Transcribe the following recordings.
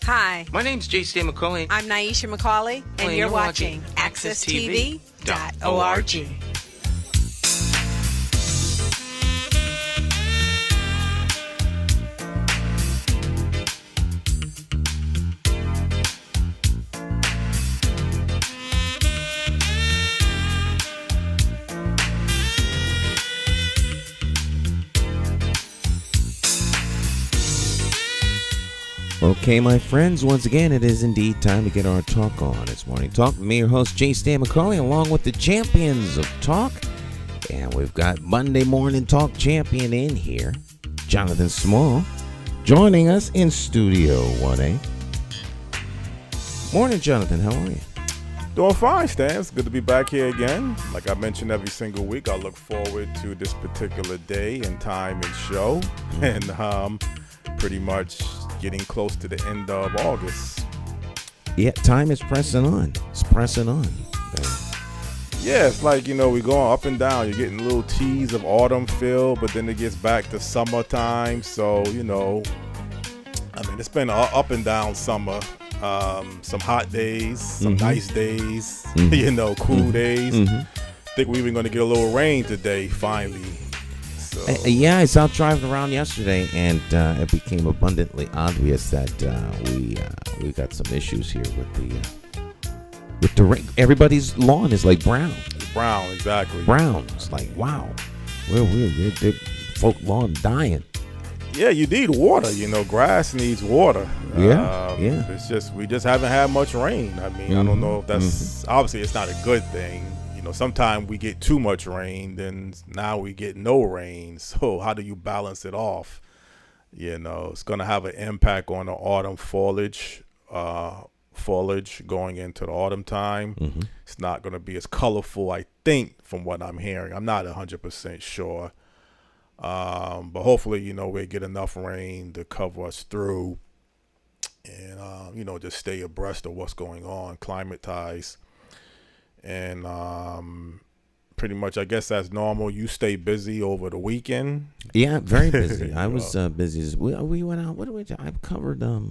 Hi. My name's J.C. McCauley. I'm Nyesha McCauley, and you're watching AccessTV.org. Okay, my friends, once again, it is indeed time to get our talk on. It's Morning Talk with me, your host, J. Stan McCauley, along with the champions of talk. And we've got Monday Morning Talk champion in here, Jonathan Small, joining us in Studio 1A. Morning, Jonathan. How are you? Doing fine, Stan. It's good to be back here again. Like I mentioned every single week, I look forward to this particular day and time and show. And pretty much getting close to the end of August. Yeah, time is pressing on. It's pressing on. Yeah, it's like, we're going up and down. You're getting little teas of autumn feel, but then it gets back to summertime. So, it's been an up and down summer. Some hot days, some nice days, cool days. I think we're even going to get a little rain today, finally. Yeah, I was out driving around yesterday, and it became abundantly obvious that we got some issues here with the rain. Everybody's lawn is like brown. Brown, exactly. Brown. It's like, wow, we're folk lawn dying. Yeah, you need water. Grass needs water. Yeah. It's just we just haven't had much rain. I don't know if that's obviously it's not a good thing. Sometimes we get too much rain, then now we get no rain. So how do you balance it off? It's going to have an impact on the autumn foliage going into the autumn time. It's not going to be as colorful, I think, from what I'm hearing. I'm not 100% sure. But hopefully, we get enough rain to cover us through and, just stay abreast of what's going on, climatize. And pretty much, I guess that's normal. You stay busy over the weekend. Yeah, very busy. I was busy. We went out. What did we do? I covered a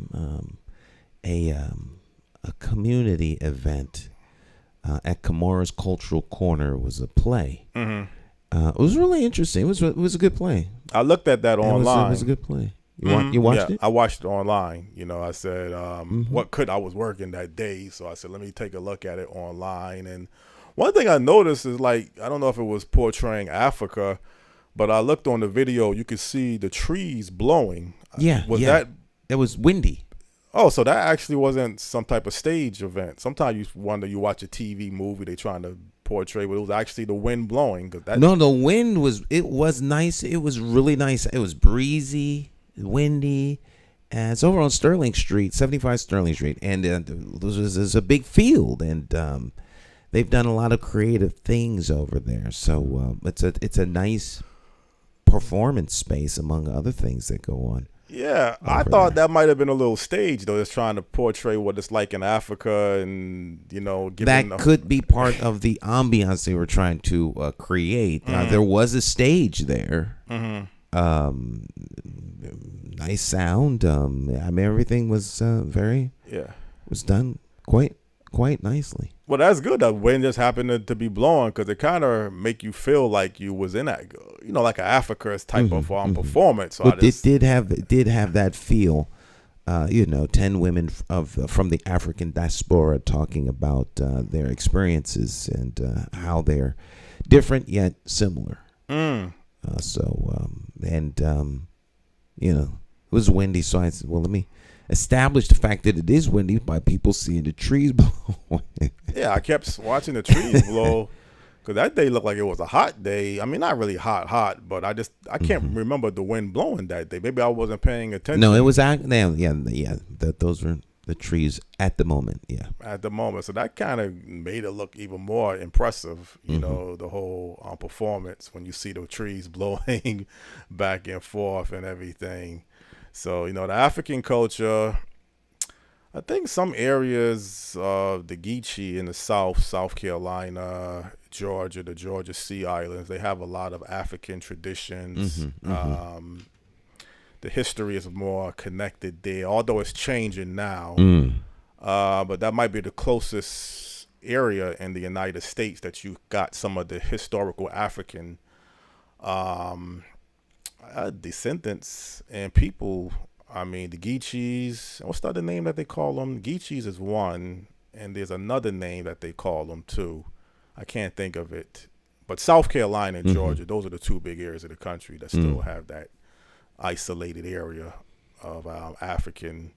community event at Kimura's Cultural Corner. It was a play. It was really interesting. It was a good play. I looked at that online. It was a good play. You watched it? I watched it online. I said, I was working that day, so I said, let me take a look at it online. And one thing I noticed is, I don't know if it was portraying Africa, but I looked on the video, you could see the trees blowing. Yeah. It was windy. Oh, so that actually wasn't some type of stage event. Sometimes you wonder, you watch a TV movie, they trying to portray, but it was actually the wind blowing. No, the wind was nice. It was really nice. It was breezy, windy, and it's over on Sterling Street, 75 Sterling Street, and there's a big field, and they've done a lot of creative things over there. So it's a nice performance space among other things that go on. Yeah, I thought that might have been a little stage though, just trying to portray what it's like in Africa, and that could be part of the ambiance they were trying to create. There was a stage there. Nice sound. Everything was was done quite nicely. Well, that's good. That wind just happened to be blowing, because it kind of make you feel like you was in that, like an Africa's type of performance. So it did have that feel. 10 women from the African diaspora talking about their experiences and how they're different yet similar. It was windy, so I said, well, let me establish the fact that it is windy by people seeing the trees blow. Yeah, I kept watching the trees blow, because that day looked like it was a hot day. Not really hot, but I can't remember the wind blowing that day. Maybe I wasn't paying attention. No, it was those were the trees at the moment. Yeah, at the moment. So that kind of made it look even more impressive. The whole performance when you see the trees blowing back and forth and everything. So the African culture, I think some areas of the Geechee in the South Carolina, Georgia, the Georgia Sea Islands, they have a lot of African traditions. the history is more connected there, although it's changing now. But that might be the closest area in the United States that you got some of the historical African descendants and people. I mean, the Geechees. What's the other name that they call them? Geechees is one, and there's another name that they call them too. I can't think of it. But South Carolina and Georgia, those are the two big areas of the country that still have that isolated area of African.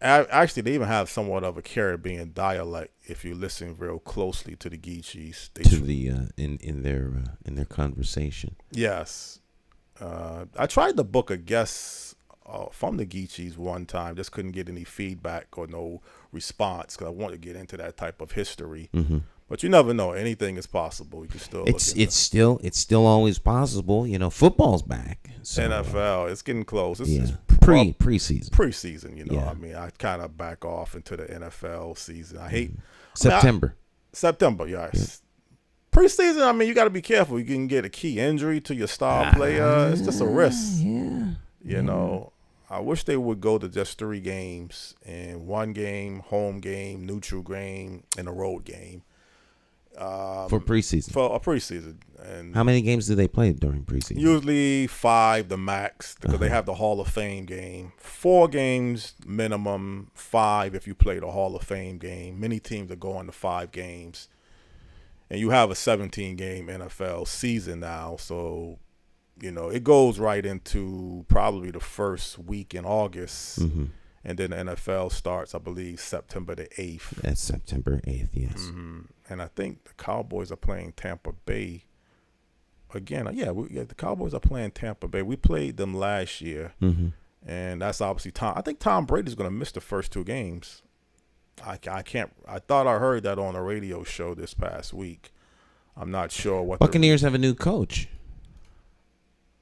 Actually, they even have somewhat of a Caribbean dialect if you listen real closely to the Geechees. In their conversation. Yes. I tried to book a guest from the Geechees one time, just couldn't get any feedback or no response because I wanted to get into that type of history. But you never know; anything is possible. You can still it's still always possible. You know, football's back. So, NFL, it's getting close. It's preseason. Preseason, you know. Yeah. I mean, I kind of back off into the NFL season. I hate September. September, yes. Yeah. Preseason, I mean, you got to be careful. You can get a key injury to your star player. It's just a risk. Yeah. You know, I wish they would go to just 3 games and 1 game, home game, neutral game, and a road game. For preseason. For a preseason. And how many games do they play during preseason? Usually 5 the max because they have the Hall of Fame game. 4 games minimum, 5 if you play the Hall of Fame game. Many teams are going to 5 games. And you have a 17-game NFL season now, so you know it goes right into probably the first week in August, and then the NFL starts, I believe, September the 8th. That's September 8th, yes. And I think the Cowboys are playing Tampa Bay again. The Cowboys are playing Tampa Bay. We played them last year, and that's obviously Tom. I think Tom Brady's going to miss the first 2 games. I can't. I thought I heard that on a radio show this past week. I'm not sure what. Buccaneers have a new coach.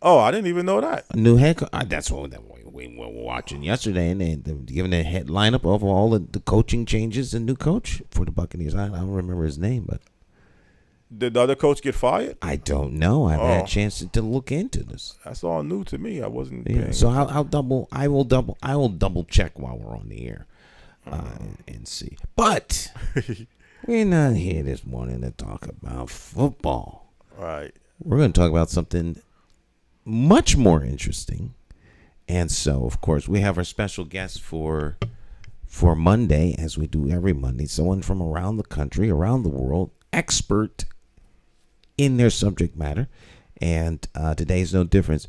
Oh, I didn't even know that. A new head coach. That's what we were watching yesterday, and they're giving a head lineup of all the coaching changes and new coach for the Buccaneers. I don't remember his name, but did the other coach get fired? I don't know. I haven't had a chance to look into this. That's all new to me. I wasn't. Yeah. So I will double check while we're on the air. And see. But we're not here this morning to talk about football. Right. We're going to talk about something much more interesting. And so, of course, we have our special guest for Monday, as we do every Monday, someone from around the country, around the world, expert in their subject matter. And today's no difference.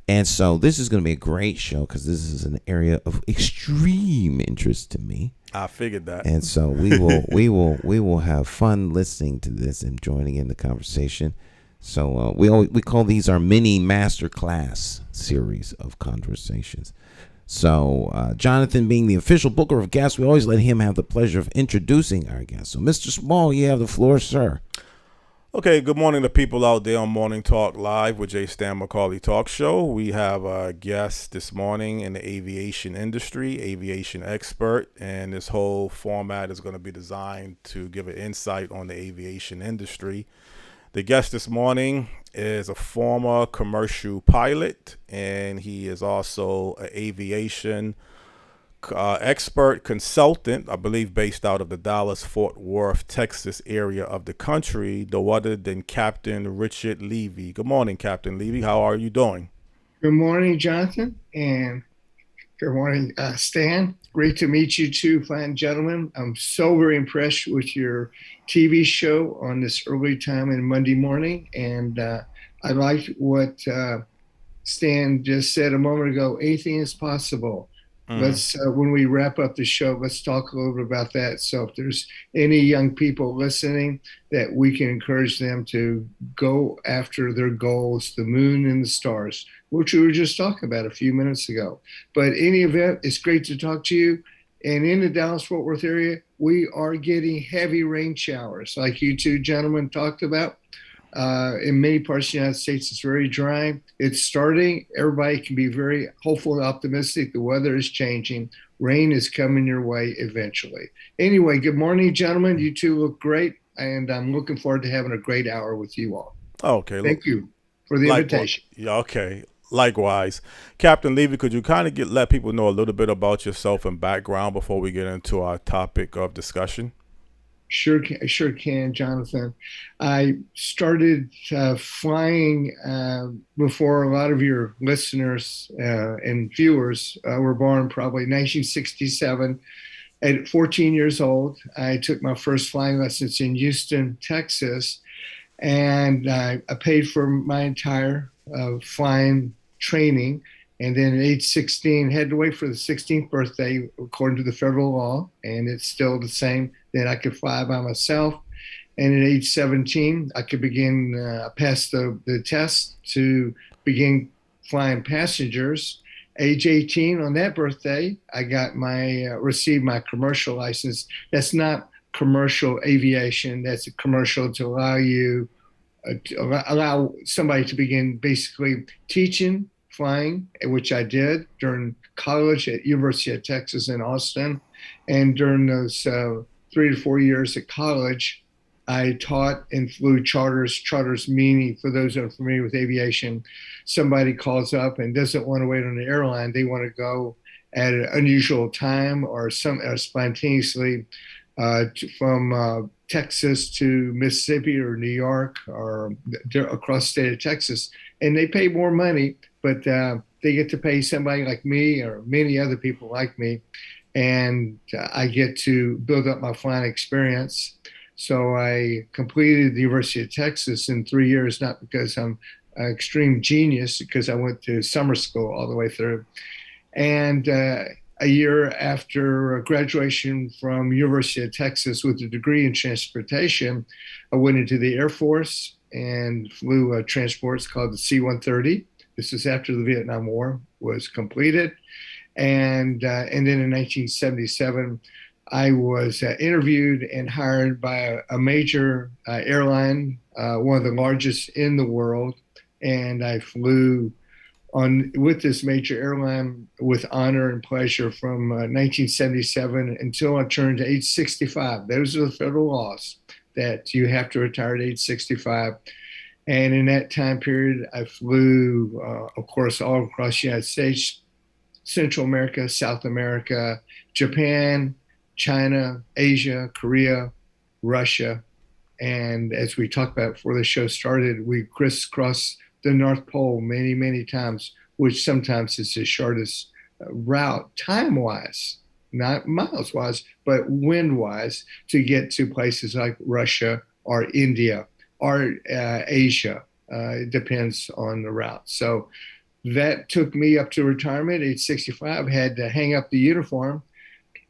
And so this is going to be a great show because this is an area of extreme interest to me. I figured that. And so we will have fun listening to this and joining in the conversation. So we call these our mini masterclass series of conversations. So Jonathan, being the official booker of guests, we always let him have the pleasure of introducing our guests. So Mr. Small, you have the floor, sir. Okay, good morning to people out there on Morning Talk Live with J. Stan McCauley Talk Show. We have a guest this morning in the aviation industry, Aviation Expert, and this whole format is going to be designed to give an insight on the aviation industry. The guest this morning is a former commercial pilot, and he is also an aviation expert consultant, I believe based out of the Dallas-Fort Worth, Texas area of the country, no other than Captain Richard Levy. Good morning, Captain Levy. How are you doing? Good morning, Jonathan, and good morning, Stan. Great to meet you two fine gentlemen. I'm so very impressed with your TV show on this early time in Monday morning, and I liked what Stan just said a moment ago. Anything is possible. Let's when we wrap up the show, let's talk a little bit about that. So if there's any young people listening, that we can encourage them to go after their goals, the moon and the stars, which we were just talking about a few minutes ago. But any event, it's great to talk to you. And in the Dallas-Fort Worth area, we are getting heavy rain showers, like you two gentlemen talked about. In many parts of the United States, it's very dry. It's starting. Everybody can be very hopeful and optimistic. The weather is changing. Rain is coming your way eventually. Anyway, good morning, gentlemen. You two look great, and I'm looking forward to having a great hour with you all. Okay. Thank you for the invitation. Yeah, okay. Likewise. Captain Levy, could you kind of let people know a little bit about yourself and background before we get into our topic of discussion? Sure can, Jonathan. I started flying before a lot of your listeners and viewers were born, probably 1967. At 14 years old, I took my first flying lessons in Houston, Texas, and I paid for my entire flying training. And then at age 16, had to wait for the 16th birthday, according to the federal law, and it's still the same, that I could fly by myself. And at age 17, I could pass the test to begin flying passengers. Age 18, on that birthday, I got received my commercial license. That's not commercial aviation. That's a commercial to allow somebody to begin basically teaching flying, which I did during college at University of Texas in Austin. And during those 3 to 4 years at college, I taught and flew charters. Charters meaning, for those who are familiar with aviation, somebody calls up and doesn't want to wait on the airline. They want to go at an unusual time or spontaneously from Texas to Mississippi or New York or across the state of Texas. And they pay more money, but they get to pay somebody like me or many other people like me. And I get to build up my flying experience. So I completed the University of Texas in 3 years, not because I'm an extreme genius, because I went to summer school all the way through. And a year after graduation from University of Texas with a degree in transportation, I went into the Air Force and flew transports called the C-130. This is after the Vietnam War was completed. And then in 1977, I was interviewed and hired by a major airline, one of the largest in the world. And I flew with this major airline with honor and pleasure from 1977 until I turned to age 65. Those are the federal laws that you have to retire at age 65. And in that time period, I flew, of course, all across the United States, Central America, South America, Japan, China, Asia, Korea, Russia. And as we talked about before the show started, we crisscrossed the North Pole many, many times, which sometimes is the shortest route time-wise, not miles-wise, but wind-wise, to get to places like Russia or India or Asia. It depends on the route. So that took me up to retirement. Age 65, had to hang up the uniform.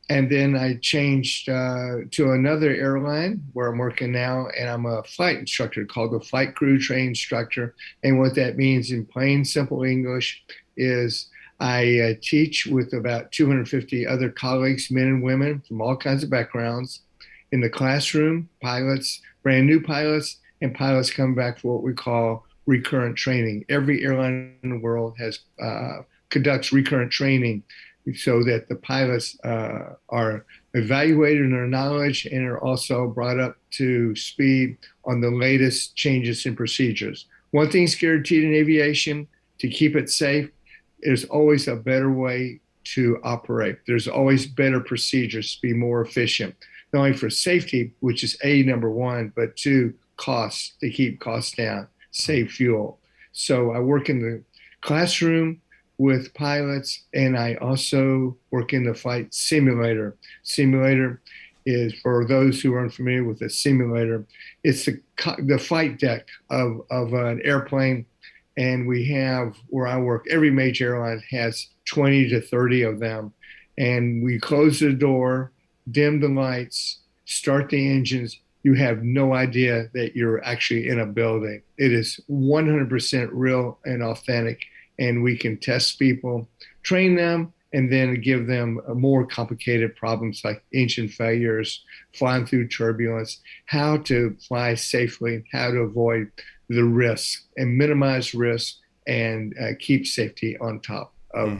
And then I changed to another airline where I'm working now, and I'm a flight instructor called the Flight Crew Train Instructor. And what that means in plain, simple English is I teach with about 250 other colleagues, men and women from all kinds of backgrounds, in the classroom, pilots, brand new pilots, and pilots come back for what we call recurrent training. Every airline in the world conducts recurrent training, so that the pilots are evaluated in their knowledge and are also brought up to speed on the latest changes in procedures. One thing's guaranteed in aviation: to keep it safe, there's always a better way to operate. There's always better procedures to be more efficient, not only for safety, which is number one, but two, costs, to keep costs down, save fuel. So I work in the classroom with pilots, and I also work in the flight simulator. Simulator is, for those who are unfamiliar with a simulator, it's the flight deck of an airplane. And we have, where I work, every major airline has 20 to 30 of them. And we close the door, dim the lights, start the engines. You have no idea that you're actually in a building. It is 100% real and authentic. And we can test people, train them, and then give them more complicated problems like engine failures, flying through turbulence, how to fly safely, how to avoid the risk and minimize risk, and keep safety on top of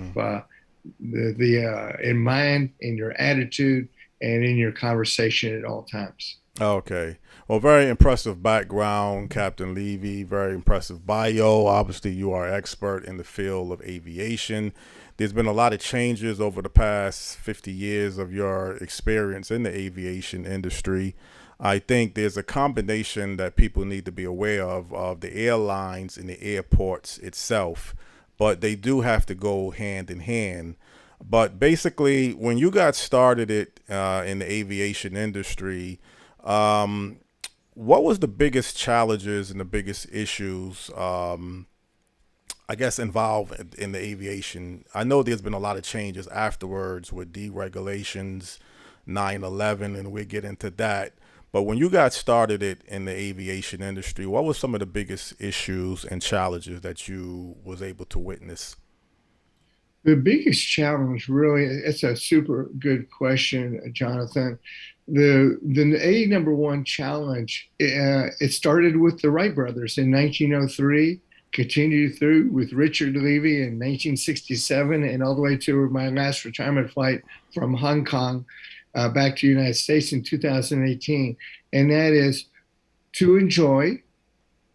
in mind, in your attitude, and in your conversation at all times. Okay. Well, very impressive background, Captain Levy. Very impressive bio. Obviously, you are expert in the field of aviation. There's been a lot of changes over the past 50 years of your experience in the aviation industry. I think there's a combination that people need to be aware of the airlines and the airports itself, but they do have to go hand in hand. But basically, when you got started in the aviation industry, um, what was the biggest challenges and the biggest issues, I guess, involved in the aviation? I know there's been a lot of changes afterwards with deregulations, 9/11, and we'll get into that. But when you got started in the aviation industry, what were some of the biggest issues and challenges that you was able to witness? The biggest challenge, really, it's a super good question, Jonathan. The A number one challenge, it started with the Wright brothers in 1903, continued through with Richard Levy in 1967, and all the way to my last retirement flight from Hong Kong back to the United States in 2018. And that is to enjoy,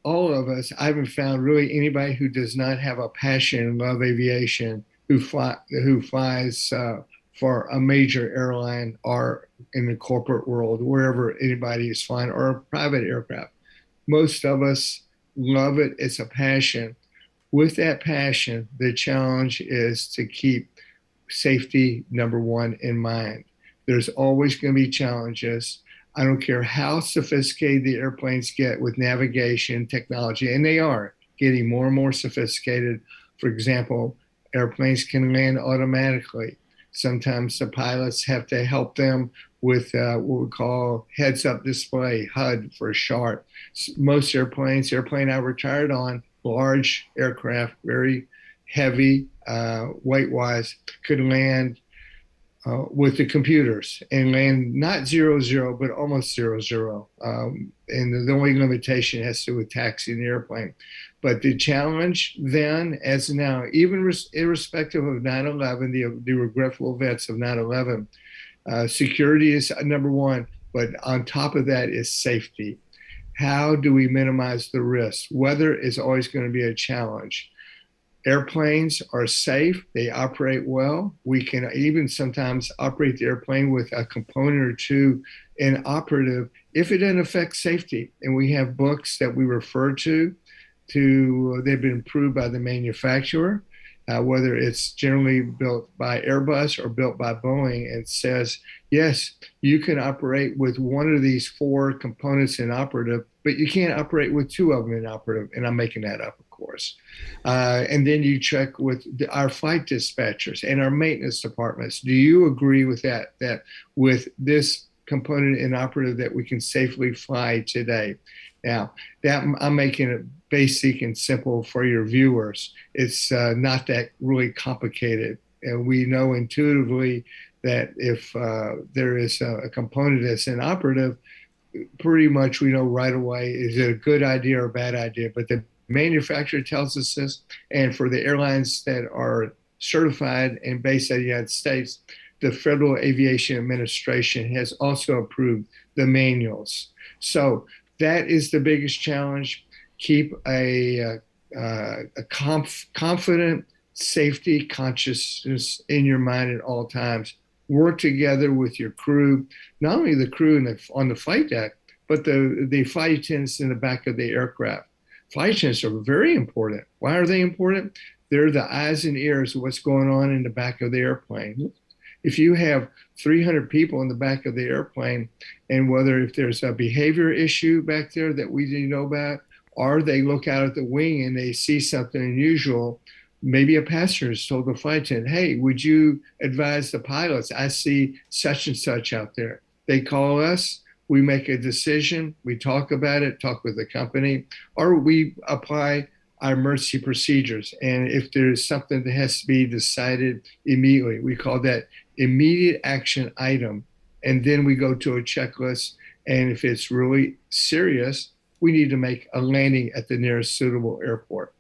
all of us. I haven't found really anybody who does not have a passion and love aviation who flies for a major airline or in the corporate world, wherever anybody is flying, or a private aircraft. Most of us love it. It's a passion. With that passion, the challenge is to keep safety number one in mind. There's always going to be challenges. I don't care how sophisticated the airplanes get with navigation technology, and they are getting more and more sophisticated. For example, airplanes can land automatically. Sometimes the pilots have to help them with what we call heads-up display, HUD for short. Most airplane I retired on, large aircraft, very heavy weight-wise, could land with the computers and land not 0-0, but almost 0-0. And the only limitation has to do with taxiing the airplane. But the challenge then, as now, even irrespective of 9/11, the regretful events of 9/11, security is number one. But on top of that is safety. How do we minimize the risk? Weather is always going to be a challenge. Airplanes are safe. They operate well. We can even sometimes operate the airplane with a component or two inoperative if it doesn't affect safety. And we have books that we refer to they've been approved by the manufacturer, whether it's generally built by Airbus or built by Boeing. It says, yes, you can operate with one of these four components inoperative, but you can't operate with two of them inoperative. And I'm making that up, of course. And then you check with our flight dispatchers and our maintenance departments. Do you agree with that with this component inoperative that we can safely fly today? Now, that I'm making it basic and simple for your viewers. It's not that really complicated. And we know intuitively that if there is a component that's inoperative, pretty much we know right away, is it a good idea or a bad idea? But the manufacturer tells us this. And for the airlines that are certified and based in the United States, the Federal Aviation Administration has also approved the manuals. So that is the biggest challenge. Keep a confident safety consciousness in your mind at all times. Work together with your crew, not only the crew on the flight deck, but the flight attendants in the back of the aircraft. Flight attendants are very important. Why are they important? They're the eyes and ears of what's going on in the back of the airplane. If you have 300 people in the back of the airplane, and whether if there's a behavior issue back there that we didn't know about, or they look out at the wing and they see something unusual, maybe a passenger has told the flight attendant, hey, would you advise the pilots? I see such and such out there. They call us, we make a decision, we talk about it, talk with the company, or we apply our emergency procedures. And if there's something that has to be decided immediately, we call that immediate action item. And then we go to a checklist. And if it's really serious, we need to make a landing at the nearest suitable airport.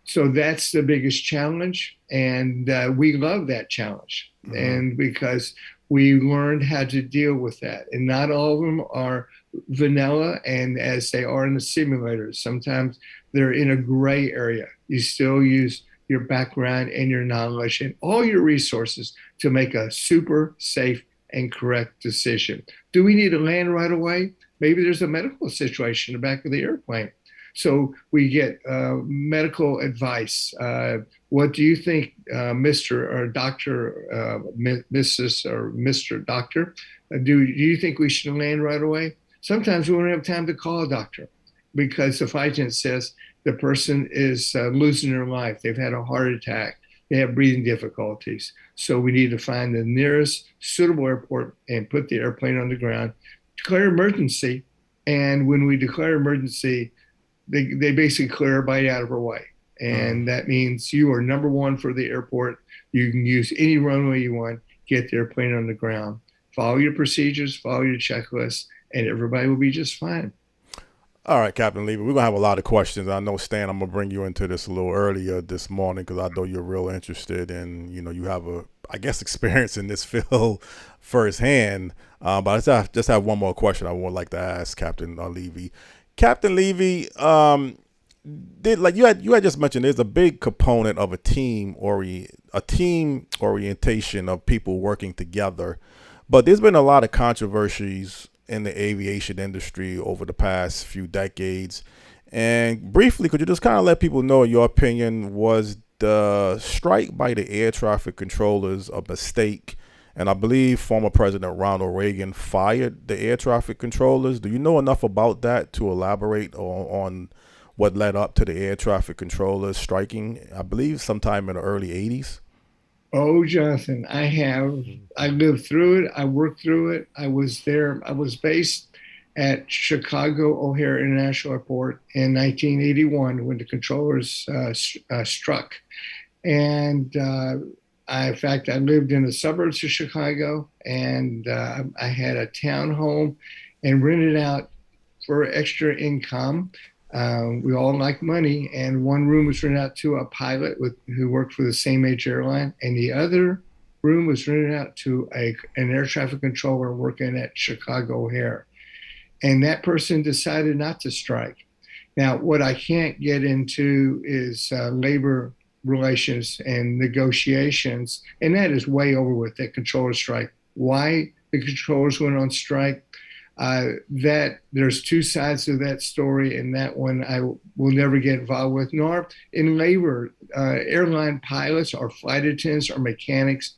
So that's the biggest challenge. And we love that challenge. And because we learned how to deal with that. And not all of them are vanilla, and as they are in the simulators, sometimes they're in a gray area. You still use your background and your knowledge and all your resources to make a super safe and correct decision. Do we need to land right away? Maybe there's a medical situation in the back of the airplane. So we get medical advice. What do you think, Mr. or Doctor, Mrs. or Mr. Doctor? Do you think we should land right away? Sometimes we don't have time to call a doctor because the flight attendant says the person is losing their life. They've had a heart attack. They have breathing difficulties. So we need to find the nearest suitable airport and put the airplane on the ground, declare emergency. And when we declare emergency, they basically clear everybody out of our way. And that means you are number one for the airport. You can use any runway you want, get the airplane on the ground. Follow your procedures, follow your checklist, and everybody will be just fine. All right, Captain Levy, we're going to have a lot of questions. I know, Stan, I'm going to bring you into this a little earlier this morning because I know you're real interested and, you have experience in this field firsthand. But I just have one more question I would like to ask Captain Levy. Captain Levy, you had just mentioned, there's a big component of a team orientation of people working together. But there's been a lot of controversies in the aviation industry over the past few decades. And briefly, could you just kind of let people know your opinion? Was the strike by the air traffic controllers a mistake? And I believe former President Ronald Reagan fired the air traffic controllers. Do you know enough about that to elaborate on what led up to the air traffic controllers striking, I believe, sometime in the early 80s? Oh, Jonathan, I have. I lived through it. I worked through it. I was there. I was based at Chicago O'Hare International Airport in 1981 when the controllers struck. And in fact, I lived in the suburbs of Chicago, and I had a townhome and rented out for extra income. We all like money, and one room was rented out to a pilot who worked for the same major airline, and the other room was rented out to an air traffic controller working at Chicago O'Hare. And that person decided not to strike. Now, what I can't get into is labor relations and negotiations, and that is way over with, that controller strike. Why the controllers went on strike? That there's two sides to that story, and that one I will never get involved with. Nor in labor, airline pilots or flight attendants or mechanics.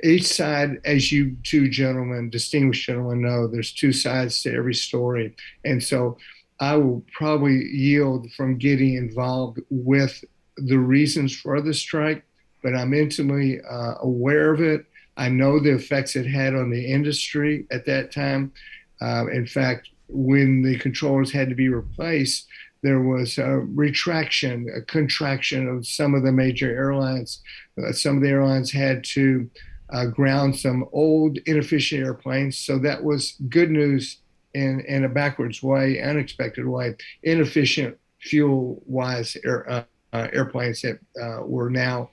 Each side, as you two gentlemen, distinguished gentlemen, know, there's two sides to every story, and so I will probably yield from getting involved with the reasons for the strike, but I'm intimately aware of it. I know the effects it had on the industry at that time. In fact, when the controllers had to be replaced, there was a retraction, a contraction of some of the major airlines. Some of the airlines had to ground some old, inefficient airplanes. So that was good news in a backwards way, unexpected way. Inefficient, fuel-wise airplanes that were now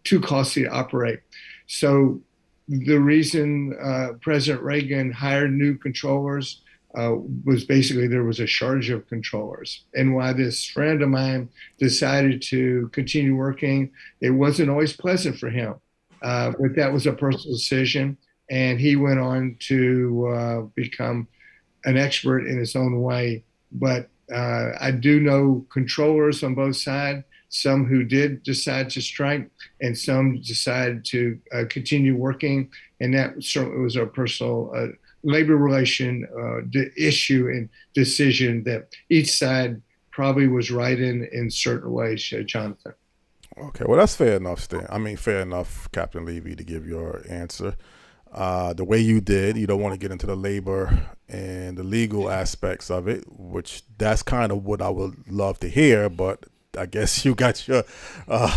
too costly to operate. So the reason President Reagan hired new controllers was basically there was a shortage of controllers. And why this friend of mine decided to continue working, it wasn't always pleasant for him, but that was a personal decision. And he went on to become an expert in his own way. But I do know controllers on both sides, some who did decide to strike and some decided to continue working. And that certainly was a personal labor relation issue and decision that each side probably was right in certain ways, Jonathan. Okay, well, that's fair enough, Stan. I mean, fair enough, Captain Levy, to give your answer. The way you did, you don't want to get into the labor and the legal aspects of it, which that's kind of what I would love to hear, but I guess you got your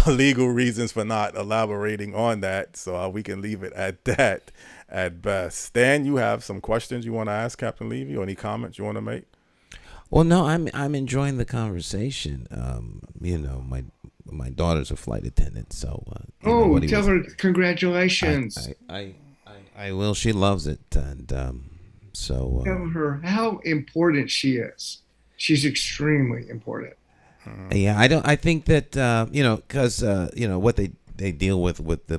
legal reasons for not elaborating on that, so we can leave it at that at best. Stan, you have some questions you want to ask Captain Levy or any comments you want to make? Well, no, I'm enjoying the conversation. my daughter's a flight attendant, so tell her congratulations. I will. She loves it, and so tell her how important she is. She's extremely important. Yeah, I think that because what they deal with the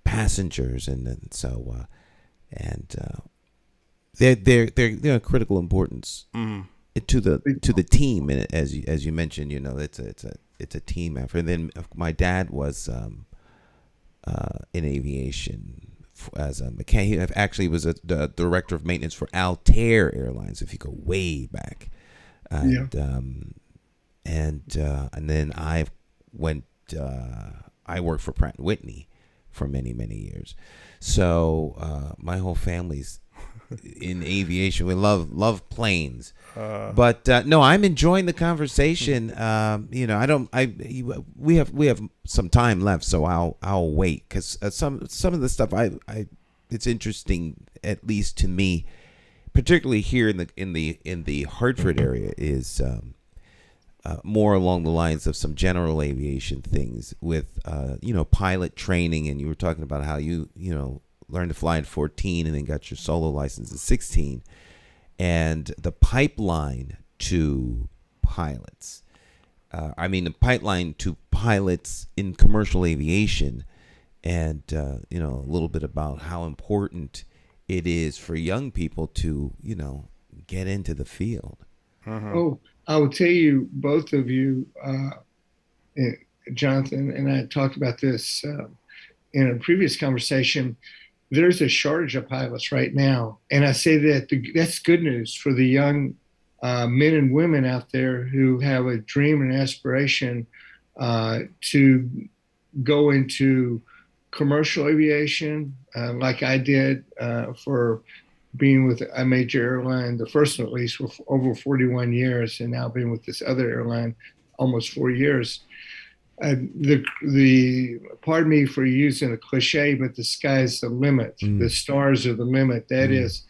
passengers, and then so they're critical importance to the team, and as you mentioned, it's a team effort. And then my dad was in aviation as a mechanic. He actually was the director of maintenance for Altair Airlines, if you go way back, and then I worked for Pratt & Whitney for many years. So my whole family's in aviation. We love planes. But no, I'm enjoying the conversation. We have some time left, so I'll wait, because some of the stuff it's interesting, at least to me, particularly here in the Hartford area, is more along the lines of some general aviation things with pilot training. And you were talking about how you learned to fly at 14 and then got your solo license at 16. And the pipeline to pilots, the pipeline to pilots in commercial aviation, and a little bit about how important it is for young people to get into the field. Oh, I will tell you, both of you, Jonathan and I talked about this in a previous conversation. There's a shortage of pilots right now. And I say that that's good news for the young men and women out there who have a dream and aspiration to go into commercial aviation, like I did for being with a major airline, the first one at least, for over 41 years, and now being with this other airline almost 4 years. Pardon me for using a cliche, but the sky's the limit. The stars are the limit. That is,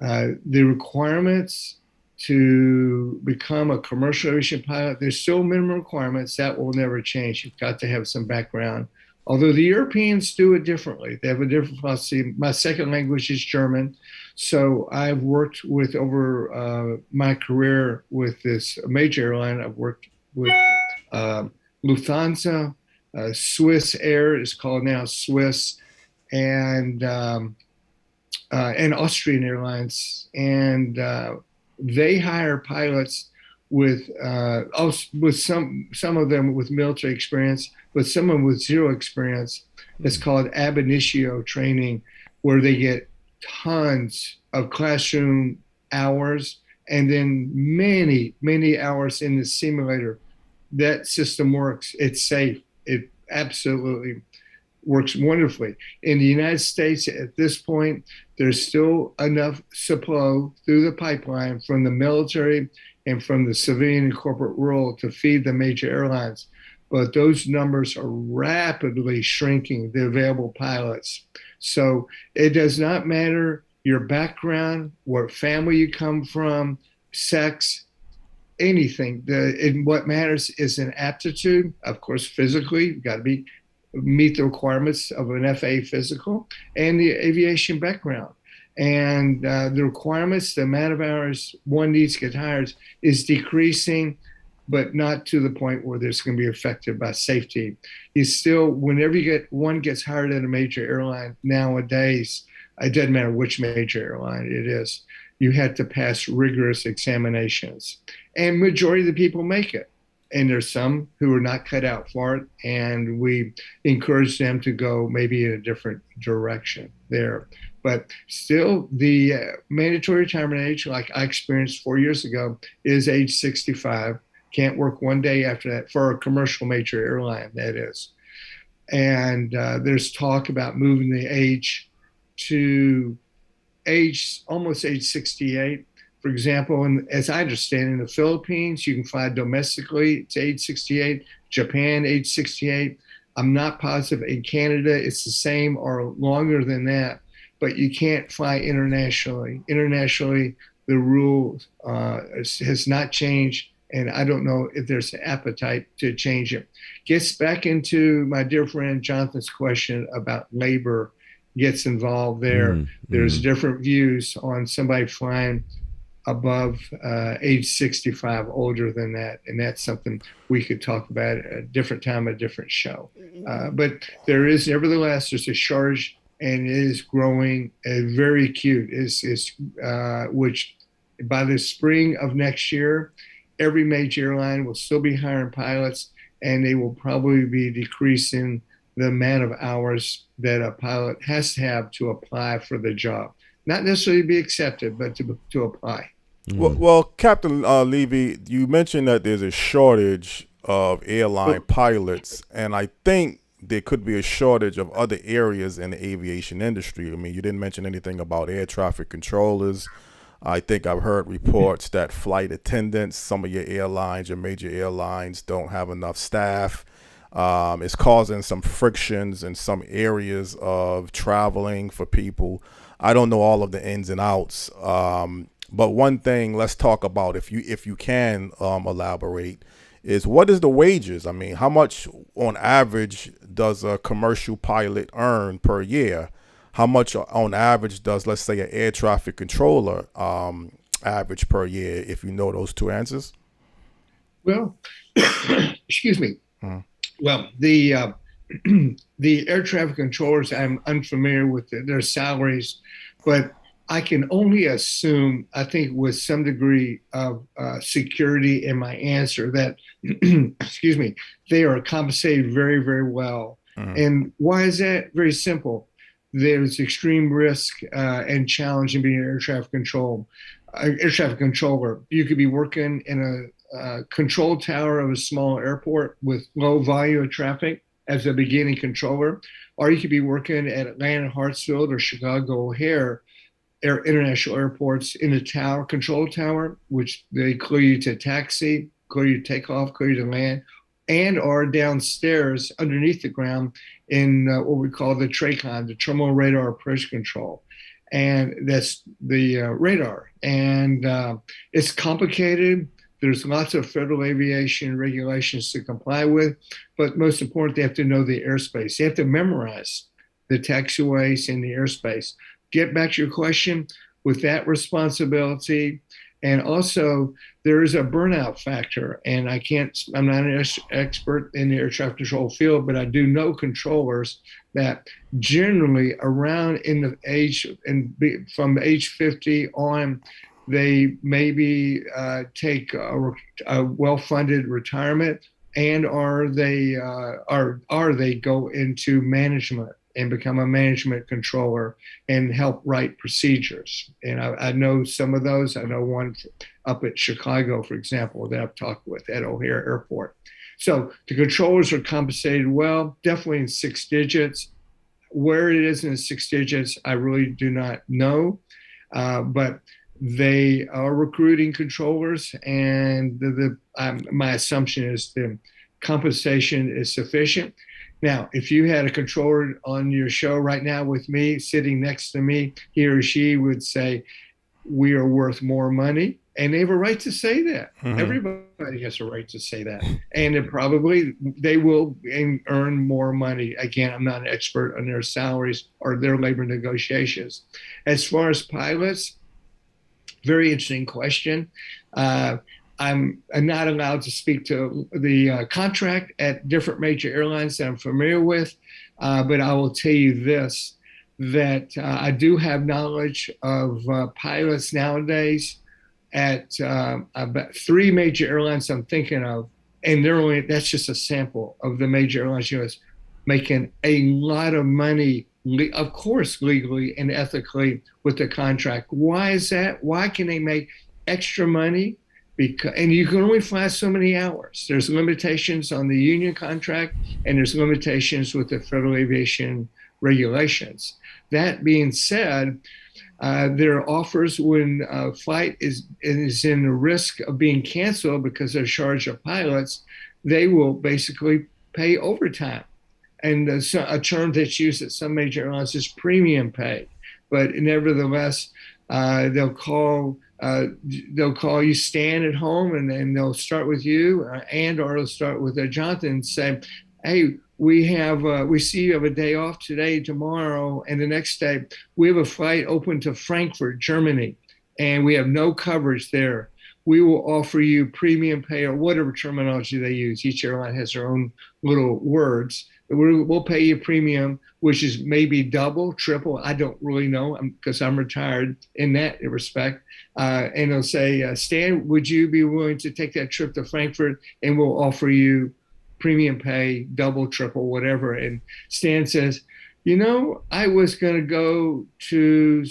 the requirements to become a commercial aviation pilot. There's still minimum requirements that will never change. You've got to have some background. Although the Europeans do it differently. They have a different philosophy. My second language is German. So I've worked with, over my career with this major airline, I've worked with Lufthansa, Swiss Air is called now Swiss, and Austrian Airlines, and they hire pilots with some of them with military experience, but some of them with zero experience. It's called ab initio training, where they get tons of classroom hours and then many hours in the simulator. That system works. It's safe. It absolutely works wonderfully. In the United States, at this point, there's still enough supply through the pipeline from the military and from the civilian and corporate world to feed the major airlines. But those numbers are rapidly shrinking, the available pilots. So it does not matter your background, what family you come from, sex, anything. What matters is an aptitude. Of course, physically, you've got to meet the requirements of an FAA physical, and the aviation background. And the requirements, the amount of hours one needs to get hired is decreasing, but not to the point where there's going to be affected by safety. You still, whenever one gets hired at a major airline nowadays, it doesn't matter which major airline it is, you have to pass rigorous examinations. And majority of the people make it. And there's some who are not cut out for it, and we encourage them to go maybe in a different direction there. But still, the mandatory retirement age, like I experienced 4 years ago, is age 65. Can't work one day after that for a commercial major airline, that is. And there's talk about moving the age to almost age 68. For example, and as I understand, in the Philippines, you can fly domestically to age 68. Japan, age 68. I'm not positive. In Canada, it's the same or longer than that, but you can't fly internationally. Internationally, the rule has not changed. And I don't know if there's an appetite to change it. Gets back into my dear friend Jonathan's question about labor, gets involved there. There's different views on somebody flying above age 65, older than that. And that's something we could talk about at a different time, a different show. But there is, nevertheless, there's a shortage, and it is growing very acute. Which by the spring of next year, every major airline will still be hiring pilots, and they will probably be decreasing the amount of hours that a pilot has to have to apply for the job. Not necessarily be accepted, but to apply. Well, Captain Levy, you mentioned that there's a shortage of airline pilots, and I think there could be a shortage of other areas in the aviation industry. I mean, you didn't mention anything about air traffic controllers. I think I've heard reports that flight attendants, some of your airlines, your major airlines, don't have enough staff. It's causing some frictions in some areas of traveling for people. I don't know all of the ins and outs. But one thing, let's talk about, if you can elaborate, is what is the wages? I mean, how much on average does a commercial pilot earn per year? How much on average does, let's say, an air traffic controller average per year, if you know those two answers? Well, excuse me. Well, the air traffic controllers, I'm unfamiliar with their salaries, but I can only assume, I think with some degree of security in my answer, that, excuse me, they are compensated very, very well. And why is that? Very simple. There's extreme risk and challenge in being an air traffic controller. You could be working in a control tower of a small airport with low volume of traffic as a beginning controller, or you could be working at Atlanta Hartsfield or Chicago O'Hare international airports in a tower, control tower, which they clear you to taxi, clear you to take off, clear you to land, and are downstairs underneath the ground in what we call the TRACON, the Terminal Radar Approach Control. And that's the radar. And it's complicated. There's lots of federal aviation regulations to comply with, but most important, they have to know the airspace. They have to memorize the taxiways and the airspace. Get back to your question, with that responsibility. And also there is a burnout factor, and I'm not an expert in the air traffic control field, but I do know controllers that generally around in the age, and from age 50 on, they maybe take a well-funded retirement, and or they go into management and become a management controller and help write procedures. And I know some of those. I know one up at Chicago, for example, that I've talked with at O'Hare Airport. So the controllers are compensated well, definitely in 6 digits. Where it is in the 6 digits, I really do not know, but they are recruiting controllers, and my assumption is the compensation is sufficient. Now, if you had a controller on your show right now with me, sitting next to me, he or she would say, we are worth more money. And they have a right to say that. Everybody has a right to say that. And they will earn more money. Again, I'm not an expert on their salaries or their labor negotiations. As far as pilots, very interesting question. I'm not allowed to speak to the contract at different major airlines that I'm familiar with, but I will tell you this, that I do have knowledge of pilots nowadays at about 3 major airlines I'm thinking of, and that's just a sample of the major airlines U.S. making a lot of money, of course, legally and ethically with the contract. Why is that? Why can they make extra money? And you can only fly so many hours. There's limitations on the union contract, and there's limitations with the federal aviation regulations. That being said, there are offers when a flight is in the risk of being canceled because they're shortage of pilots, they will basically pay overtime. And a term that's used at some major airlines is premium pay. But nevertheless, they'll call they'll call you Stan at home, and then they'll start with you, or they'll start with Jonathan and say, "Hey, we see you have a day off today, tomorrow, and the next day we have a flight open to Frankfurt, Germany, and we have no coverage there. We will offer you premium pay," or whatever terminology they use. Each airline has their own little words. We'll pay you premium, which is maybe double, triple. I don't really know because I'm retired in that respect. And they'll say, "Stan, would you be willing to take that trip to Frankfurt, and we'll offer you premium pay, double, triple, whatever." And Stan says, "I was going to go to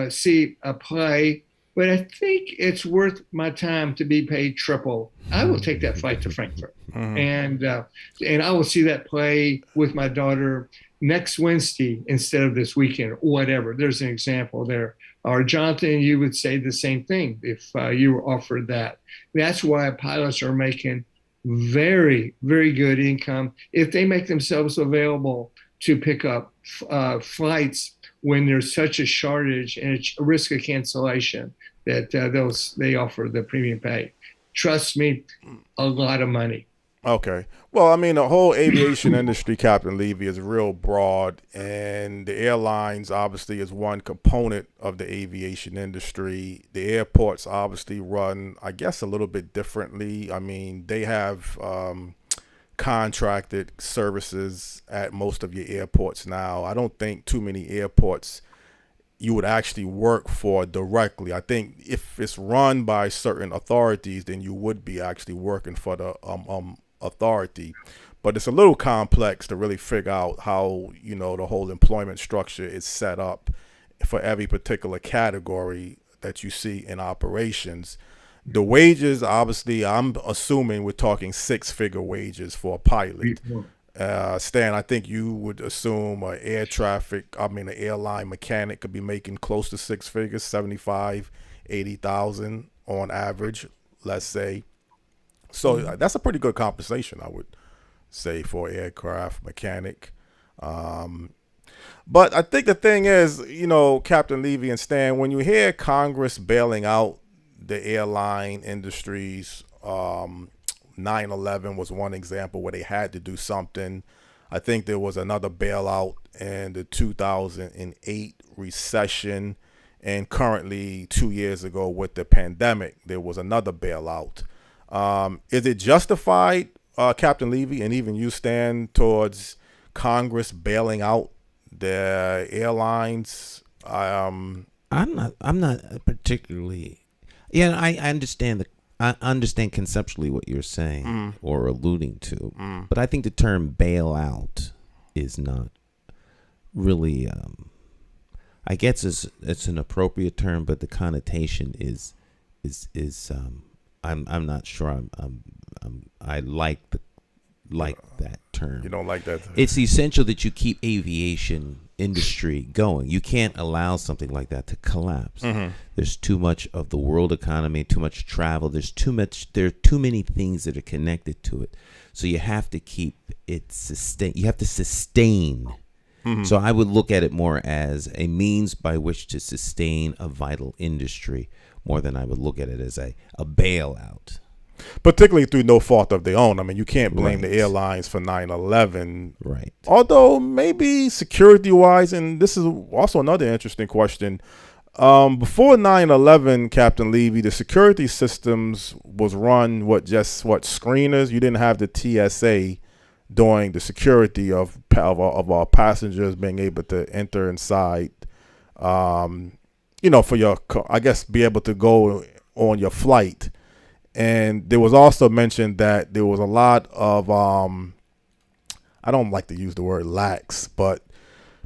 see a play, but I think it's worth my time to be paid triple. I will take that flight to Frankfurt, and I will see that play with my daughter next Wednesday instead of this weekend," or whatever. There's an example there. Or Jonathan, you would say the same thing if you were offered that. That's why pilots are making very, very good income if they make themselves available to pick up flights when there's such a shortage and a risk of cancellation, that they offer the premium pay. Trust me, a lot of money. Okay. Well, I mean, the whole aviation industry, Captain Levy, is real broad, and the airlines obviously is one component of the aviation industry. The airports obviously run, I guess, a little bit differently. I mean, they have contracted services at most of your airports now. I don't think too many airports you would actually work for directly. I think if it's run by certain authorities, then you would be actually working for the authority. But it's a little complex to really figure out how, the whole employment structure is set up for every particular category that you see in operations. The wages, obviously, I'm assuming we're talking six-figure wages for a pilot. Stan, I think you would assume an airline mechanic could be making close to six figures, 75, 80,000 on average, let's say. So that's a pretty good compensation, I would say, for aircraft mechanic. But I think the thing is, Captain Levy and Stan, when you hear Congress bailing out the airline industries, 9/11 was one example where they had to do something. I think there was another bailout in the 2008 recession, and currently 2 years ago with the pandemic, there was another bailout. Is it justified, Captain Levy, and even you, Stan, towards Congress bailing out the airlines? I'm not particularly. Yeah, I understand I understand conceptually what you're saying or alluding to, but I think the term bailout is not really. I guess it's an appropriate term, but the connotation is I'm not sure I like that term. You don't like that? It's essential that you keep aviation industry going. You can't allow something like that to collapse. There's too much of the world economy, too much travel. There are too many things that are connected to it. So you have to keep it sustain. You have to sustain. So I would look at it more as a means by which to sustain a vital industry, more than I would look at it as a bailout. Particularly through no fault of their own. I mean, you can't blame the airlines for 9/11. Right. Although maybe security-wise, and this is also another interesting question. Before 9/11, Captain Levy, the security systems was run screeners. You didn't have the TSA doing the security of our passengers being able to enter inside. For your, I guess, be able to go on your flight. And there was also mentioned that there was a lot of, I don't like to use the word lax, but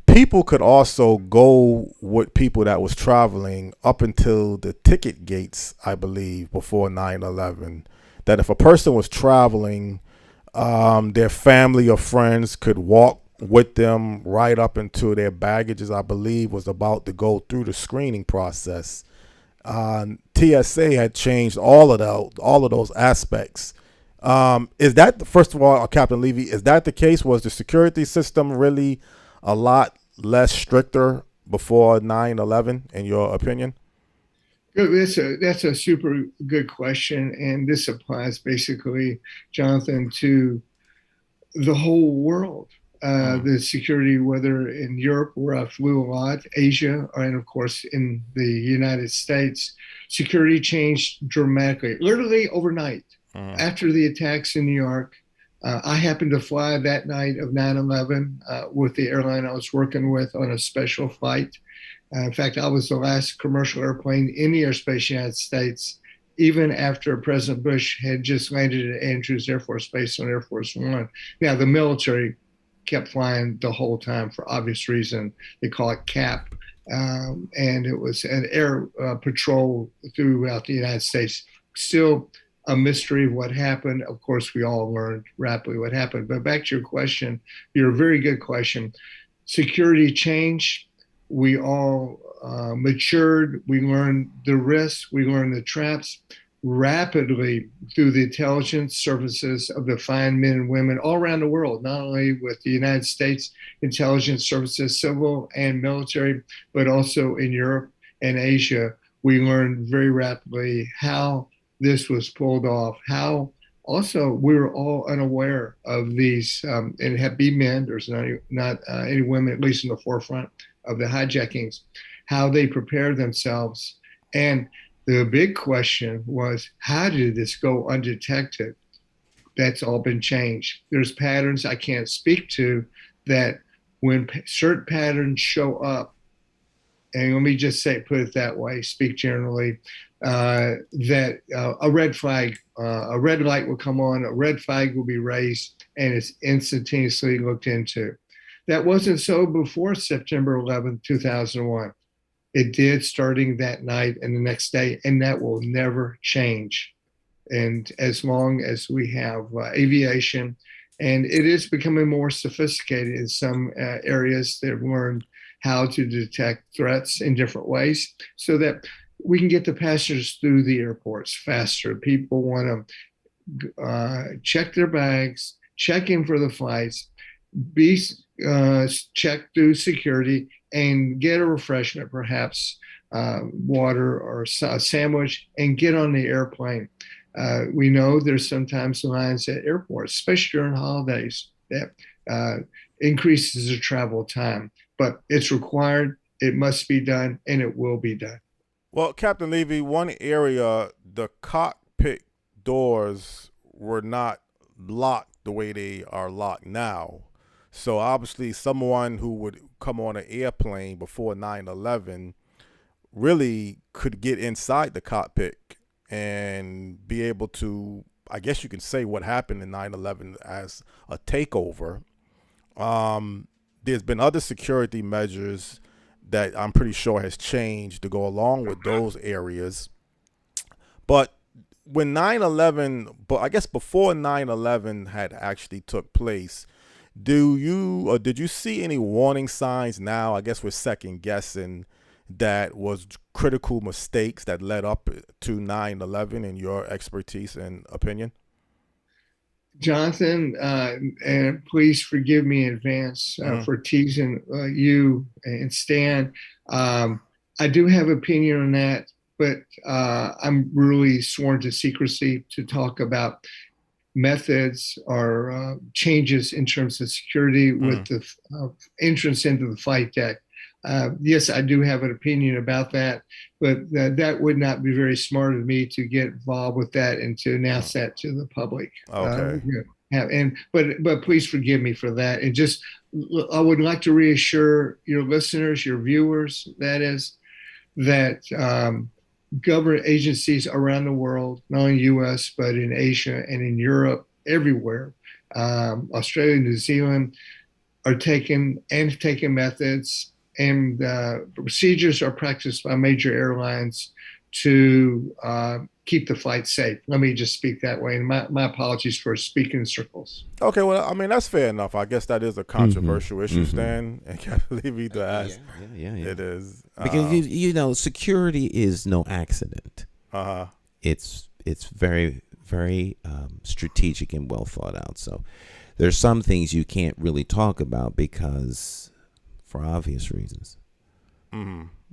people could also go with people that was traveling up until the ticket gates, I believe, before 9/11. That if a person was traveling, their family or friends could walk with them right up until their baggages, I believe, was about to go through the screening process. TSA had changed all of those aspects. Is that, first of all, Captain Levy, is that the case? Was the security system really a lot less stricter before 9/11, in your opinion? That's a super good question, and this applies basically, Jonathan, to the whole world. The security, whether in Europe, where I flew a lot, Asia, and of course in the United States, security changed dramatically, literally overnight. After the attacks in New York, I happened to fly that night of 9/11 with the airline I was working with on a special flight. In fact, I was the last commercial airplane in the airspace United States, even after President Bush had just landed at Andrews Air Force Base on Air Force One. Now, the military kept flying the whole time for obvious reason. They call it CAP. And it was an air patrol throughout the United States. Still a mystery of what happened. Of course, we all learned rapidly what happened. But back to your question, your very good question. Security changed. We all matured. We learned the risks. We learned the traps rapidly through the intelligence services of the fine men and women all around the world, not only with the United States intelligence services, civil and military, but also in Europe and Asia. We learned very rapidly how this was pulled off, how also we were all unaware of these, and have been men, there's not any women, at least in the forefront of the hijackings, how they prepared themselves. And the big question was, how did this go undetected? That's all been changed. There's patterns I can't speak to that when certain patterns show up, and let me just say, put it that way, speak generally, that a red flag, a red light will come on, a red flag will be raised, and it's instantaneously looked into. That wasn't so before September 11th, 2001. It did starting that night and the next day, and that will never change. And as long as we have aviation, and it is becoming more sophisticated in some areas, they've learned how to detect threats in different ways so that we can get the passengers through the airports faster. People want to check their bags, check in for the flights, be checked through security, and get a refreshment, perhaps water or a sandwich, and get on the airplane. We know there's sometimes lines at airports, especially during holidays, that increases the travel time. But it's required, it must be done, and it will be done. Well, Captain Levy, one area, the cockpit doors were not locked the way they are locked now. So obviously someone who would come on an airplane before 9/11 really could get inside the cockpit and be able to, I guess you can say, what happened in 9/11 as a takeover. There's been other security measures that I'm pretty sure has changed to go along with those areas. But when 9/11, but I guess before 9/11 had actually took place, did you see any warning signs now? I guess we're second guessing that was critical mistakes that led up to 9/11 in your expertise and opinion? Jonathan, and please forgive me in advance for teasing you and Stan. I do have opinion on that, but I'm really sworn to secrecy to talk about methods or changes in terms of security with the entrance into the flight deck. Yes, I do have an opinion about that, but that would not be very smart of me to get involved with that and to announce that to the public. Okay. But please forgive me for that. And just, I would like to reassure your listeners, your viewers, that is, that government agencies around the world, not only U.S., but in Asia and in Europe, everywhere, Australia, New Zealand, are taking methods, and procedures are practiced by major airlines to keep the flight safe. Let me just speak that way. And my apologies for speaking in circles. Okay, well, I mean, that's fair enough. I guess that is a controversial issue, Stan. And Captain Levy to ask. Yeah. It is. Because, you know, security is no accident. It's very, very strategic and well thought out. So there's some things you can't really talk about because, for obvious reasons.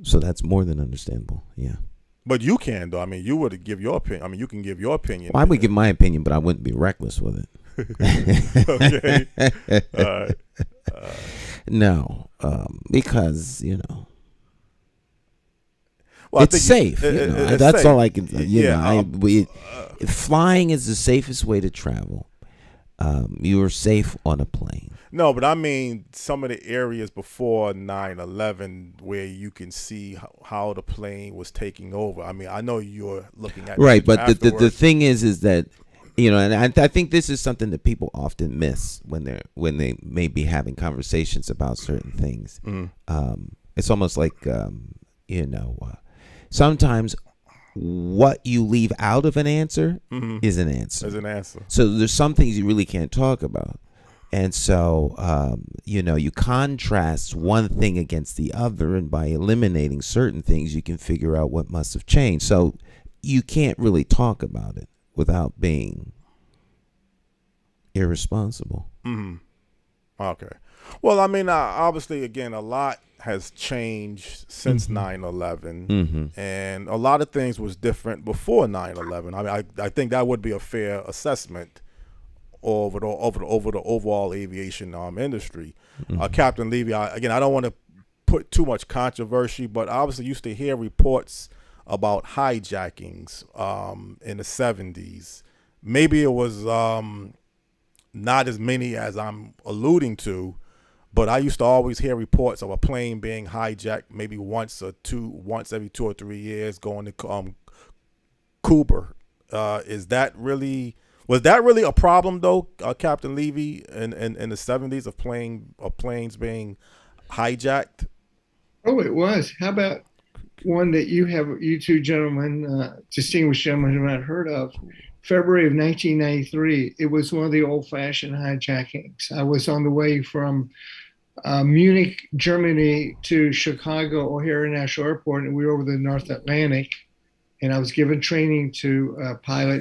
So that's more than understandable. Yeah. But you can, though. I mean, you would give your opinion. I mean, you can give your opinion. Well, I would give my opinion, but I wouldn't be reckless with Okay. it. No, because Well, it's safe. That's safe. all I can. Flying is the safest way to travel. You are safe on a plane. No, but I mean some of the areas before 9/11 where you can see how the plane was taking over. I mean, I know you're looking at right, but the afterwards. thing is that and I think this is something that people often miss when they may be having conversations about certain things. It's almost like sometimes what you leave out of an answer is an answer. As an answer. So there's some things you really can't talk about. And so, you contrast one thing against the other, and by eliminating certain things, you can figure out what must have changed. So you can't really talk about it without being irresponsible. Okay. Well, I mean, obviously, again, a lot has changed since 9/11, and a lot of things was different before 9/11. I mean, I think that would be a fair assessment over the overall aviation industry. Captain Levy, I don't want to put too much controversy, but I obviously used to hear reports about hijackings in the 70s. Maybe it was not as many as I'm alluding to, but I used to always hear reports of a plane being hijacked maybe once every 2 or 3 years going to Cuba. Was that really a problem though, Captain Levy, in the 70s of planes being hijacked? Oh, it was. How about one that you two gentlemen, distinguished gentlemen, have not heard of? February of 1993. It was one of the old-fashioned hijackings. I was on the way from Munich, Germany, to Chicago O'Hare International Airport, and we were over the North Atlantic. And I was given training to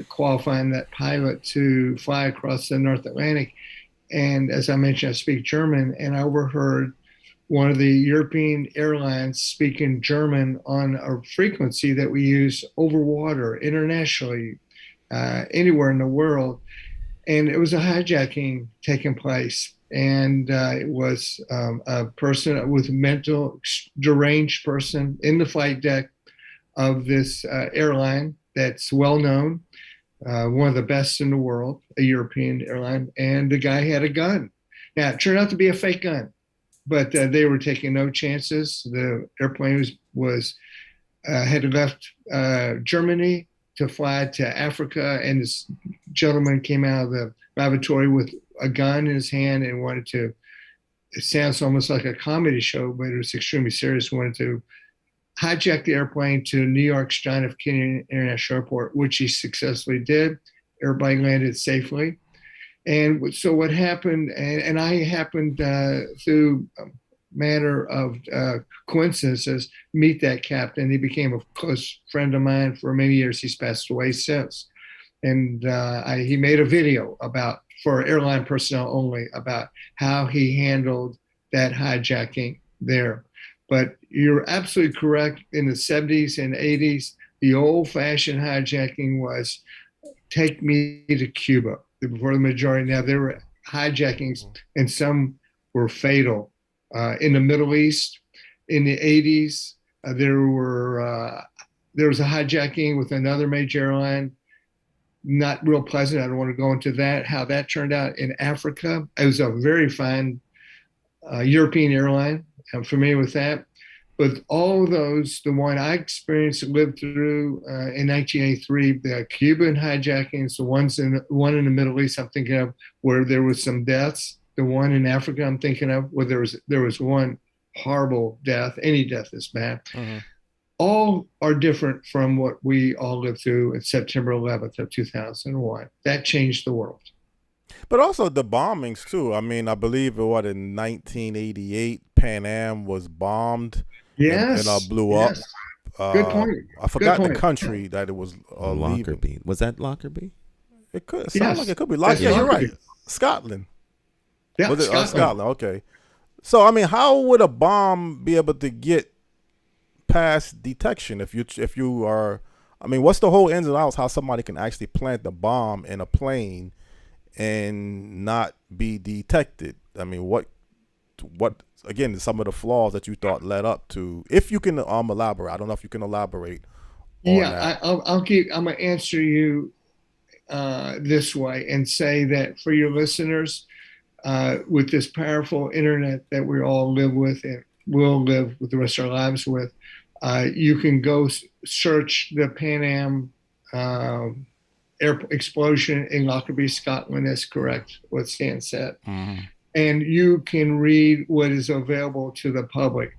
qualifying that pilot to fly across the North Atlantic. And as I mentioned, I speak German, and I overheard one of the European airlines speaking German on a frequency that we use over water internationally, anywhere in the world. And it was a hijacking taking place. And it was a person with mental deranged person in the flight deck of this airline that's well known, one of the best in the world, a European airline, and the guy had a gun. Now, it turned out to be a fake gun, but they were taking no chances. The airplane had left Germany to fly to Africa, and this gentleman came out of the lavatory with a gun in his hand and wanted to, it sounds almost like a comedy show, but it was extremely serious, wanted to hijacked the airplane to New York's John F. Kennedy International Airport, which he successfully did. Everybody landed safely. And so what happened, and I happened through a matter of coincidences, meet that captain. He became a close friend of mine for many years. He's passed away since. And he made a video for airline personnel only, about how he handled that hijacking there. But you're absolutely correct. In the 70s and 80s, the old-fashioned hijacking was take me to Cuba. Before the majority, now there were hijackings, and some were fatal. In the Middle East, in the 80s, there was a hijacking with another major airline. Not real pleasant. I don't want to go into that, how that turned out in Africa. It was a very fine European airline. I'm familiar with that. But all of those, the one I experienced and lived through in 1983, the Cuban hijackings, the one in the Middle East I'm thinking of where there was some deaths, the one in Africa I'm thinking of where there was one horrible death. Any death is bad. All are different from what we all lived through at September 11th of 2001. That changed the world. But also the bombings too. I mean, I believe in 1988, Pan Am was bombed. Yes. And blew up. Good point. I forgot the country that it was Lockerbie. leaving. Was that Lockerbie? It could sound like it could be Lockerbie. That's Yeah, you're right. Lockerbie. Scotland. Yeah, Scotland. Okay. So I mean, how would a bomb be able to get pass detection if you are. I mean, what's the whole ins and outs how somebody can actually plant the bomb in a plane and not be detected? I mean, what again, some of the flaws that you thought led up to, if you can elaborate. I don't know if you can elaborate on that. I'm gonna answer you this way and say that for your listeners, with this powerful internet that we all live with and will live with the rest of our lives with, you can go search the Pan Am air explosion in Lockerbie, Scotland. That's correct, what Stan said. Mm-hmm. And you can read what is available to the public.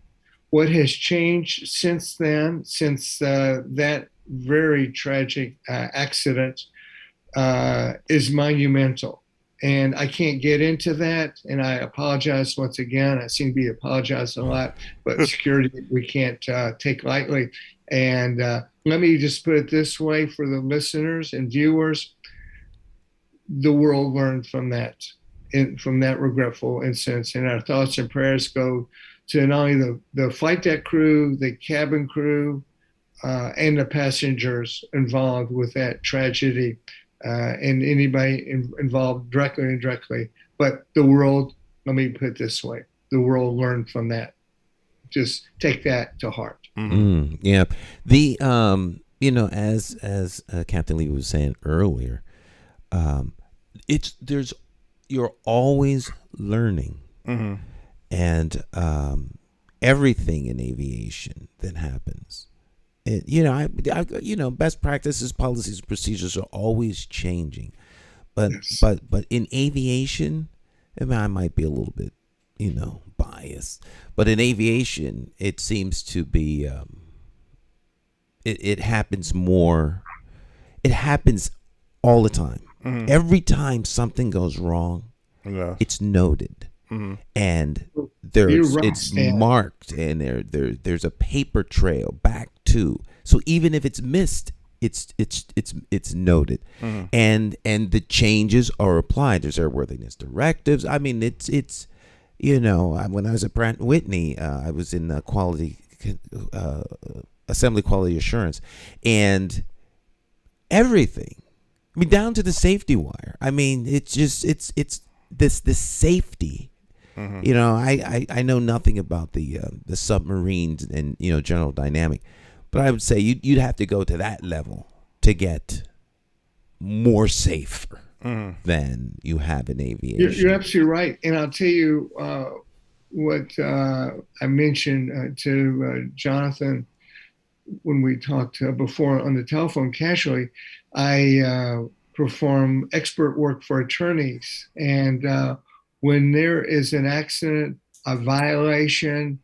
What has changed since then, since that very tragic accident, is monumental. And I can't get into that, and I apologize once again. I seem to be apologizing a lot, but security we can't take lightly. And let me just put it this way for the listeners and viewers: the world learned from that, from that regretful incident. And our thoughts and prayers go to not only the flight deck crew, the cabin crew, and the passengers involved with that tragedy. And anybody involved directly and indirectly. But the world, let me put it this way, the world learned from that. Just take that to heart. Mm-hmm. Yeah. The, as Captain Levy was saying earlier, you're always learning. Mm-hmm. And everything in aviation that happens. Best practices, policies, procedures are always changing, but in aviation, I might be a little bit, biased, but in aviation, it seems to be, it happens more. It happens all the time. Mm-hmm. Every time something goes wrong, it's noted. Mm-hmm. And it's marked, and there's a paper trail back to. So even if it's missed, it's noted, mm-hmm. and the changes are applied. There's airworthiness directives. I mean, it's when I was at Pratt & Whitney, I was in quality assembly quality assurance, and everything. I mean, down to the safety wire. I mean, it's this safety. Mm-hmm. I know nothing about the submarines and General Dynamic, but I would say you'd have to go to that level to get more safer than you have in aviation. You're absolutely right, and I'll tell you what I mentioned to Jonathan when we talked before on the telephone casually. I perform expert work for attorneys, and when there is an accident, a violation,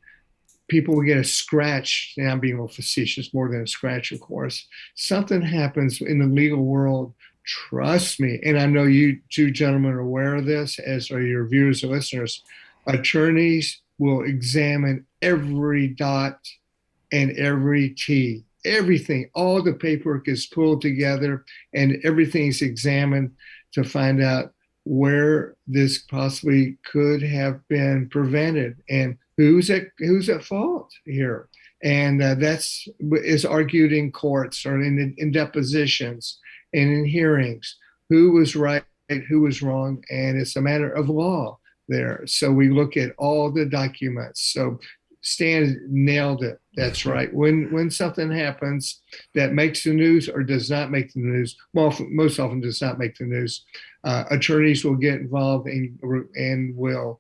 people will get a scratch. And I'm being a little facetious, more than a scratch, of course. Something happens in the legal world, trust me, and I know you two gentlemen are aware of this, as are your viewers and listeners. Attorneys will examine every dot and every T. Everything, all the paperwork is pulled together, and everything's examined to find out where this possibly could have been prevented and who's at fault here. And that's is argued in courts or in depositions and in hearings. Who was right, who was wrong, and it's a matter of law there. So we look at all the documents. So Stan nailed it. That's right. When something happens that makes the news or does not make the news, most often does not make the news, attorneys will get involved and will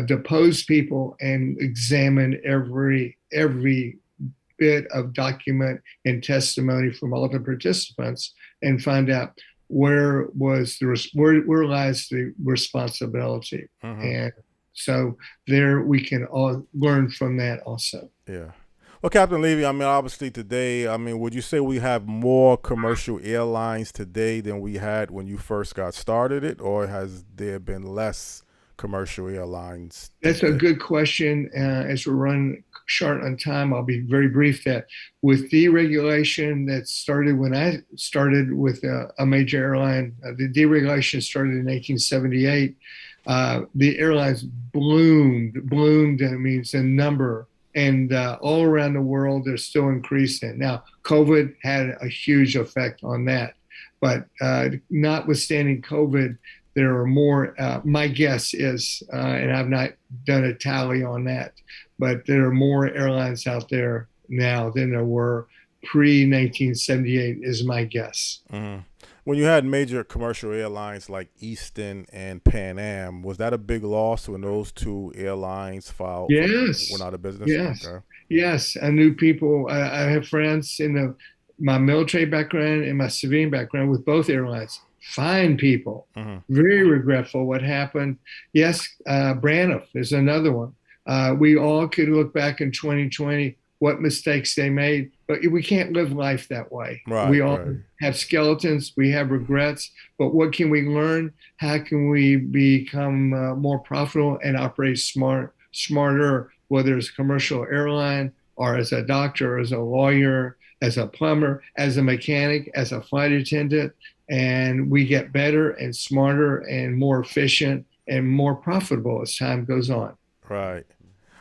depose people and examine every bit of document and testimony from all the participants and find out where lies the responsibility. And so there we can all learn from that also. Yeah. Well, Captain Levy, I mean, obviously today, would you say we have more commercial airlines today than we had when you first got started it, or has there been less commercial airlines today? That's a good question. As we're running short on time, I'll be very brief that with deregulation that started when I started with a major airline, the deregulation started in 1878. The airlines bloomed. That means the number And all around the world, they're still increasing. Now, COVID had a huge effect on that. But notwithstanding COVID, there are more, my guess is, and I've not done a tally on that, but there are more airlines out there now than there were pre-1978 is my guess. Mm-hmm. When you had major commercial airlines like Eastern and Pan Am, was that a big loss when those two airlines went out of business? Yes. Okay. Yes. I knew people. I have friends in my military background and my civilian background with both airlines. Fine people. Mm-hmm. Very regretful what happened. Yes. Braniff is another one. We all could look back in 2020 what mistakes they made, but we can't live life that way. Right, we all have skeletons, we have regrets, but what can we learn? How can we become more profitable and operate smarter, whether it's a commercial airline or as a doctor, as a lawyer, as a plumber, as a mechanic, as a flight attendant, and we get better and smarter and more efficient and more profitable as time goes on. Right.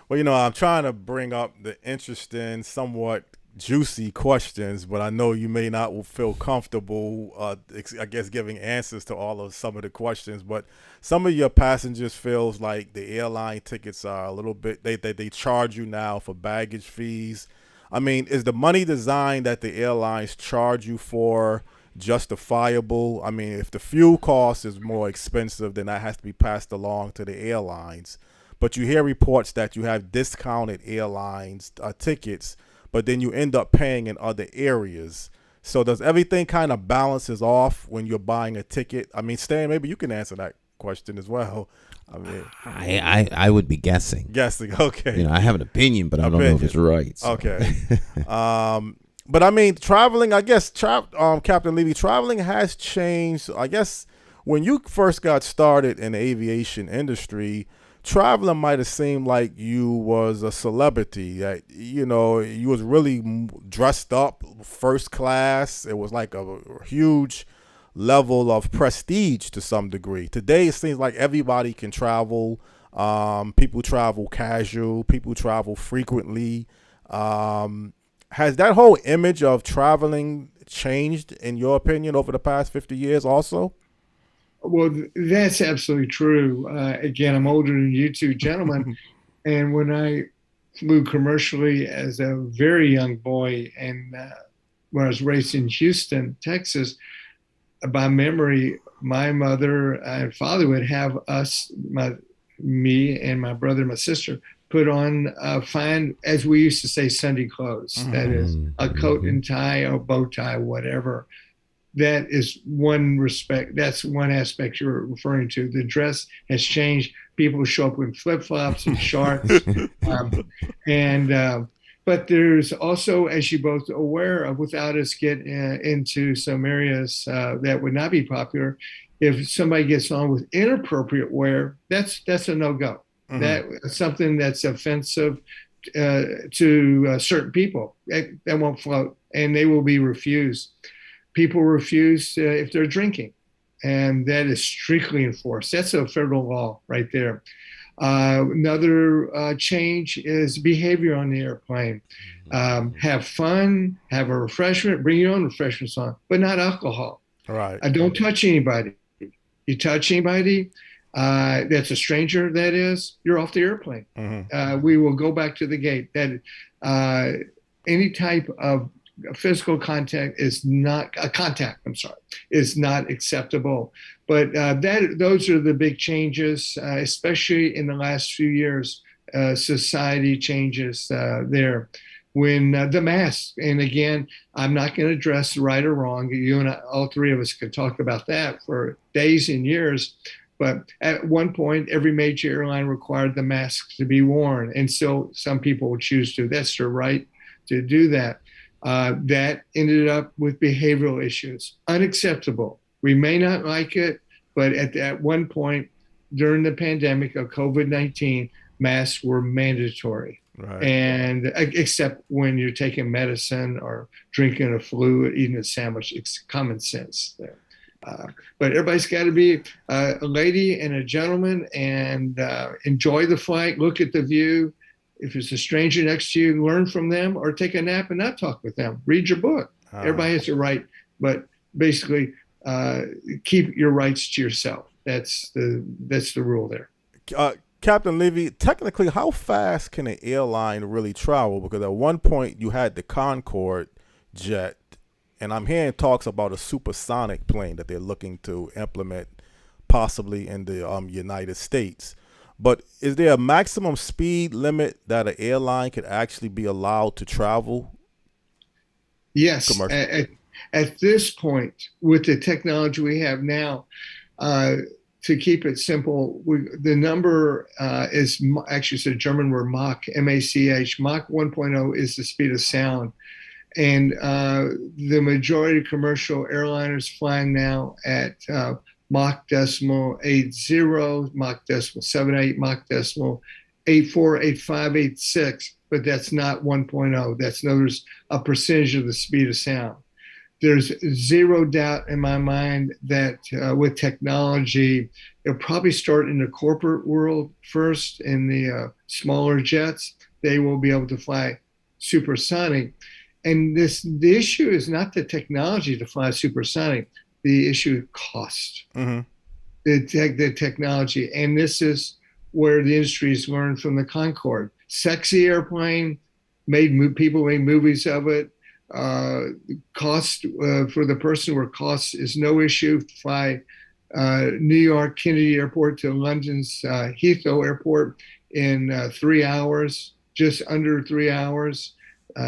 Well, I'm trying to bring up the interesting, somewhat juicy questions, but I know you may not feel comfortable, I guess, giving answers to some of the questions. But some of your passengers feels like the airline tickets are a little bit, they charge you now for baggage fees. I mean, is the money design that the airlines charge you for justifiable? I mean, if the fuel cost is more expensive, then that has to be passed along to the airlines. But you hear reports that you have discounted airlines tickets, but then you end up paying in other areas. So does everything kind of balances off when you're buying a ticket? I mean, Stan, maybe you can answer that question as well. I mean, I would be guessing. Okay. I have an opinion, but I don't know if it's right. So. Okay. But I mean, traveling, I guess, Captain Levy, traveling has changed. I guess when you first got started in the aviation industry, traveling might have seemed like you was a celebrity. That you was really dressed up, first class. It was like a huge level of prestige to some degree. Today, it seems like everybody can travel. People travel casual. People travel frequently. Has that whole image of traveling changed, in your opinion, over the past 50 years also? Well, that's absolutely true. Again, I'm older than you two gentlemen. And when I flew commercially as a very young boy, and when I was raised in Houston, Texas, by memory, my mother and father would have me and my brother and my sister put on fine, as we used to say, Sunday clothes. Mm-hmm. That is a coat and tie or bow tie, whatever. That is one respect. That's one aspect you're referring to. The dress has changed. People show up in flip-flops and shorts. But there's also, as you both are aware of, without us get into some areas that would not be popular, if somebody gets on with inappropriate wear, that's a no-go. Mm-hmm. That's something that's offensive to certain people. That won't float, and they will be refused. People refuse if they're drinking, and that is strictly enforced. That's a federal law right there. Another change is behavior on the airplane. Have fun, have a refreshment, bring your own refreshments on, but not alcohol. Right. Don't touch anybody. You touch anybody that's a stranger, that is, you're off the airplane. Mm-hmm. We will go back to the gate. That any type of physical contact is not is not acceptable. But those are the big changes, especially in the last few years. Society changes there. When the mask, and again, I'm not going to address right or wrong. You and I, all three of us could talk about that for days and years. But at one point, every major airline required the mask to be worn, and so some people would choose to. That's their right to do that. That ended up with behavioral issues. Unacceptable. We may not like it, but at one point during the pandemic of COVID-19, masks were mandatory. Right. And except when you're taking medicine or drinking a fluid, eating a sandwich, it's common sense there. But everybody's got to be a lady and a gentleman and enjoy the flight, look at the view, If it's a stranger next to you, learn from them or take a nap and not talk with them. Read your book. Everybody has a right, but basically keep your rights to yourself. That's the rule there. Captain Levy, technically, how fast can an airline really travel? Because at one point you had the Concorde jet, and I'm hearing talks about a supersonic plane that they're looking to implement possibly in the United States. But is there a maximum speed limit that an airline could actually be allowed to travel? Yes. At this point, with the technology we have now, to keep it simple, the number is actually it's a German word, Mach, M-A-C-H. Mach 1.0 is the speed of sound. And the majority of commercial airliners flying now at Mach decimal 80, Mach decimal 78, Mach decimal 84, 85, 86, but that's not 1.0. That's there's a percentage of the speed of sound. There's zero doubt in my mind that with technology, it'll probably start in the corporate world first. In the smaller jets, they will be able to fly supersonic. And the issue is not the technology to fly supersonic. The issue is cost, the technology. And this is where the industry has learned from the Concorde. Sexy airplane, people made movies of it. Cost for the person where cost is no issue. Fly New York Kennedy Airport to London's Heathrow Airport in 3 hours, just under 3 hours.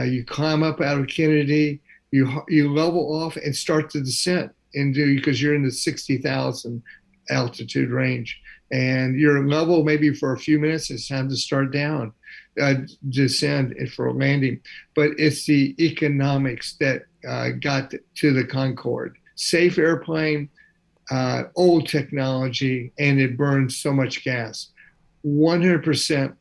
You climb up out of Kennedy, you level off and start the descent because you're in the 60,000 altitude range, and you're level maybe for a few minutes. It's time to start down, descend for landing. But it's the economics that got to the Concorde. Safe airplane, old technology, and it burns so much gas. 100%.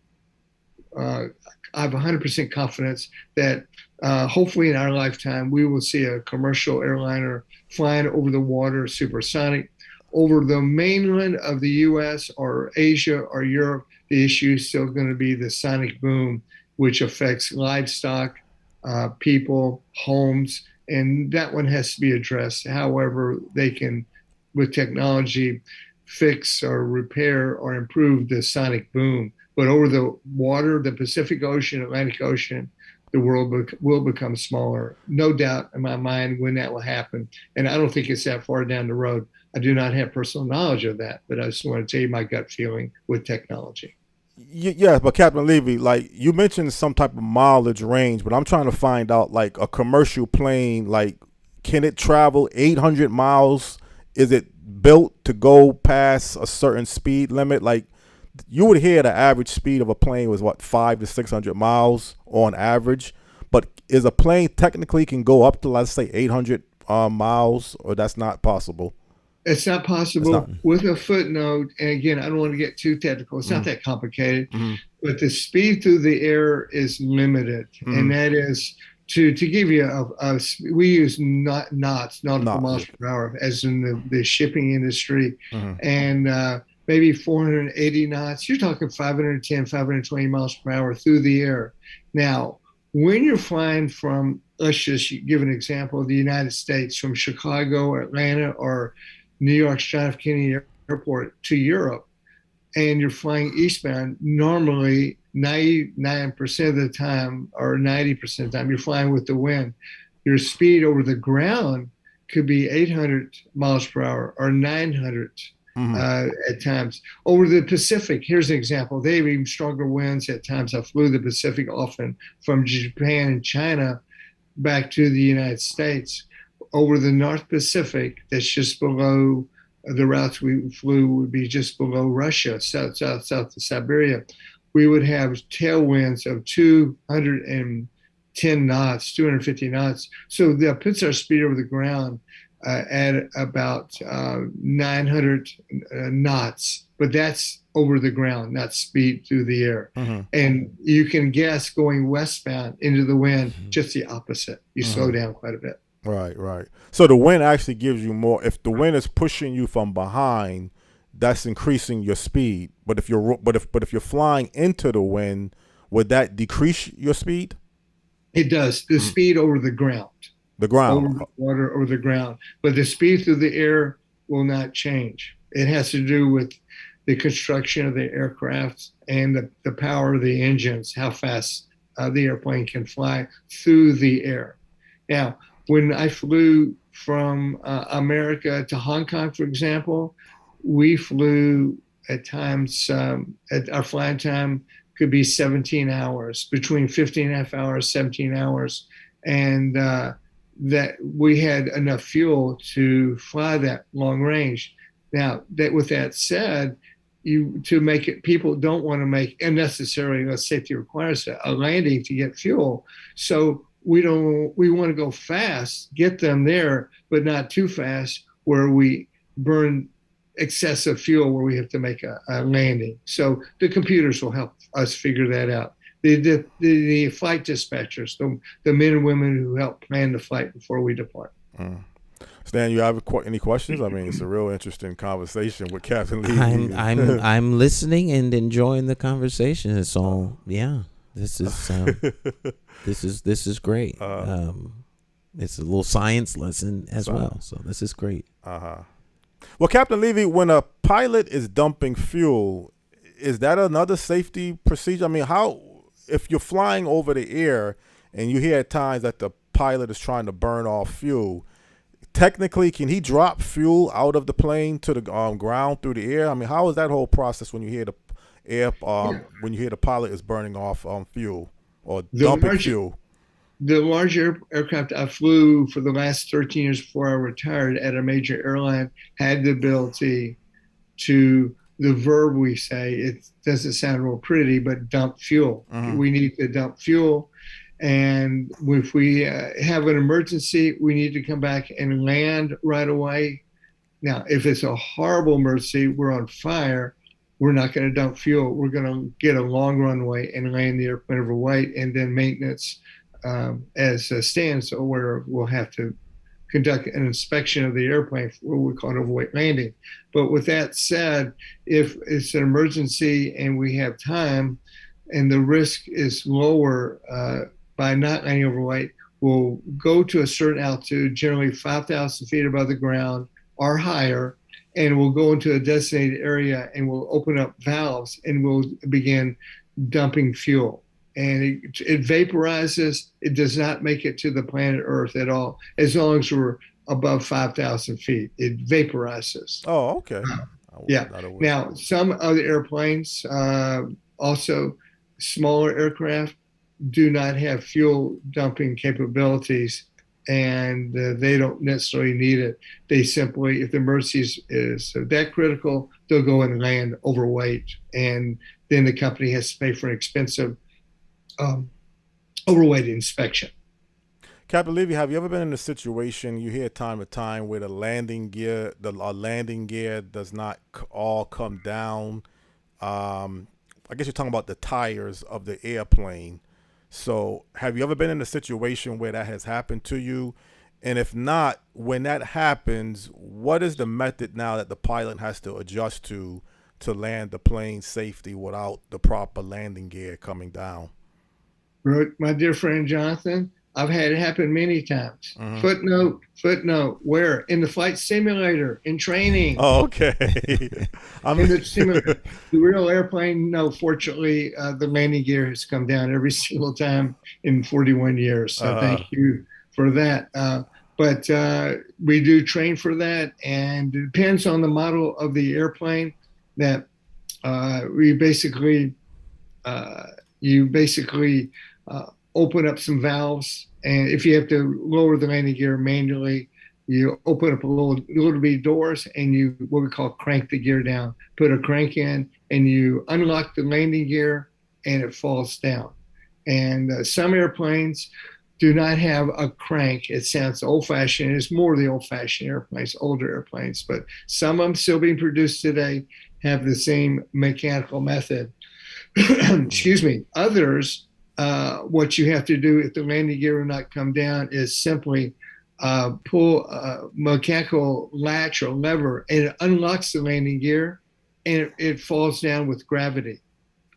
I have 100% confidence that hopefully in our lifetime, we will see a commercial airliner flying over the water supersonic. Over the mainland of the U.S. or Asia or Europe, the issue is still going to be the sonic boom, which affects livestock, people, homes, and that one has to be addressed. However, they can, with technology, fix or repair or improve the sonic boom. But over the water, the Pacific Ocean, Atlantic Ocean, the world will become smaller. No doubt in my mind when that will happen. And I don't think it's that far down the road. I do not have personal knowledge of that, but I just want to tell you my gut feeling with technology. Yeah, but Captain Levy, like you mentioned some type of mileage range, but I'm trying to find out, like, a commercial plane, like, can it travel 800 miles? Is it built to go past a certain speed limit? Like, you would hear the average speed of a plane was 500 to 600 miles on average, but is a plane technically can go up to, let's say, 800 miles, or that's not possible? It's not possible with a footnote. And again, I don't want to get too technical. It's not that complicated, but the speed through the air is limited. And that is to give you we use knots, nautical miles per hour, as in the shipping industry. And maybe 480 knots. You're talking 510, 520 miles per hour through the air. Now, when you're flying from, let's just give an example of the United States, from Chicago or Atlanta or New York's John F. Kennedy Airport to Europe, and you're flying eastbound, normally 99% of the time or 90% of the time, you're flying with the wind. Your speed over the ground could be 800 miles per hour or 900 at times. Over the Pacific, here's an example. They have even stronger winds at times. I flew the Pacific often from Japan and China back to the United States. Over the North Pacific, that's just below the routes we flew, would be just below Russia, south of Siberia. We would have tailwinds of 210 knots, 250 knots. So that puts our speed over the ground at about 900 knots, but that's over the ground, not speed through the air. And you can guess going westbound into the wind, just the opposite. You slow down quite a bit. Right. So the wind actually gives you more. If the wind is pushing you from behind, that's increasing your speed. But if you're flying into the wind, would that decrease your speed? It does. The speed over the ground. The ground. Over the water or the ground. But the speed through the air will not change. It has to do with the construction of the aircraft and the power of the engines, how fast the airplane can fly through the air. Now, when I flew from America to Hong Kong, for example, we flew at times, at our flying time could be 17 hours, between 15 and a half hours, 17 hours. And that we had enough fuel to fly that long range. Now, that with that said, to make it, people don't want to make unnecessarily, unless safety requires a landing to get fuel. So we want to go fast, get them there, but not too fast where we burn excessive fuel where we have to make a landing. So the computers will help us figure that out. The flight dispatchers, the men and women who help plan the flight before we depart. Stan, you have any questions? I mean, it's a real interesting conversation with Captain Levy. I'm listening and enjoying the conversation. It's all This is great. It's a little science lesson as well. So this is great. Well, Captain Levy, when a pilot is dumping fuel, is that another safety procedure? I mean, if you're flying over the air and you hear at times that the pilot is trying to burn off fuel, technically, can he drop fuel out of the plane to the ground through the air? I mean, how is that whole process when you hear when you hear the pilot is burning off fuel or dumping fuel? The large aircraft I flew for the last 13 years before I retired at a major airline had the ability to, the verb we say, it doesn't sound real pretty, but dump fuel. We need to dump fuel. And if we have an emergency, we need to come back and land right away. Now, if it's a horrible emergency, we're on fire, we're not going to dump fuel. We're going to get a long runway and land the airplane overweight, and then maintenance as stands, where we'll have to conduct an inspection of the airplane for what we call an overweight landing. But with that said, if it's an emergency and we have time and the risk is lower by not landing overweight, we'll go to a certain altitude, generally 5,000 feet above the ground or higher, and we'll go into a designated area and we'll open up valves and we'll begin dumping fuel. And it vaporizes. It does not make it to the planet Earth at all, as long as we're above 5,000 feet. It vaporizes. Oh, okay. Yeah. Now, some other airplanes, also smaller aircraft, do not have fuel dumping capabilities, and they don't necessarily need it. They simply, if the emergency is that critical, they'll go and land overweight, and then the company has to pay for an expensive overweight inspection. Captain Levy, have you ever been in a situation, you hear time to time, where the landing gear does not all come down? I guess you're talking about the tires of the airplane. So have you ever been in a situation where that has happened to you? And if not, when that happens, what is the method now that the pilot has to adjust to land the plane safely without the proper landing gear coming down? My dear friend Jonathan, I've had it happen many times. Footnote, where? In the flight simulator, in training. Oh, okay. In the simulator. The real airplane, no, fortunately, the landing gear has come down every single time in 41 years. So thank you for that. But we do train for that, and it depends on the model of the airplane that we basically, open up some valves, and if you have to lower the landing gear manually, you open up a little bit doors, and you what we call crank the gear down. Put a crank in, and you unlock the landing gear, and it falls down. And some airplanes do not have a crank. It sounds old-fashioned. It's more the old-fashioned airplanes, older airplanes, but some of them still being produced today have the same mechanical method. Excuse me. Others, what you have to do if the landing gear will not come down is simply pull a mechanical latch or lever, and it unlocks the landing gear, and it falls down with gravity.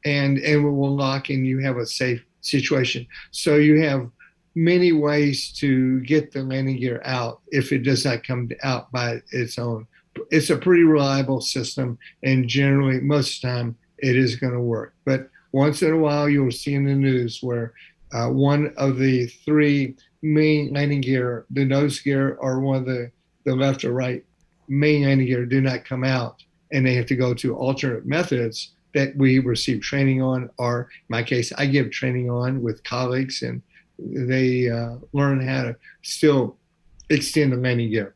and it will lock and you have a safe situation. So you have many ways to get the landing gear out if it does not come out by its own. It's a pretty reliable system, and generally, most of the time, it is going to work. But once in a while, you'll see in the news where one of the three main landing gear, the nose gear, or one of the left or right main landing gear, do not come out, and they have to go to alternate methods that we receive training on, or in my case, I give training on with colleagues, and they learn how to still extend the landing gear.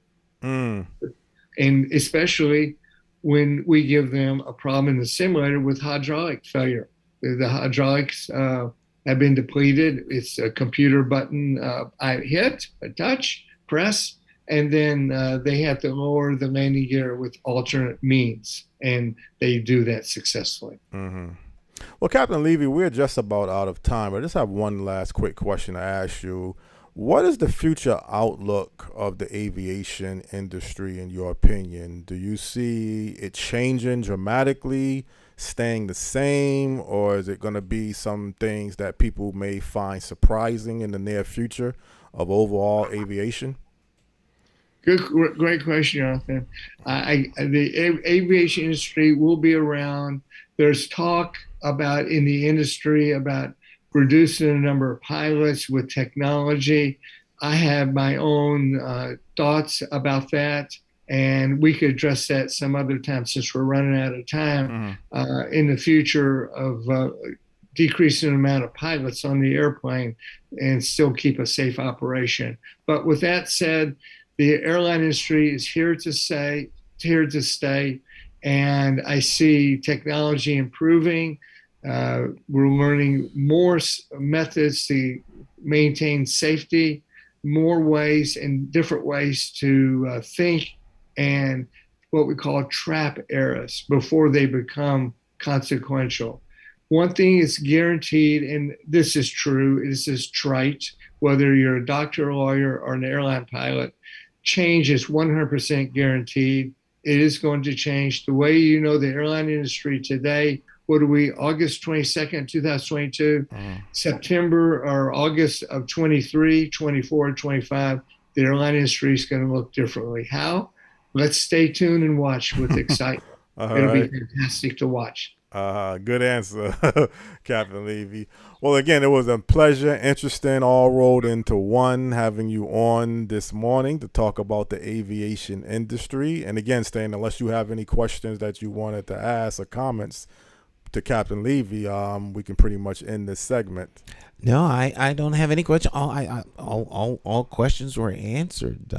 And especially when we give them a problem in the simulator with hydraulic failure. The hydraulics have been depleted. It's a computer button I hit, a touch, press, and then they have to lower the landing gear with alternate means, and they do that successfully. Well, Captain Levy, we're just about out of time. I just have one last quick question to ask you. What is the future outlook of the aviation industry, in your opinion? Do you see it changing dramatically, staying the same, or is it going to be some things that people may find surprising in the near future of overall aviation? Great question, Jonathan. The aviation industry will be around. There's talk about in the industry about reducing the number of pilots with technology. I have my own thoughts about that, and we could address that some other time since we're running out of time. In the future of decreasing the amount of pilots on the airplane and still keep a safe operation. But with that said, the airline industry is here to stay, and I see technology improving. We're learning more methods to maintain safety, more ways and different ways to think, and what we call trap errors before they become consequential. One thing is guaranteed, and this is true, this is trite, whether you're a doctor, a lawyer, or an airline pilot, change is 100% guaranteed. It is going to change. The way you know the airline industry today, what are we, August 22nd, 2022, September or August of 23, 24, 25, the airline industry is going to look differently. How? Let's stay tuned and watch with excitement. It'll be fantastic to watch. Good answer, Captain Levy. Well, again, it was a pleasure, interesting, all rolled into one, having you on this morning to talk about the aviation industry. And again, Stan, unless you have any questions that you wanted to ask or comments to Captain Levy, we can pretty much end this segment. No, I don't have any questions. All questions were answered.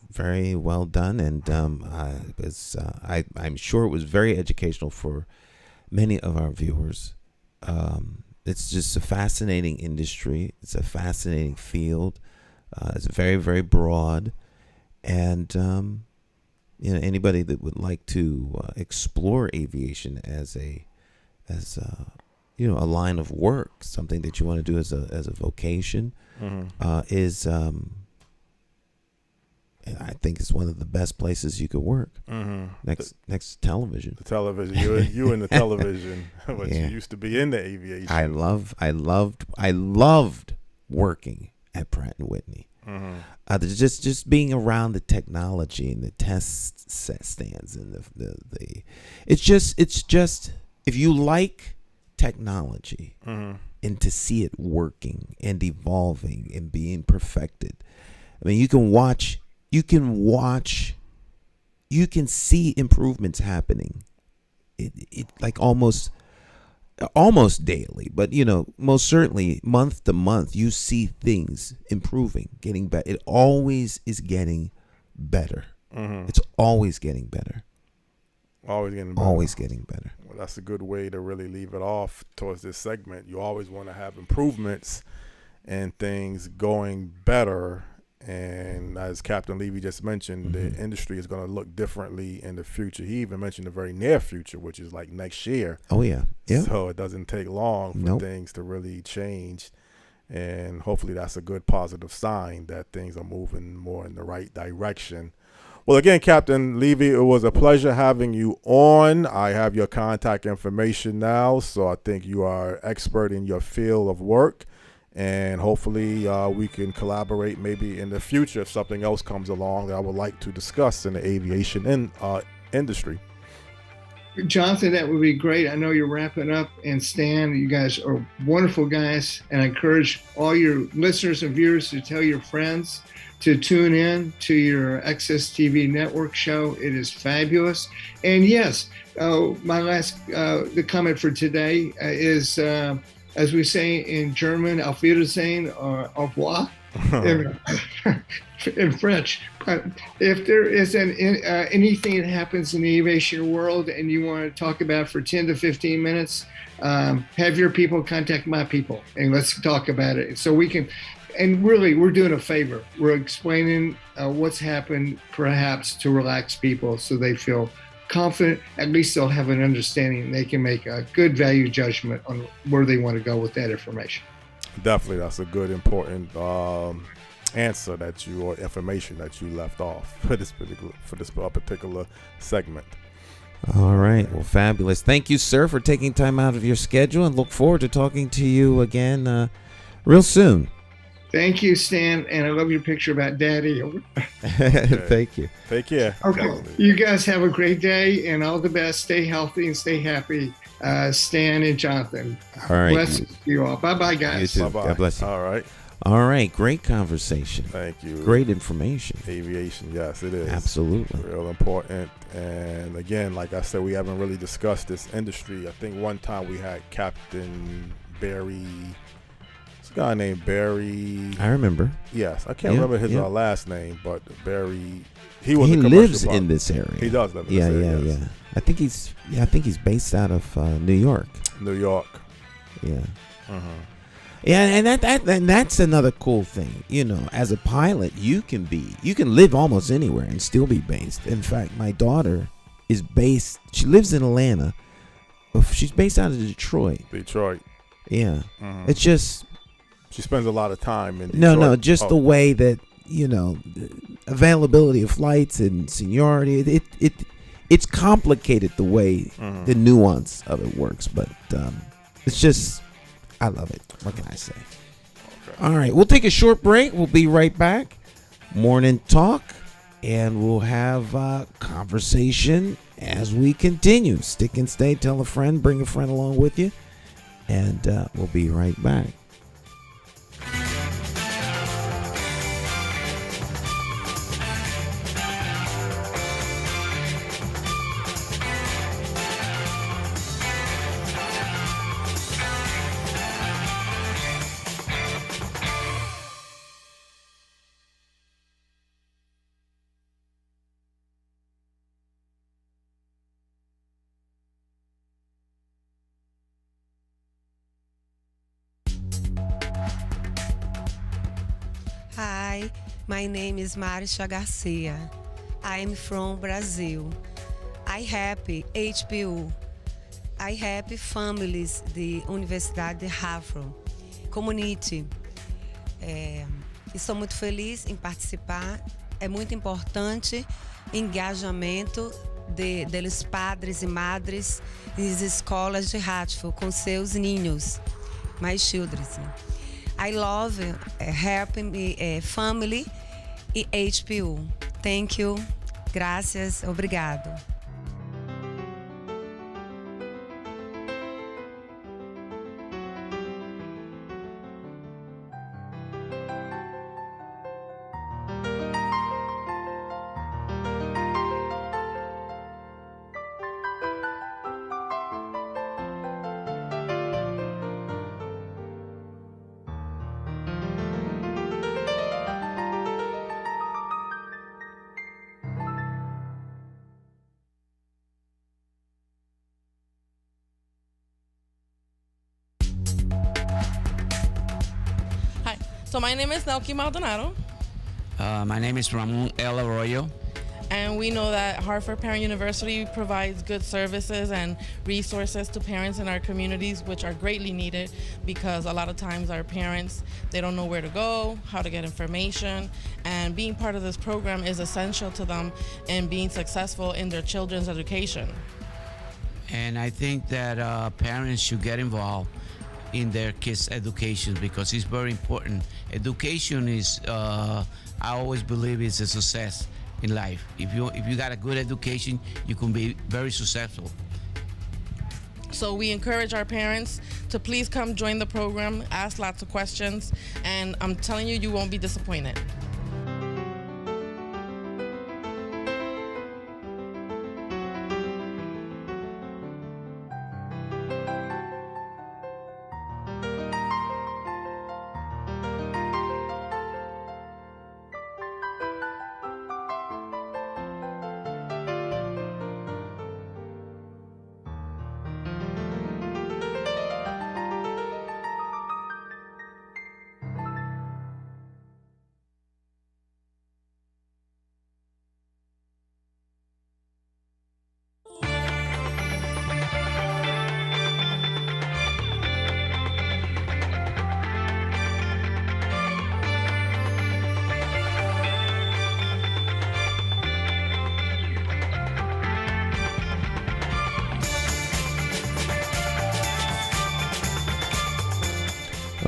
Very well done, and I'm sure it was very educational for many of our viewers. It's just a fascinating industry. It's a fascinating field. It's very, very broad, and anybody that would like to explore aviation as a line of work, something that you want to do as a vocation, is. I think it's one of the best places you could work. Next television. The television. You in the television, but you used to be in the aviation. I loved working at Pratt & Whitney. Just being around the technology and the test stands and it's just if you like technology and to see it working and evolving and being perfected. I mean, you can see improvements happening. It like almost daily, but most certainly month to month, you see things improving, getting better. It always is getting better. It's always getting better. Always getting better. Always getting better. Well, that's a good way to really leave it off towards this segment. You always want to have improvements and things going better. And as Captain Levy just mentioned, the industry is going to look differently in the future. He even mentioned the very near future, which is like next year. Oh, yeah. So it doesn't take long for things to really change. And hopefully that's a good positive sign that things are moving more in the right direction. Well, again, Captain Levy, it was a pleasure having you on. I have your contact information now, so I think you are expert in your field of work, and hopefully we can collaborate maybe in the future if something else comes along that I would like to discuss in the aviation industry. Jonathan, that would be great. I know you're wrapping up, and Stan, you guys are wonderful guys, and I encourage all your listeners and viewers to tell your friends to tune in to your Access TV network show. It is fabulous. And yes, my last the comment for today is, as we say in German, auf Wiedersehen or au revoir in French. But if there is anything that happens in the aviation world and you want to talk about for 10 to 15 minutes, have your people contact my people and let's talk about it. So we can. And really, we're doing a favor. We're explaining what's happened, perhaps to relax people so they feel confident. At least they'll have an understanding and they can make a good value judgment on where they want to go with that information. Definitely, that's a good, important answer or information that you left off for this particular segment. All right. Well, fabulous. Thank you, sir, for taking time out of your schedule, and look forward to talking to you again real soon. Thank you, Stan, and I love your picture about Daddy. Thank you. Take care. Okay, you guys have a great day and all the best. Stay healthy and stay happy, Stan and Jonathan. All right. Bless you all. Bye-bye, guys. You too. Bye-bye. God bless you. All right. All right. Great conversation. Thank you. Great information. Aviation, yes, it is. Absolutely. Real important. And again, like I said, we haven't really discussed this industry. I think one time we had Captain Barry. Guy named Barry. I remember. Yes, I can't remember his last name, but Barry. He lives in this area. He does live in this area. Yeah. I think he's based out of New York. New York. Yeah. Yeah, and that's another cool thing. You know, as a pilot, you can live almost anywhere and still be based. In fact, my daughter is based. She lives in Atlanta, but she's based out of Detroit. Yeah. It's just. She spends a lot of time in Detroit. No, just the way that, you know, availability of flights and seniority, it's complicated the way the nuance of it works, but it's just, I love it. What can I say? Okay. All right, we'll take a short break. We'll be right back. Morning talk, and we'll have conversation as we continue. Stick and stay, tell a friend, bring a friend along with you, and we'll be right back. Hi, my name is Nyesha Garcia. I am from Brazil. I help HPU. I help families de Universidade de Harvard Community. Estou muito feliz em participar. É muito importante o engajamento deles padres e madres nas escolas de Hartford com seus ninhos, my children. I love helping family e HPU. Thank you. Gracias. Obrigado. So my name is Nelky Maldonado. My name is Ramon El Arroyo. And we know that Hartford Parent University provides good services and resources to parents in our communities, which are greatly needed because a lot of times our parents, they don't know where to go, how to get information, and being part of this program is essential to them in being successful in their children's education. And I think that parents should get involved in their kids' education because it's very important. Education is, I always believe, is a success in life. If you got a good education, you can be very successful. So we encourage our parents to please come join the program, ask lots of questions, and I'm telling you, you won't be disappointed.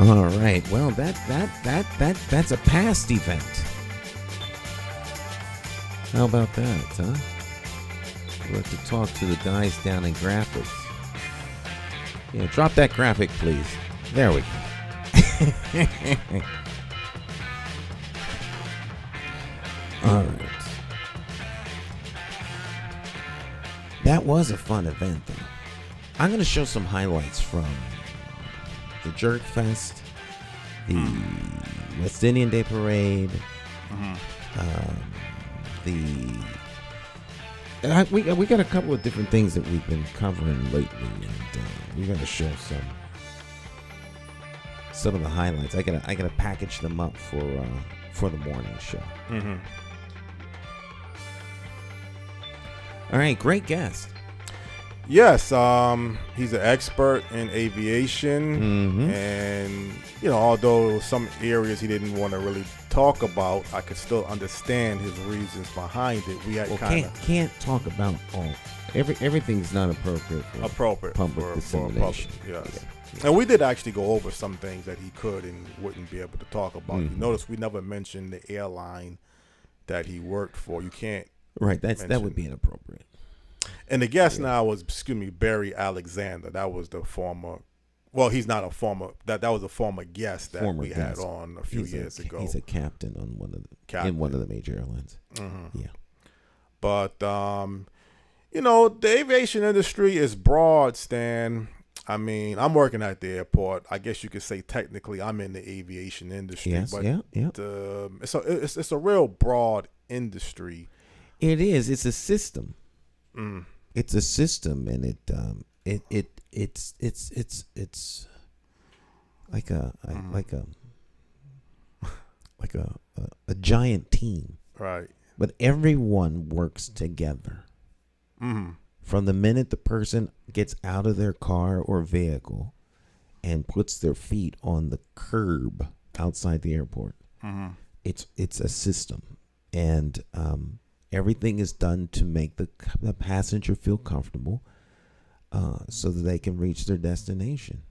All right. Well, that's a past event. How about that, huh? We'll have to talk to the guys down in graphics. Yeah, drop that graphic, please. There we go. All right. That was a fun event, though. I'm going to show some highlights from the Jerk Fest, the West Indian Day Parade, we got a couple of different things that we've been covering lately, and we got to show some of the highlights. I gotta package them up for the morning show. All right, great guest. Yes, he's an expert in aviation, and although some areas he didn't want to really talk about, I could still understand his reasons behind it. We had can't talk about all. Everything's not appropriate for public dissemination. Yes. And we did actually go over some things that he could and wouldn't be able to talk about. You notice we never mentioned the airline that he worked for. You can't. Right, that would be inappropriate. And the guest now was, Barry Alexander. That was the former. Well, he's not a former. That was a former guest that we had on a few years ago. He's a captain on one of the major airlines. Yeah. But the aviation industry is broad, Stan. I mean, I'm working at the airport. I guess you could say technically I'm in the aviation industry. Yes, but yeah. It's a real broad industry. It is. It's a system. It's a system, and it's like a giant team, right? But everyone works together. From the minute the person gets out of their car or vehicle and puts their feet on the curb outside the airport, it's a system, and everything is done to make the passenger feel comfortable, so that they can reach their destination.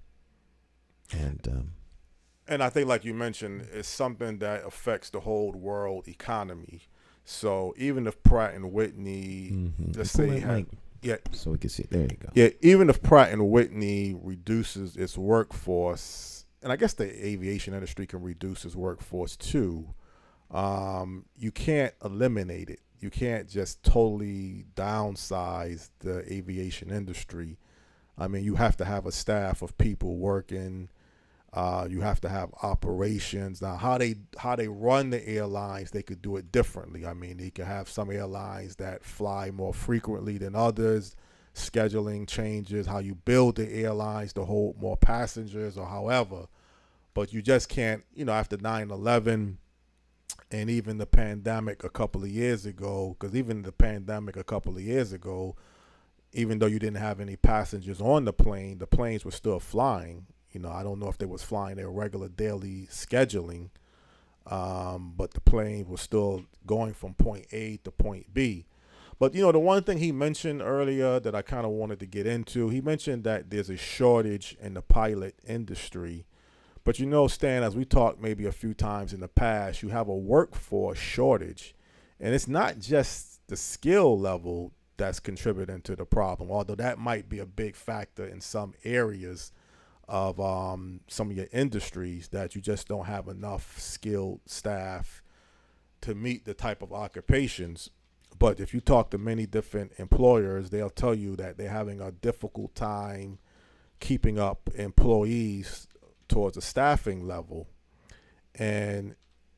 And I think, like you mentioned, it's something that affects the whole world economy. So even if Pratt and Whitney, let's say, so we can see. There you go. Yeah, even if Pratt and Whitney reduces its workforce, and I guess the aviation industry can reduce its workforce too, you can't eliminate it. You can't just totally downsize the aviation industry. I mean, you have to have a staff of people working. You have to have operations. Now, how they run the airlines, they could do it differently. I mean, they could have some airlines that fly more frequently than others, scheduling changes, how you build the airlines to hold more passengers or however. But you just can't, after 9/11, and even the pandemic a couple of years ago, because even the pandemic a couple of years ago, even though you didn't have any passengers on the planes were still flying. I don't know if they was flying their regular daily scheduling, but the plane was still going from point A to point B. But, the one thing he mentioned earlier that I kind of wanted to get into, he mentioned that there's a shortage in the pilot industry. But, Stan, as we talked maybe a few times in the past, you have a workforce shortage. And it's not just the skill level that's contributing to the problem, although that might be a big factor in some areas of some of your industries, that you just don't have enough skilled staff to meet the type of occupations. But if you talk to many different employers, they'll tell you that they're having a difficult time keeping up employees towards a staffing level. And,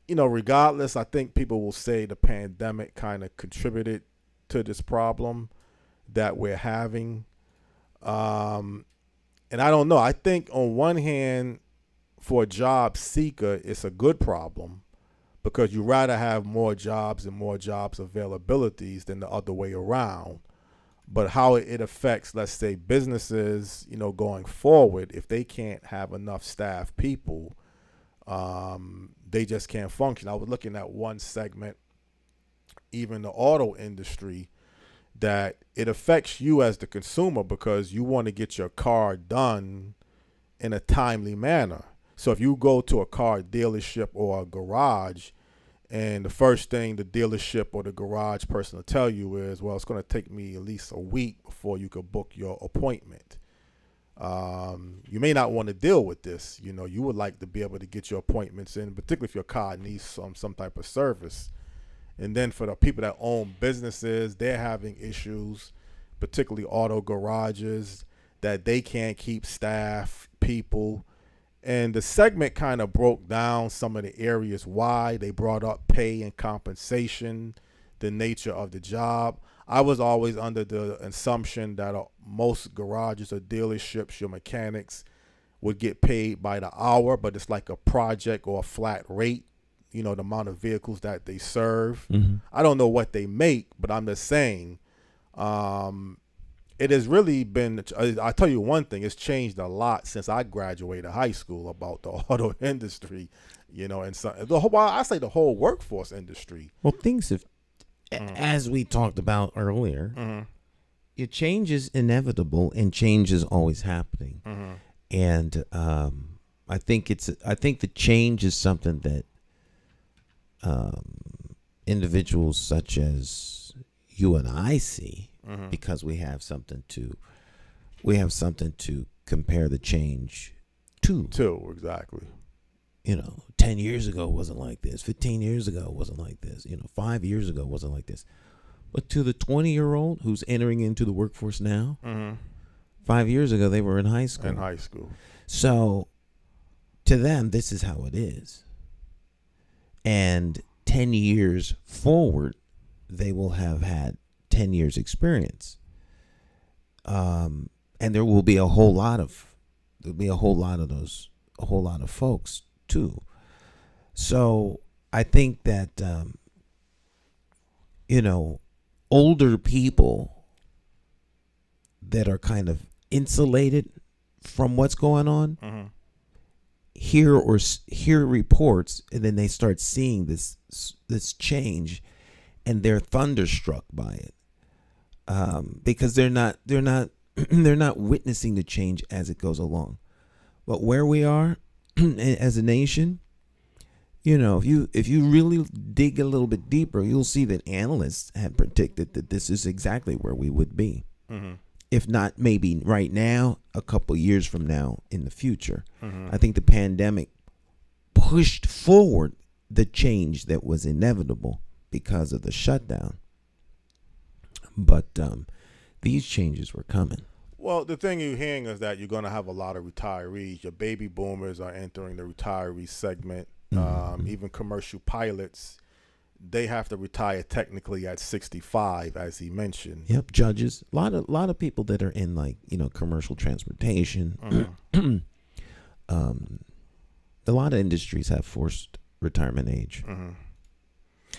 regardless, I think people will say the pandemic kind of contributed to this problem that we're having. And I don't know. I think on one hand, for a job seeker, it's a good problem, because you rather have more jobs and more jobs availabilities than the other way around. But how it affects, let's say, businesses, going forward, if they can't have enough staff people, they just can't function. I was looking at one segment, even the auto industry, that it affects you as the consumer because you want to get your car done in a timely manner. So if you go to a car dealership or a garage, and the first thing the dealership or the garage person will tell you is, well, it's going to take me at least a week before you could book your appointment. You may not want to deal with this. You would like to be able to get your appointments in, particularly if your car needs some type of service. And then for the people that own businesses, they're having issues, particularly auto garages, that they can't keep staff, people. And the segment kind of broke down some of the areas why. They brought up pay and compensation, the nature of the job. I was always under the assumption that most garages or dealerships, your mechanics, would get paid by the hour, but it's like a project or a flat rate, the amount of vehicles that they serve. Mm-hmm. I don't know what they make, but I'm just saying, it has really been, I tell you one thing, it's changed a lot since I graduated high school about the auto industry, and so I say the whole workforce industry. Well, things have, as we talked about earlier, it change is inevitable and change is always happening. Mm-hmm. And I think the change is something that individuals such as you and I see, because we have something to compare the change to. Exactly. 10 years ago it wasn't like this. 15 years ago it wasn't like this. 5 years ago it wasn't like this. But to the 20-year-old who's entering into the workforce now, 5 years ago they were in high school. So to them, this is how it is. And 10 years forward, they will have had 10 years experience. And there will be a whole lot of folks too. So I think that, older people that are kind of insulated from what's going on, hear reports, and then they start seeing this change, and they're thunderstruck by it, because they're not witnessing the change as it goes along. But where we are as a nation, if you really dig a little bit deeper, you'll see that analysts have predicted that this is exactly where we would be. If not maybe right now, a couple years from now in the future. I think the pandemic pushed forward the change that was inevitable because of the shutdown. But these changes were coming. Well, the thing you're hearing is that you're going to have a lot of retirees. Your baby boomers are entering the retiree segment. Even commercial pilots, they have to retire technically at 65, as he mentioned. Yep, judges, a lot of people that are in commercial transportation. A lot of industries have forced retirement age.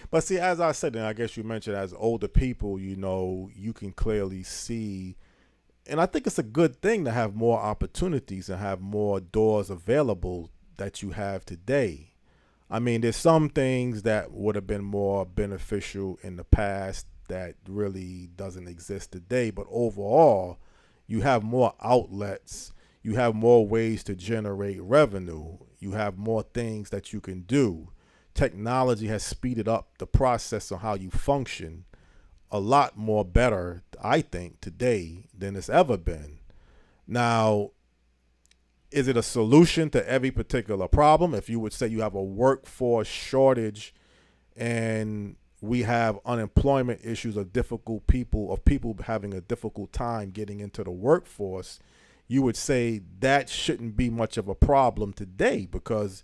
But see, as I said, and I guess you mentioned, as older people, you can clearly see, and I think it's a good thing to have more opportunities and have more doors available that you have today. I mean, there's some things that would have been more beneficial in the past that really doesn't exist today. But overall, you have more outlets. You have more ways to generate revenue. You have more things that you can do. Technology has speeded up the process of how you function a lot more better, I think, today than it's ever been. Now, is it a solution to every particular problem? If you would say you have a workforce shortage and we have unemployment issues of people having a difficult time getting into the workforce, you would say that shouldn't be much of a problem today because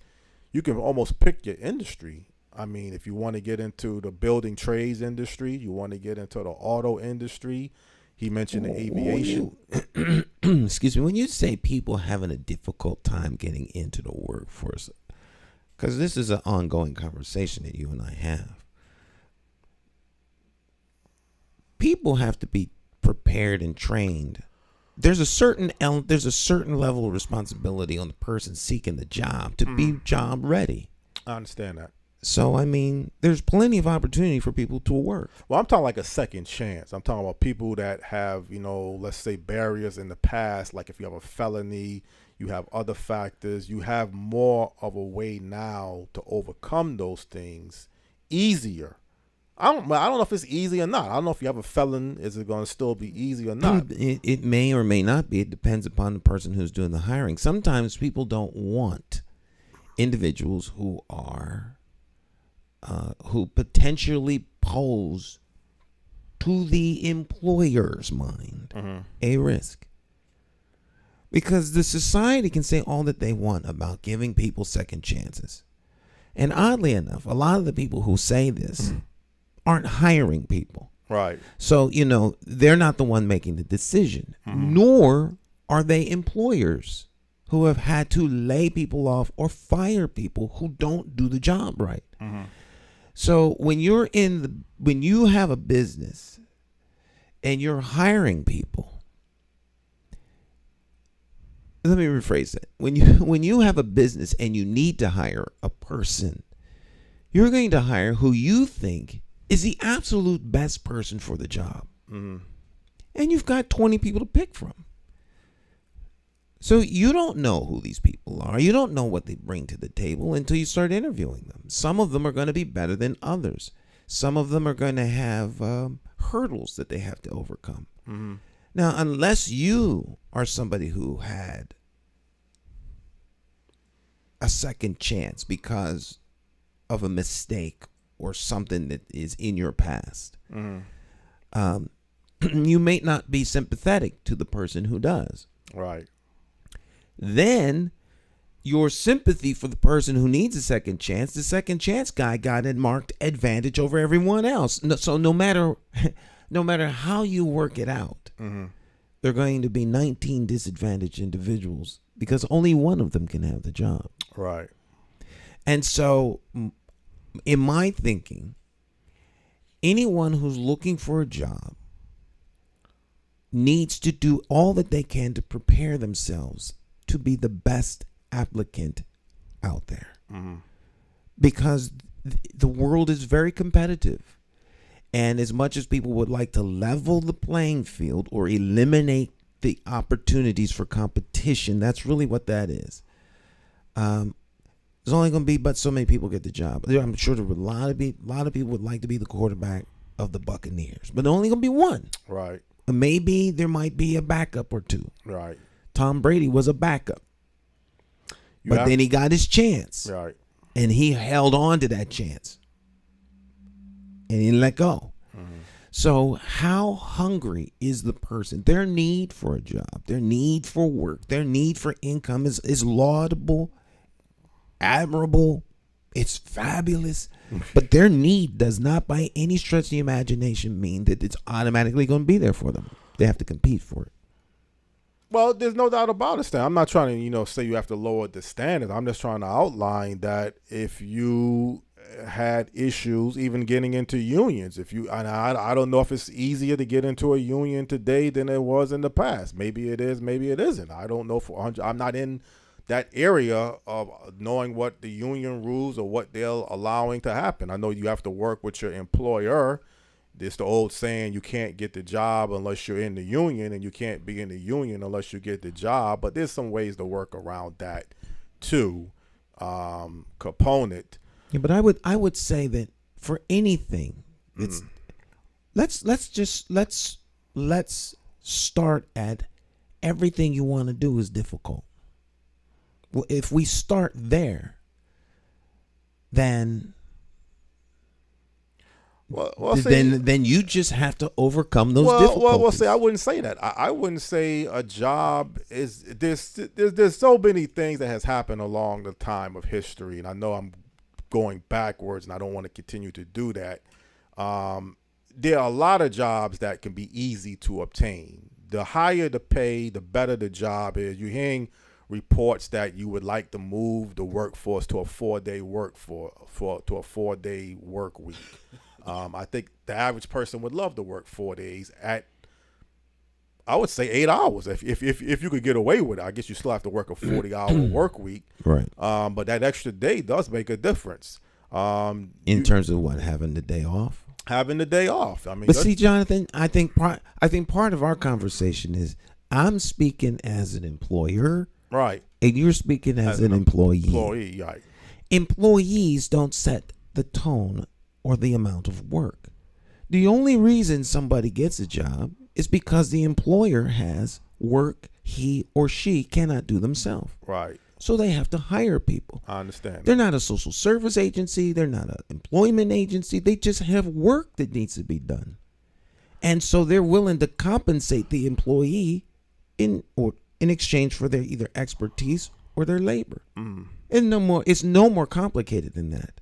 you can almost pick your industry. I mean, if you want to get into the building trades industry, you want to get into the auto industry. He mentioned the aviation. Excuse me. When you say people having a difficult time getting into the workforce, because this is an ongoing conversation that you and I have, people have to be prepared and trained. There's a certain level of responsibility on the person seeking the job to be job ready. I understand that. So, I mean, there's plenty of opportunity for people to work. Well, I'm talking like a second chance. I'm talking about people that have, let's say barriers in the past. Like if you have a felony, you have other factors, you have more of a way now to overcome those things easier. I don't know if it's easy or not. I don't know if you have a felon, is it going to still be easy or not? It may or may not be. It depends upon the person who's doing the hiring. Sometimes people don't want individuals who are who potentially pose to the employer's mind a risk. Because the society can say all that they want about giving people second chances. And oddly enough, a lot of the people who say this aren't hiring people. Right. So, they're not the one making the decision, nor are they employers who have had to lay people off or fire people who don't do the job right. So when you have a business and you're hiring people, let me rephrase that. When you have a business and you need to hire a person, you're going to hire who you think is the absolute best person for the job. And you've got 20 people to pick from. So you don't know who these people are. You don't know what they bring to the table until you start interviewing them. Some of them are going to be better than others. Some of them are going to have hurdles that they have to overcome. Now, unless you are somebody who had a second chance because of a mistake or something that is in your past, you may not be sympathetic to the person who does. Right. Then your sympathy for the person who needs a second chance, the second chance guy got a marked advantage over everyone else. So no matter how you work it out, there are going to be 19 disadvantaged individuals because only one of them can have the job. Right. And so in my thinking, anyone who's looking for a job needs to do all that they can to prepare themselves to be the best applicant out there. Because the world is very competitive. And as much as people would like to level the playing field or eliminate the opportunities for competition, that's really what that is. There's only going to be but so many people get the job. I'm sure there were a lot of people would like to be the quarterback of the Buccaneers, but there's only going to be one. Right. Maybe there might be a backup or two. Right. Tom Brady was a backup, but then he got his chance, right, and he held on to that chance, and he didn't let go. So how hungry is the person? Their need for a job, their need for work, their need for income is laudable, admirable, it's fabulous, but their need does not by any stretch of the imagination mean that it's automatically going to be there for them. They have to compete for it. Well, there's no doubt about it, Stan. I'm not trying to, say you have to lower the standards. I'm just trying to outline that if you had issues even getting into unions. If you, and I don't know if it's easier to get into a union today than it was in the past. Maybe it is, maybe it isn't. I don't know. I'm not in that area of knowing what the union rules or what they're allowing to happen. I know you have to work with your employer. It's the old saying, you can't get the job unless you're in the union, and you can't be in the union unless you get the job. But there's some ways to work around that too, component. Yeah, but I would say that for anything, it's let's start at everything you want to do is difficult. Well, if we start there, then then you just have to overcome those difficulties. Well, say I wouldn't say that. I wouldn't say a job is there's so many things that has happened along the time of history, and I know I'm going backwards, and I don't want to continue to do that. There are a lot of jobs that can be easy to obtain. The higher the pay, the better the job is. You're hearing reports that you would like to move the workforce to a 4-day to a 4-day work week. I think the average person would love to work 4 days at, I would say, 8 hours. If you could get away with it, I guess you still have to work a 40-hour work week. Right. But that extra day does make a difference. In terms of what, having the day off? Having the day off. I mean, but see, Jonathan, I think part of our conversation is I'm speaking as an employer, right, and you're speaking as an employee. Employee, right. Employees don't set the tone or the amount of work. The only reason somebody gets a job is because the employer has work he or she cannot do themselves. Right. So they have to hire people. I understand. They're not a social service agency. They're not an employment agency. They just have work that needs to be done. And so they're willing to compensate the employee in exchange for their either expertise or their labor. And it's no more complicated than that.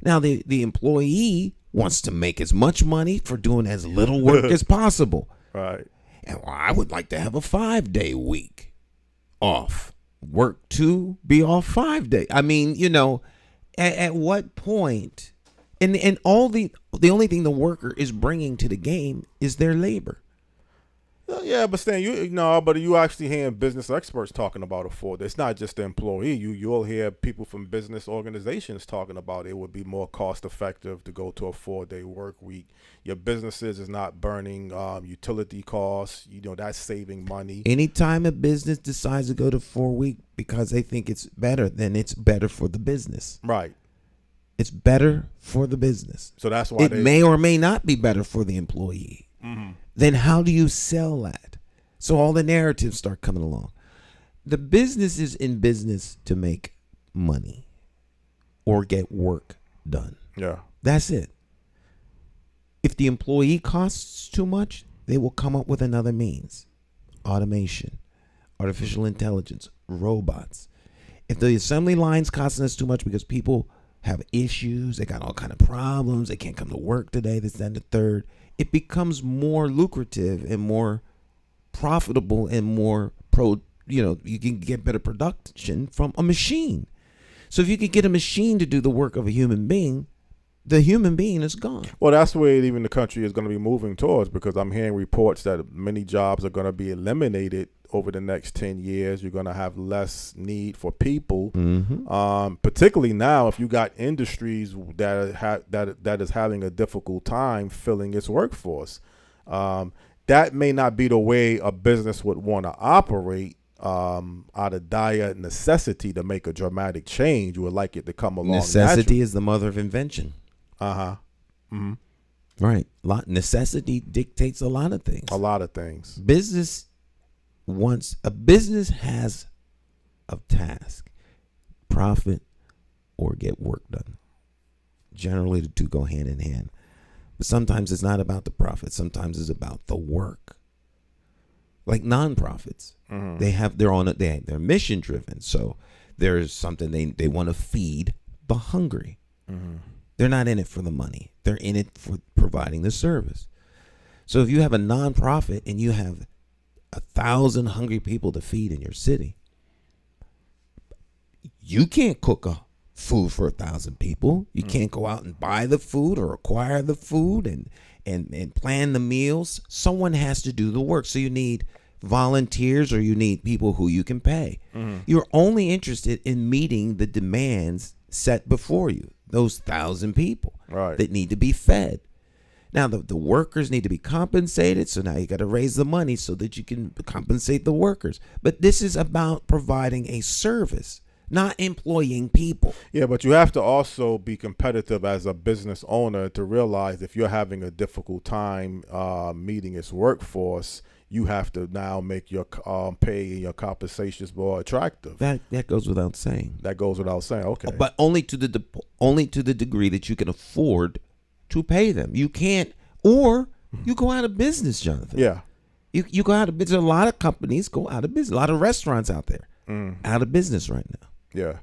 Now, the employee wants to make as much money for doing as little work as possible. Right. And I would like to have a 5-day week off. Work 2, be off 5 days. I mean, at what point? And all the only thing the worker is bringing to the game is their labor. Yeah, but Stan, you actually hear business experts talking about a 4-day. It's not just the employee. You'll hear people from business organizations talking about it would be more cost effective to go to a 4-day work week. Your businesses is not burning utility costs. That's saving money. Anytime a business decides to go to 4 week because they think it's better, then it's better for the business. Right. It's better for the business. So that's why it may or may not be better for the employee. Mm-hmm. Then how do you sell that? So all the narratives start coming along. The business is in business to make money or get work done. Yeah. That's it. If the employee costs too much, they will come up with another means. Automation, artificial intelligence, robots. If the assembly line's costing us too much because people have issues, they got all kind of problems, they can't come to work today, this, that, and the third, it becomes more lucrative and more profitable and more you can get better production from a machine. So if you could get a machine to do the work of a human being, the human being is gone. Well, that's where even the country is going to be moving towards, because I'm hearing reports that many jobs are going to be eliminated over the next 10 years. You're going to have less need for people, particularly now if you got industries that is having a difficult time filling its workforce. That may not be the way a business would want to operate out of dire necessity to make a dramatic change. You would like it to come along. Necessity is the mother of invention. Mm-hmm. Right. Necessity dictates a lot of things. A lot of things. Business has a task: profit or get work done. Generally, the two go hand in hand. But sometimes it's not about the profit. Sometimes it's about the work. Like nonprofits, they're mission driven. So there's something they want to feed the hungry. Mm-hmm. They're not in it for the money. They're in it for providing the service. So if you have a nonprofit and you have 1,000 hungry people to feed in your city, you can't cook food for 1,000 people. You can't go out and buy the food or acquire the food and plan the meals. Someone has to do the work. So you need volunteers or you need people who you can pay. You're only interested in meeting the demands set before you, those 1,000 people that need to be fed. Now, the workers need to be compensated, so now you got to raise the money so that you can compensate the workers. But this is about providing a service, not employing people. Yeah, but you have to also be competitive as a business owner to realize if you're having a difficult time meeting its workforce, you have to now make your pay and your compensations more attractive. That goes without saying. That goes without saying. Okay, but only to the degree that you can afford to pay them. You can't, or you go out of business, Jonathan. Yeah, you go out of business. A lot of companies go out of business. A lot of restaurants out there out of business right now. Yeah.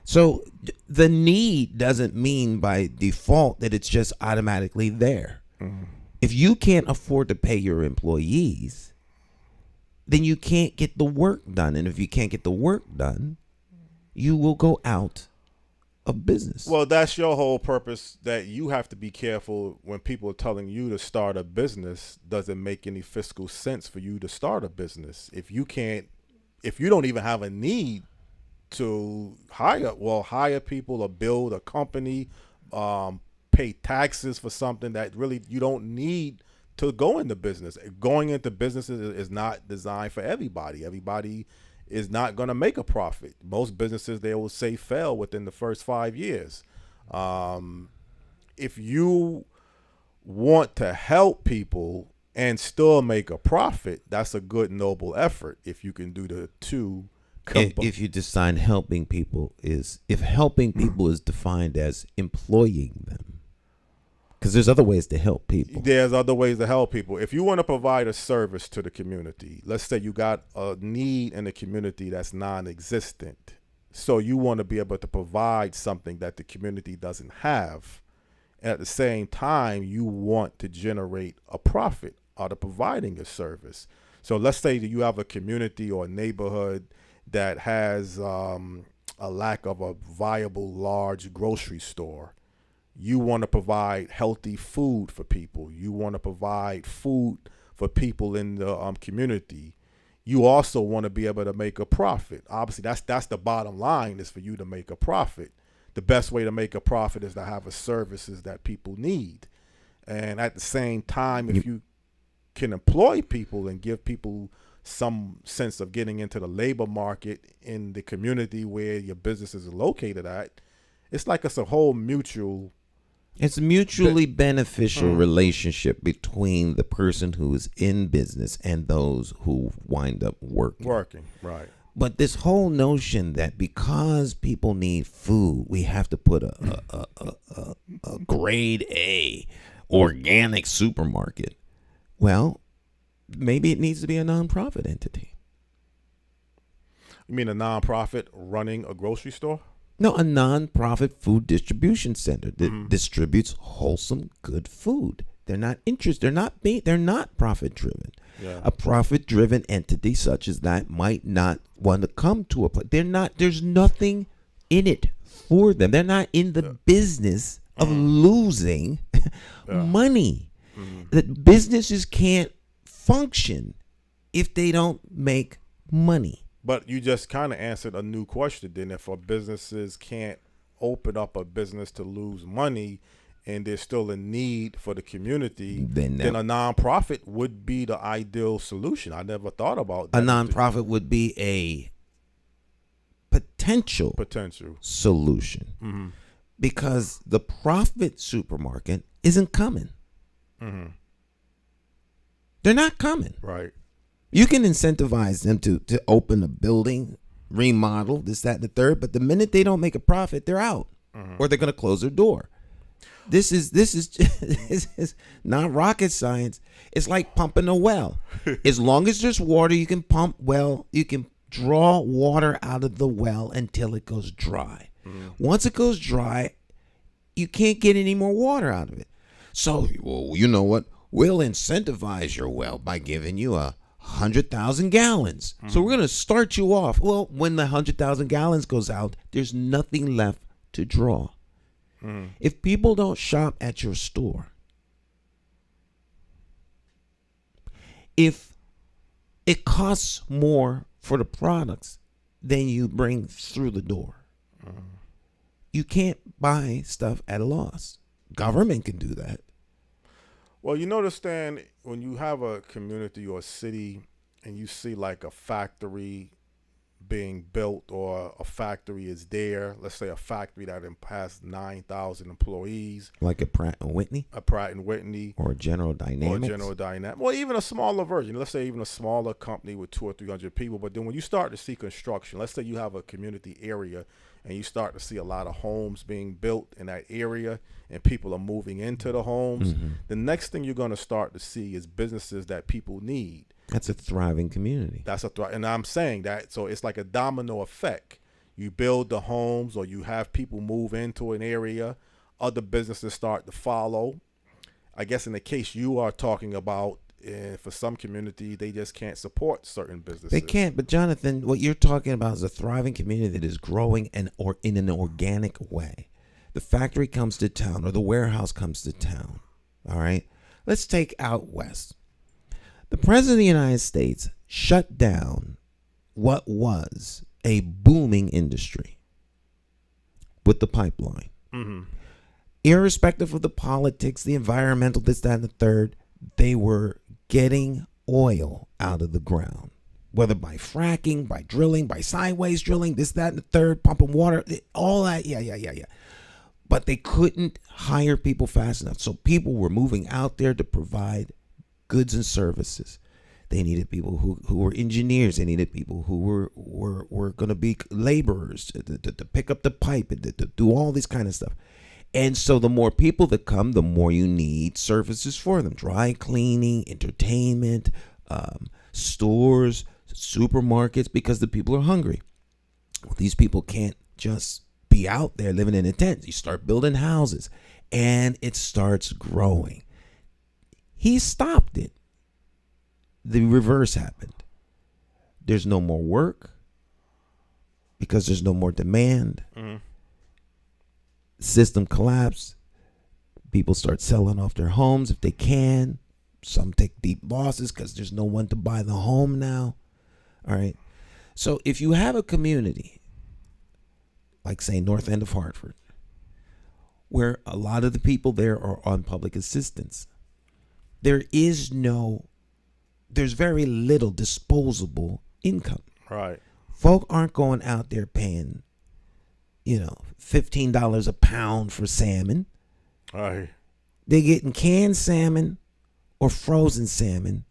So the need doesn't mean by default that it's just automatically there. If you can't afford to pay your employees, then you can't get the work done. And if you can't get the work done, you will go out of business. Well, that's your whole purpose, that you have to be careful when people are telling you to start a business. Doesn't make any fiscal sense for you to start a business. If you don't even have a need to hire people or build a company, pay taxes for something that really you don't need to go into business. Going into businesses is not designed for everybody. Everybody is not going to make a profit. Most businesses, they will say, fail within the first 5 years. If you want to help people and still make a profit, that's a good, noble effort. If you can do the two. If you define helping people if helping people is defined as employing them, because there's other ways to help people. There's other ways to help people. If you want to provide a service to the community, let's say you got a need in the community that's non-existent, so you want to be able to provide something that the community doesn't have, and at the same time you want to generate a profit out of providing a service. So let's say that you have a community or a neighborhood that has a lack of a viable large grocery store. You want to provide healthy food for people. You want to provide food for people in the community. You also want to be able to make a profit. Obviously, that's the bottom line, is for you to make a profit. The best way to make a profit is to have a services that people need. And at the same time, if you can employ people and give people some sense of getting into the labor market in the community where your business is located at, it's like it's a whole mutually beneficial relationship between the person who is in business and those who wind up working. Right. But this whole notion that because people need food, we have to put a grade A organic supermarket. Well, maybe it needs to be a nonprofit entity. You mean a nonprofit running a grocery store? No, a nonprofit food distribution center that distributes wholesome, good food. They're not interested. They're not profit driven. Yeah. A profit driven entity such as that might not want to come to a place. There's nothing in it for them. They're not in the business of losing money. That businesses can't function if they don't make money. But you just kind of answered a new question then. If our businesses can't open up a business to lose money and there's still a need for the community, then a nonprofit would be the ideal solution. I never thought about that. A nonprofit would be a potential solution because the profit supermarket isn't coming. They're not coming. Right. You can incentivize them to open a building, remodel, this, that, and the third, but the minute they don't make a profit, they're out, or they're going to close their door. This is not rocket science. It's like pumping a well. As long as there's water, you can pump well. You can draw water out of the well until it goes dry. Once it goes dry, you can't get any more water out of it. So, well, you know what? We'll incentivize your well by giving you 100,000 gallons. So we're going to start you off. Well, when the 100,000 gallons goes out, there's nothing left to draw. If people don't shop at your store, if it costs more for the products than you bring through the door, you can't buy stuff at a loss. Government can do that. Well, you notice, Stan, when you have a community or a city and you see like a factory being built or a factory is there, let's say a factory that has 9,000 employees. Like a Pratt & Whitney? A Pratt & Whitney. Or General Dynamics? Well, even a smaller version. Let's say even a smaller company with 200 or 300 people. But then when you start to see construction, let's say you have a community area and you start to see a lot of homes being built in that area and people are moving into the homes, the next thing you're going to start to see is businesses that people need. That's a thriving community. And I'm saying that, so it's like a domino effect. You build the homes or you have people move into an area, other businesses start to follow. I guess in the case you are talking about, for some community, they just can't support certain businesses. They can't, but Jonathan, what you're talking about is a thriving community that is growing in an organic way. The factory comes to town or the warehouse comes to town, all right? Let's take out west. The President of the United States shut down what was a booming industry with the pipeline. Irrespective of the politics, the environmental, this, that, and the third, they were getting oil out of the ground, whether by fracking, by drilling, by sideways drilling, this, that, and the third, pumping water, all that, yeah. But they couldn't hire people fast enough. So people were moving out there to provide goods and services. They needed people who were engineers. They needed people who were going to be laborers to pick up the pipe and to do all this kind of stuff. And so the more people that come, the more you need services for them. Dry cleaning, entertainment, stores, supermarkets, because the people are hungry. Well, these people can't just be out there living in a tent. You start building houses and it starts growing. He stopped it. The reverse happened. There's no more work because there's no more demand. System collapsed. People start selling off their homes if they can. Some take deep losses because there's no one to buy the home now. All right. So if you have a community, like say North End of Hartford, where a lot of the people there are on public assistance, there's very little disposable income. Right. Folk aren't going out there paying, $15 a pound for salmon. Right. They're getting canned salmon or frozen salmon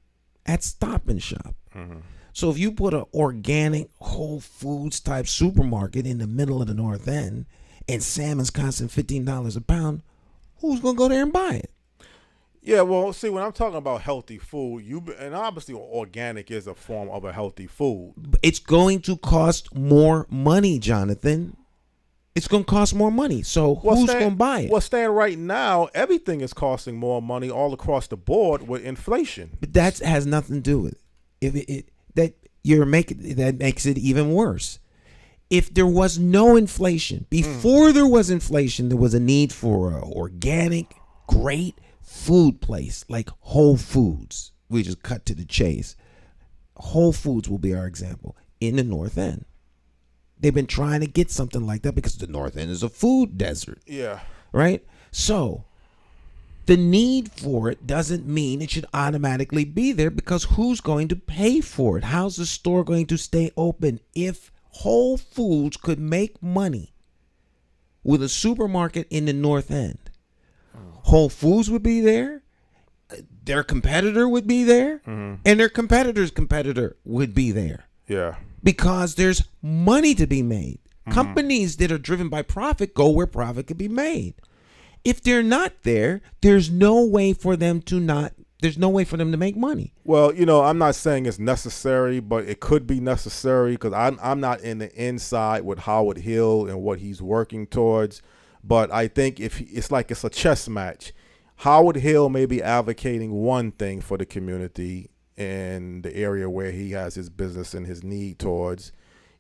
at Stop and Shop. So if you put an organic Whole Foods type supermarket in the middle of the North End and salmon's costing $15 a pound, who's going to go there and buy it? Yeah, well, see, when I'm talking about healthy food, and obviously organic is a form of a healthy food. It's going to cost more money, Jonathan. It's going to cost more money. So who's going to buy it? Well, Stan, right now, everything is costing more money all across the board with inflation. But that has nothing to do with it. That makes it even worse. If there was no inflation, before there was inflation, there was a need for an organic, great food place like Whole Foods. We just cut to the chase. Whole Foods will be our example in the North End. They've been trying to get something like that because the North End is a food desert. Yeah. Right? So the need for it doesn't mean it should automatically be there, because who's going to pay for it? How's the store going to stay open? If Whole Foods could make money with a supermarket in the North End, Whole Foods would be there, their competitor would be there, and their competitor's competitor would be there. Yeah. Because there's money to be made. Companies that are driven by profit go where profit can be made. If they're not there, there's no way for them to make money. Well, I'm not saying it's necessary, but it could be necessary, because I'm not in the inside with Howard Hill and what he's working towards. But I think if it's like it's a chess match, Howard Hill may be advocating one thing for the community in the area where he has his business and his need towards.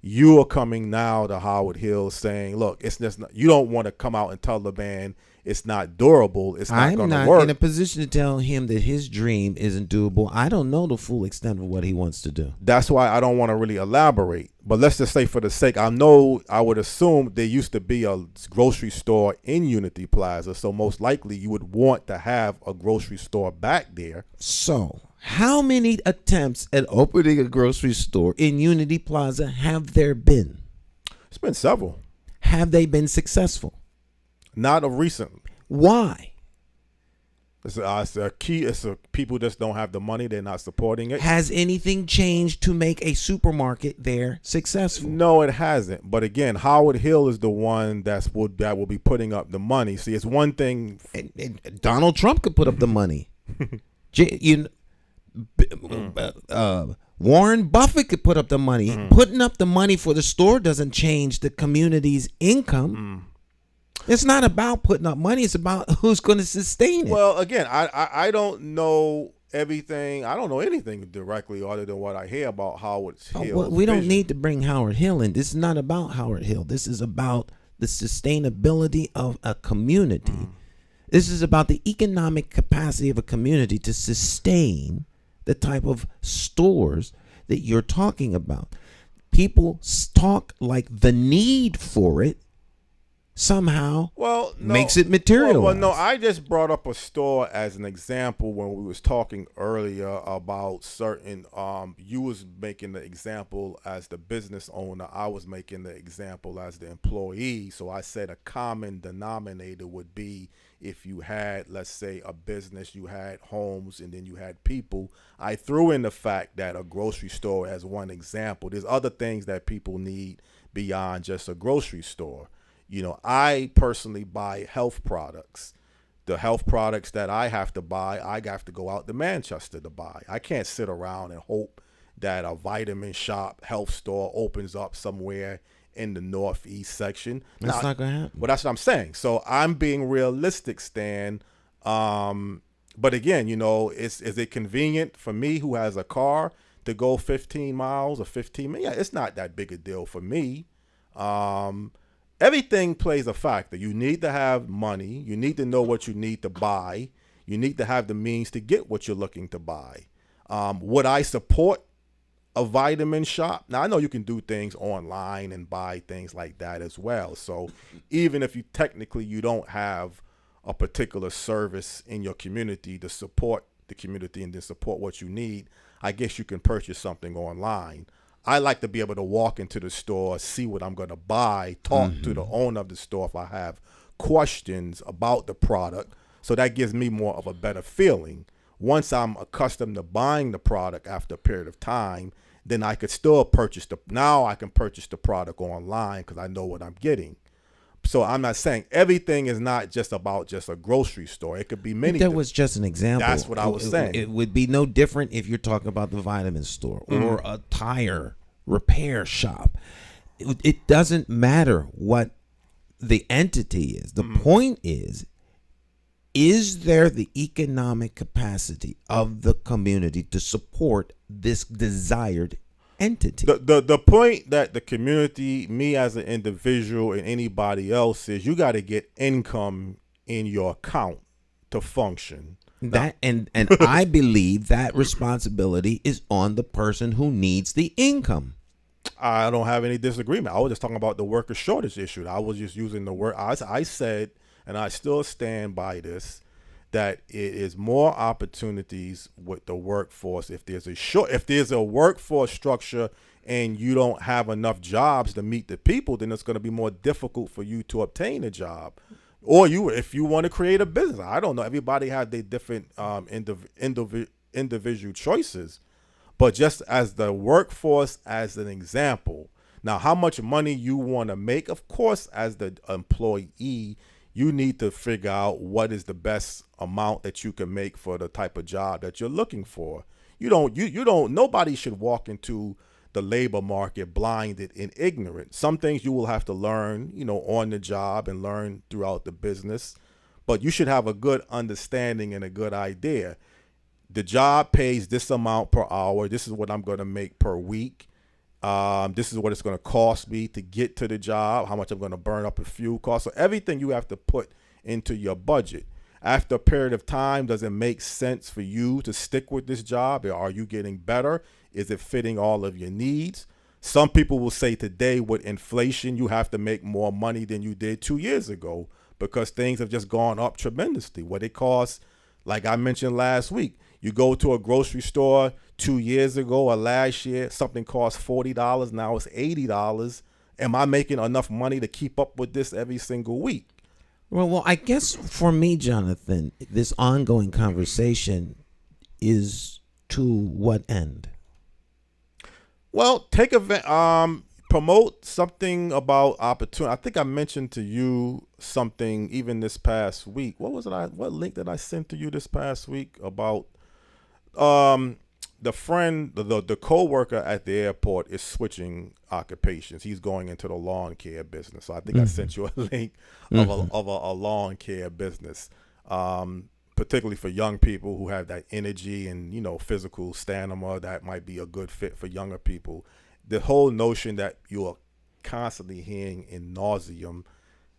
You are coming now to Howard Hill saying, look, it's just not, you don't want to come out and tell the man it's not durable. It's not going to work. I'm not in a position to tell him that his dream isn't doable. I don't know the full extent of what he wants to do. That's why I don't want to really elaborate. But let's just say for the sake, I would assume there used to be a grocery store in Unity Plaza. So most likely you would want to have a grocery store back there. So how many attempts at opening a grocery store in Unity Plaza have there been? It's been several. Have they been successful? Not of recent. Why? It's a key. People just don't have the money. They're not supporting it. Has anything changed to make a supermarket there successful? No, it hasn't. But again, Howard Hill is the one that will be putting up the money. See, it's one thing. And Donald Trump could put up the money. Warren Buffett could put up the money. Putting up the money for the store doesn't change the community's income. It's not about putting up money. It's about who's going to sustain it. Well, again, I don't know everything. I don't know anything directly other than what I hear about Howard Hill. Well, we don't need to bring Howard Hill in. This is not about Howard Hill. This is about the sustainability of a community. This is about the economic capacity of a community to sustain the type of stores that you're talking about. People talk like the need for it somehow makes it material. Well, no, I just brought up a store as an example when we was talking earlier about certain, you was making the example as the business owner. I was making the example as the employee. So I said a common denominator would be if you had, let's say, a business, you had homes, and then you had people. I threw in the fact that a grocery store as one example. There's other things that people need beyond just a grocery store. You know, I personally buy health products. The health products that I have to buy, I have to go out to Manchester to buy. I can't sit around and hope that a vitamin shop health store opens up somewhere in the northeast section. That's not going to happen. Well, that's what I'm saying. So I'm being realistic, Stan. But again, you know, is it convenient for me who has a car to go 15 miles or 15 minutes? Yeah, it's not that big a deal for me. Everything plays a factor. You need to have money. You need to know what you need to buy. You need to have the means to get what you're looking to buy. Would I support a vitamin shop? Now, I know you can do things online and buy things like that as well. So even if you don't have a particular service in your community to support the community and to support what you need, I guess you can purchase something online. I like to be able to walk into the store, see what I'm going to buy, talk to the owner of the store if I have questions about the product. So that gives me more of a better feeling. Once I'm accustomed to buying the product after a period of time, then I could still now I can purchase the product online because I know what I'm getting. So I'm not saying everything is not just about just a grocery store. It could be many. That was just an example. That's what I was saying. It would be no different if you're talking about the vitamin store or a tire repair shop. It doesn't matter what the entity is. The point is there the economic capacity of the community to support this desired entity? The point that the community, me as an individual and anybody else, is you got to get income in your account to function. That and I believe that responsibility is on the person who needs the income. I don't have any disagreement. I was just talking about the worker shortage issue. I was just using the word. I said, and I still stand by this, that it is more opportunities with the workforce. If there's a workforce structure and you don't have enough jobs to meet the people, then it's going to be more difficult for you to obtain a job. Or if you want to create a business. I don't know. Everybody has their different individual choices. But just as the workforce as an example, now how much money you want to make, of course, as the employee, you need to figure out what is the best amount that you can make for the type of job that you're looking for. Nobody should walk into the labor market blinded and ignorant. Some things you will have to learn, on the job and learn throughout the business, but you should have a good understanding and a good idea. The job pays this amount per hour. This is what I'm going to make per week. This is what it's going to cost me to get to the job, how much I'm going to burn up in fuel costs. So everything you have to put into your budget. After a period of time, does it make sense for you to stick with this job? Are you getting better? Is it fitting all of your needs? Some people will say today with inflation, you have to make more money than you did 2 years ago because things have just gone up tremendously. What it costs, like I mentioned last week, you go to a grocery store 2 years ago or last year, something cost $40. Now it's $80. Am I making enough money to keep up with this every single week? Well, I guess for me, Jonathan, this ongoing conversation is to what end? Well, promote something about opportunity. I think I mentioned to you something even this past week. What was it? What link did I send to you this past week about the friend, the co-worker at the airport is switching occupations. He's going into the lawn care business. So I think I sent you a link of a lawn care business, particularly for young people who have that energy and, physical stamina that might be a good fit for younger people. The whole notion that you are constantly hearing in nauseum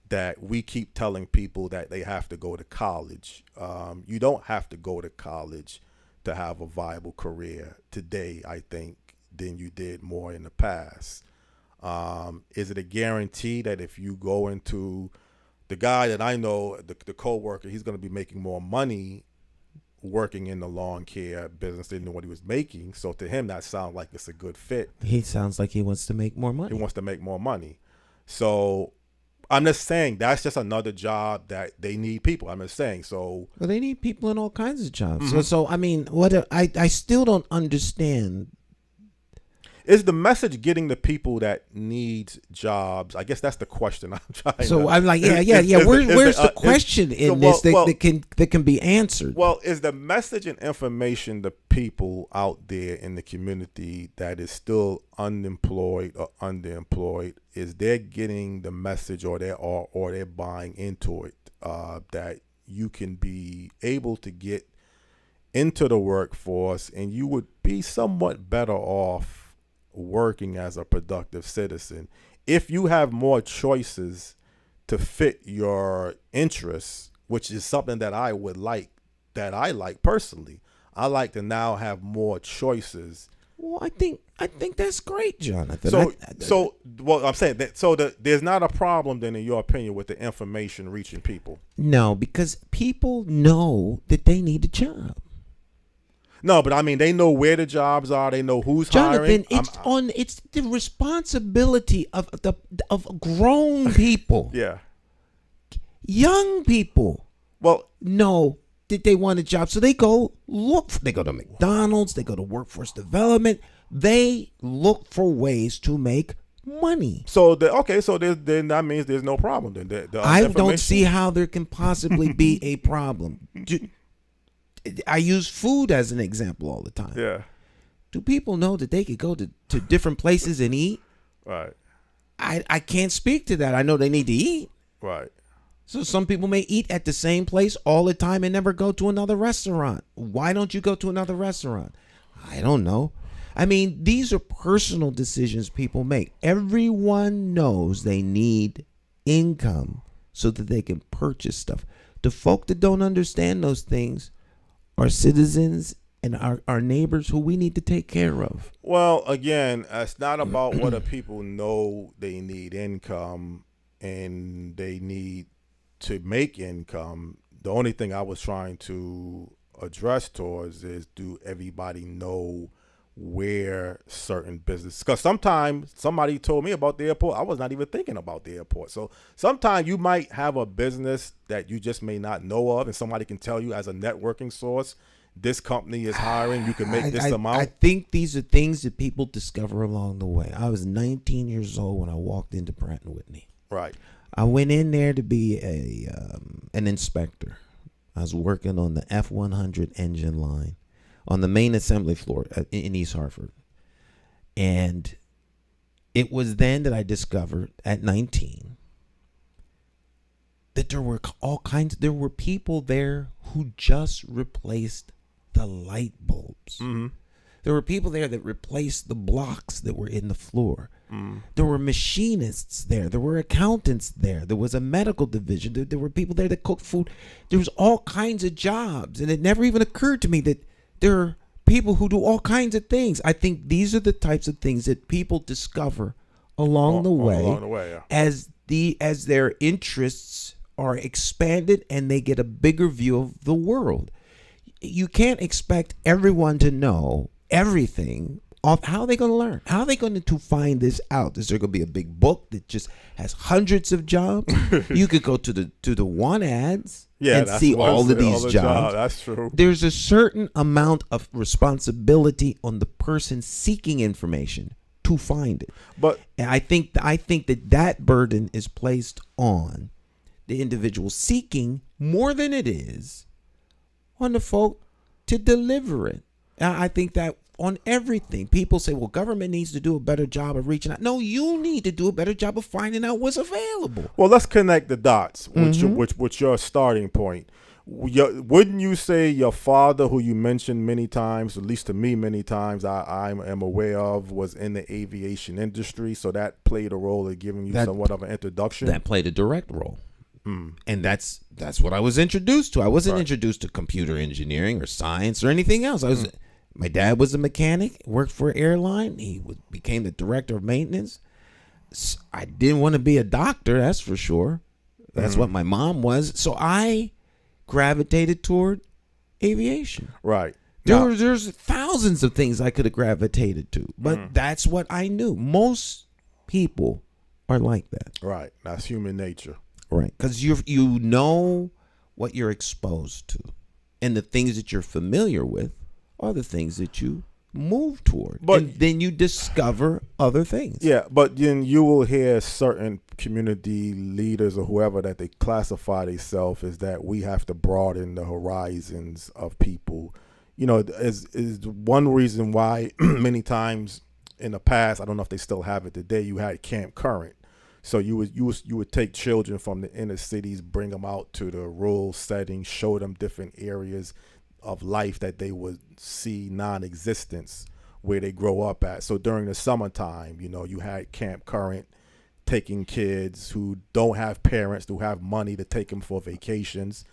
that we keep telling people that they have to go to college. You don't have to go to college to have a viable career today, I think, than you did more in the past. Is it a guarantee that if you go into the guy that I know, the co-worker, he's going to be making more money working in the lawn care business than what he was making? So to him, that sounds like it's a good fit. He sounds like he wants to make more money. He wants to make more money. So I'm just saying that's just another job that they need people. I'm just saying. So well, they need people in all kinds of jobs. So I mean, I still don't understand. Is the message getting the people that need jobs? I guess that's the question I'm trying. So to, I'm like, where's the question in this that can be answered? Well, is the message and information the people out there in the community that is still unemployed or underemployed? Is they're getting the message, or they're buying into it, that you can be able to get into the workforce and you would be somewhat better off working as a productive citizen if you have more choices to fit your interests, which is something that I like personally. I like to now have more choices. Well, I think that's great, Jonathan. I'm saying that. There's not a problem then, in your opinion, with the information reaching people. No, because people know that they need a job. No, but I mean, they know where the jobs are. They know who's hiring. Jonathan, it's the responsibility of grown people. Yeah. Young people. Well, know that they want a job, so they go they go to McDonald's, they go to workforce development, they look for ways to make money. So then that means there's no problem. Then I don't see how there can possibly be a problem. I use food as an example all the time. Yeah. Do people know that they could go to different places and eat? Right. I can't speak to that. I know they need to eat. Right. So some people may eat at the same place all the time and never go to another restaurant. Why don't you go to another restaurant? I don't know. I mean, these are personal decisions people make. Everyone knows they need income so that they can purchase stuff. The folk that don't understand those things are citizens and our neighbors who we need to take care of. Well, again, it's not about whether people know they need income and they need to make income. The only thing I was trying to address towards is, do everybody know where certain business? Because sometimes somebody told me about the airport, I was not even thinking about the airport. So sometimes you might have a business that you just may not know of, and somebody can tell you as a networking source, this company is hiring, you can make this amount. I think these are things that people discover along the way. I was 19 years old when I walked into Pratt & Whitney. Right. I went in there to be an inspector. I was working on the F-100 engine line on the main assembly floor in East Hartford. And it was then that I discovered at 19 that there were people there who just replaced the light bulbs. Mm-hmm. There were people there that replaced the blocks that were in the floor. There were machinists there. There were accountants there. There was a medical division. There were people there that cooked food. There was all kinds of jobs. And it never even occurred to me that there are people who do all kinds of things. I think these are the types of things that people discover along the way, as their interests are expanded and they get a bigger view of the world. You can't expect everyone to know everything. How are they going to learn? How are they going to find this out? Is there going to be a big book that just has hundreds of jobs? You could go to the want ads and see all of these jobs. That's true. There's a certain amount of responsibility on the person seeking information to find it. But and I think that burden is placed on the individual seeking more than it is on the folk to deliver it. I think that on everything, people say, well, government needs to do a better job of reaching out. No, you need to do a better job of finding out what's available. Well, let's connect the dots with your starting point. Wouldn't you say your father, who you mentioned many times, at least to me many times, I am aware of, was in the aviation industry, so that played a role in giving you somewhat of an introduction? That played a direct role. And that's what I was introduced to. I wasn't introduced to computer engineering or science or anything else. My dad was a mechanic, worked for an airline. He became the director of maintenance. I didn't want to be a doctor, that's for sure. That's what my mom was. So I gravitated toward aviation. Right. There's thousands of things I could have gravitated to, but that's what I knew. Most people are like that. Right. That's human nature. Right. Because you know what you're exposed to, and the things that you're familiar with are the things that you move toward. And then you discover other things. Yeah, but then you will hear certain community leaders or whoever that they classify themselves as that we have to broaden the horizons of people. You know, is one reason why many times in the past, I don't know if they still have it today, you had Camp Current. So you would take children from the inner cities, bring them out to the rural setting, show them different areas of life that they would see non-existence where they grow up at. So during the summertime, you know, you had Camp Current taking kids who don't have parents, who have money to take them for vacations.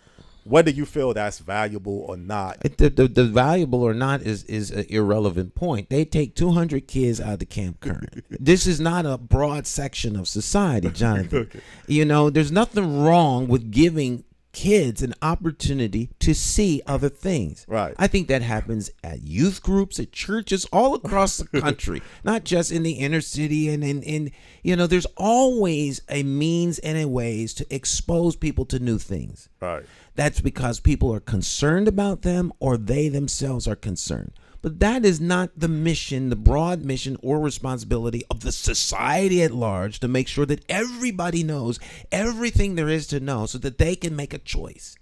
Whether you feel that's valuable or not. The valuable or not is an irrelevant point. They take 200 kids out of the Camp Current. This is not a broad section of society, Jonathan. Okay. You know, there's nothing wrong with giving kids an opportunity to see other things. Right. I think that happens at youth groups, at churches, all across the country, not just in the inner city. And in you know, there's always a means and a ways to expose people to new things. Right. That's because people are concerned about them or they themselves are concerned. But that is not the mission, the broad mission or responsibility of the society at large to make sure that everybody knows everything there is to know so that they can make a choice.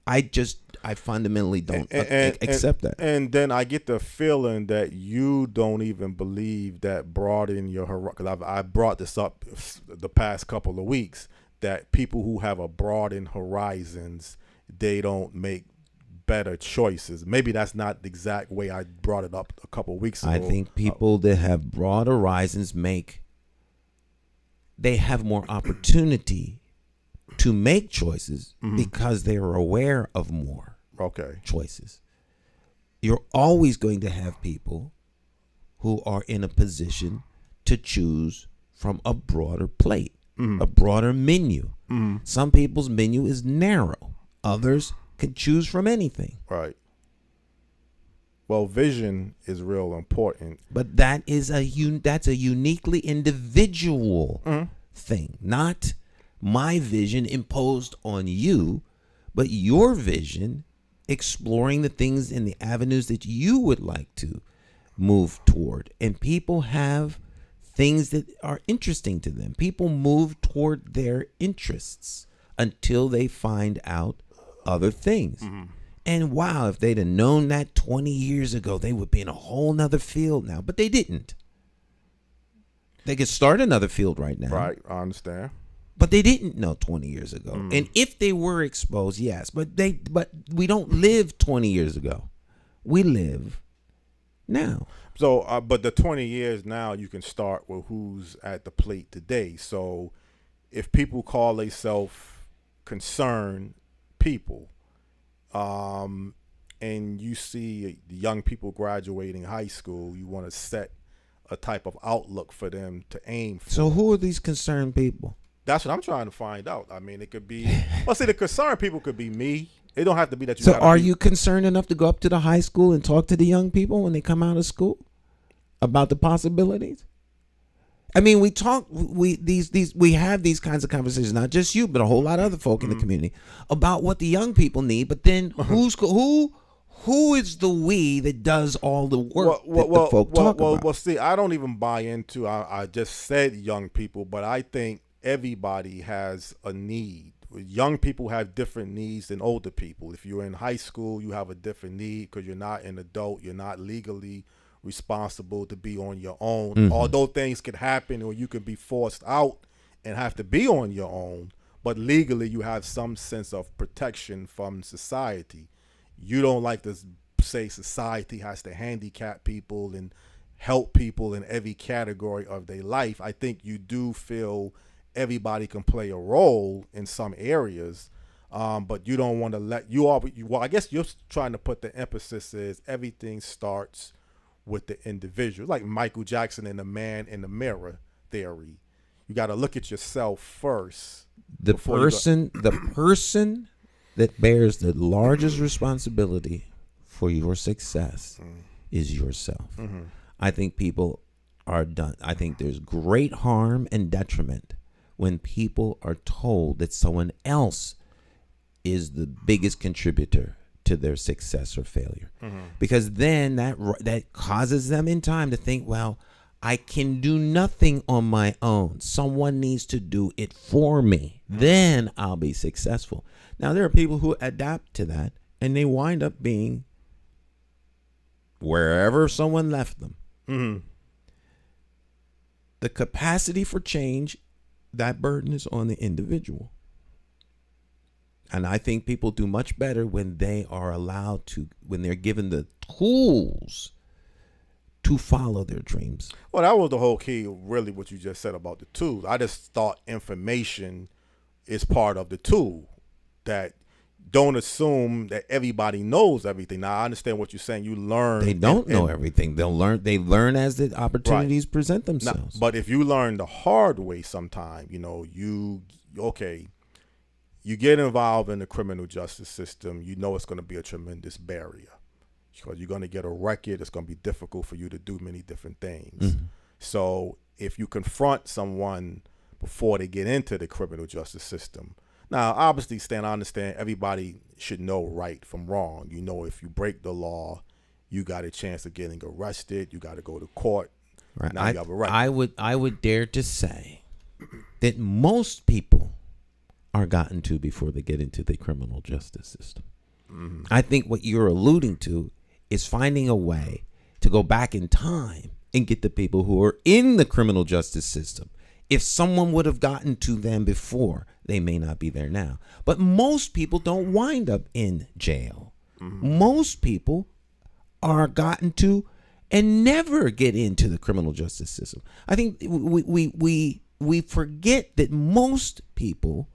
I fundamentally don't accept that. And then I get the feeling that you don't even believe that broaden your horizon. Because I brought this up the past couple of weeks, that people who have a broadened horizons, they don't make better choices. Maybe that's not the exact way I brought it up a couple of weeks ago. I think people that have broad horizons they have more opportunity to make choices because they are aware of more choices. You're always going to have people who are in a position to choose from a broader plate, a broader menu. Some people's menu is narrow. Others can choose from anything. Right. Well, vision is real important. But that is that's a uniquely individual thing, not my vision imposed on you, but your vision exploring the things and the avenues that you would like to move toward. And people have things that are interesting to them. People move toward their interests until they find out other things. And wow, if they'd have known that 20 years ago, they would be in a whole nother field now. But they didn't. They could start another field right now. Right, I understand. But they didn't know 20 years ago. And if they were exposed, yes. But we don't live 20 years ago. We live now. So, but the 20 years now, you can start with who's at the plate today. So, if people call themselves concerned people, and you see young people graduating high school, you want to set a type of outlook for them to aim for. So who are these concerned people? That's what I'm trying to find out. I mean, it could be, well, see, the concerned people could be me. It don't have to be that you. So are you concerned enough to go up to the high school and talk to the young people when they come out of school about the possibilities? I mean, we have these kinds of conversations, not just you, but a whole lot of other folk in the community about what the young people need. But then who is the we that does all the work that the folk talk about? Well, see, I don't even buy into. I just said young people, but I think everybody has a need. Young people have different needs than older people. If you're in high school, you have a different need because you're not an adult. You're not legally responsible to be on your own. Mm-hmm. Although things could happen or you could be forced out and have to be on your own, but legally you have some sense of protection from society. You don't like to say society has to handicap people and help people in every category of their life. I think you do feel everybody can play a role in some areas, but you don't want to let well, I guess you're trying to put the emphasis is everything starts with the individual, like Michael Jackson and the man in the mirror theory. You got to look at yourself first. The person that bears the largest responsibility for your success is yourself. Mm-hmm. I think people are done. I think there's great harm and detriment when people are told that someone else is the biggest contributor to their success or failure. Mm-hmm. Because then that causes them in time to think, well, I can do nothing on my own. Someone needs to do it for me. Mm-hmm. Then I'll be successful. Now, there are people who adapt to that, and they wind up being wherever someone left them. Mm-hmm. The capacity for change, that burden is on the individual. And I think people do much better when they are allowed to, when they're given the tools to follow their dreams. Well, that was the whole key, really, what you just said about the tools. I just thought information is part of the tool. That don't assume that everybody knows everything. Now, I understand what you're saying. You learn. They don't know everything. They learn as the opportunities present themselves. Now, but if you learn the hard way sometime, you get involved in the criminal justice system, you know it's going to be a tremendous barrier because you're going to get a record. It's going to be difficult for you to do many different things. Mm-hmm. So if you confront someone before they get into the criminal justice system, now, obviously, Stan, I understand everybody should know right from wrong. You know, if you break the law, you got a chance of getting arrested. You got to go to court. Right. Now you have a record. I would dare to say that most people are gotten to before they get into the criminal justice system. Mm-hmm. I think what you're alluding to is finding a way to go back in time and get the people who are in the criminal justice system. If someone would have gotten to them before, they may not be there now. But most people don't wind up in jail. Mm-hmm. Most people are gotten to and never get into the criminal justice system. I think we forget that most people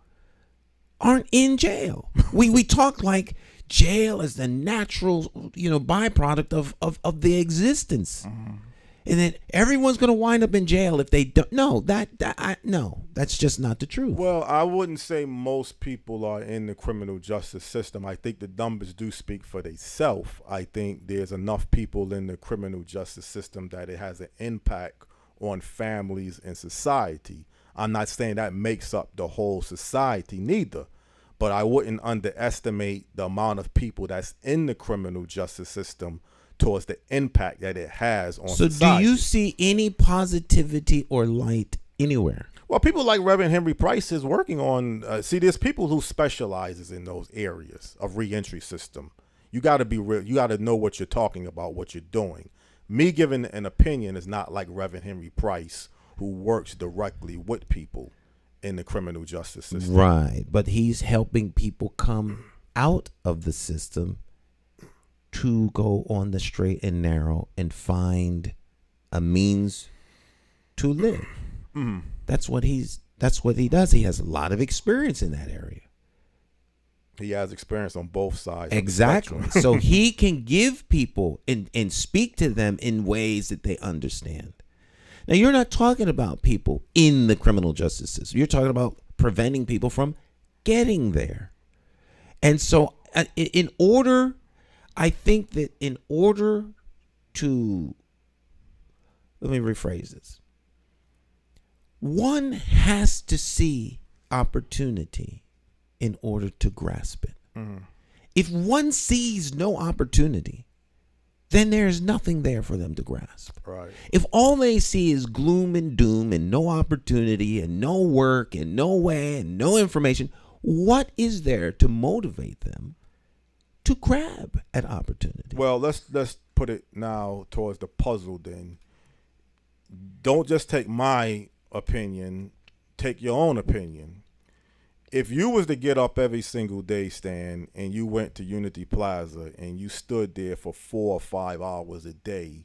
aren't in jail. We talk like jail is the natural, byproduct of the existence. Mm-hmm. And then everyone's going to wind up in jail if they don't. No, that's just not the truth. Well, I wouldn't say most people are in the criminal justice system. I think the numbers do speak for themselves. I think there's enough people in the criminal justice system that it has an impact on families and society. I'm not saying that makes up the whole society neither, but I wouldn't underestimate the amount of people that's in the criminal justice system towards the impact that it has on society. So do you see any positivity or light anywhere? Well, people like Reverend Henry Price is working on, there's people who specializes in those areas of reentry system. You got to be real. You got to know what you're talking about, what you're doing. Me giving an opinion is not like Reverend Henry Price, who works directly with people in the criminal justice system. Right, but he's helping people come out of the system to go on the straight and narrow and find a means to live. That's what he does. He has a lot of experience in that area. He has experience on both sides. Exactly. So he can give people and speak to them in ways that they understand. Now, you're not talking about people in the criminal justice system. You're talking about preventing people from getting there. And so I think that in order to, let me rephrase this. One has to see opportunity in order to grasp it. If one sees no opportunity, then there's nothing there for them to grasp. Right. If all they see is gloom and doom and no opportunity and no work and no way and no information, what is there to motivate them to grab at opportunity? Well, let's put it now towards the puzzle then. Don't just take my opinion, take your own opinion. If you was to get up every single day, Stan, and you went to Unity Plaza and you stood there for 4 or 5 hours a day,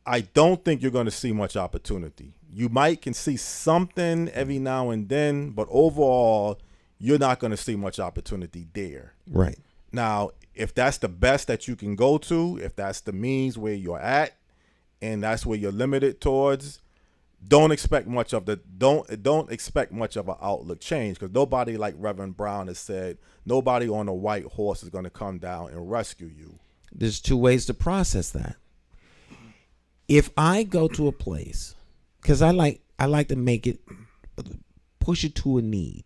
I don't think you're going to see much opportunity. You might can see something every now and then, but overall, you're not going to see much opportunity there. Right. Now, if that's the best that you can go to, if that's the means where you're at, and that's where you're limited towards, don't expect much of an outlook change, because nobody, like Reverend Brown has said, nobody on a white horse is going to come down and rescue you. There's 2 ways to process that. If I go to a place, because I like to make it, push it to a need,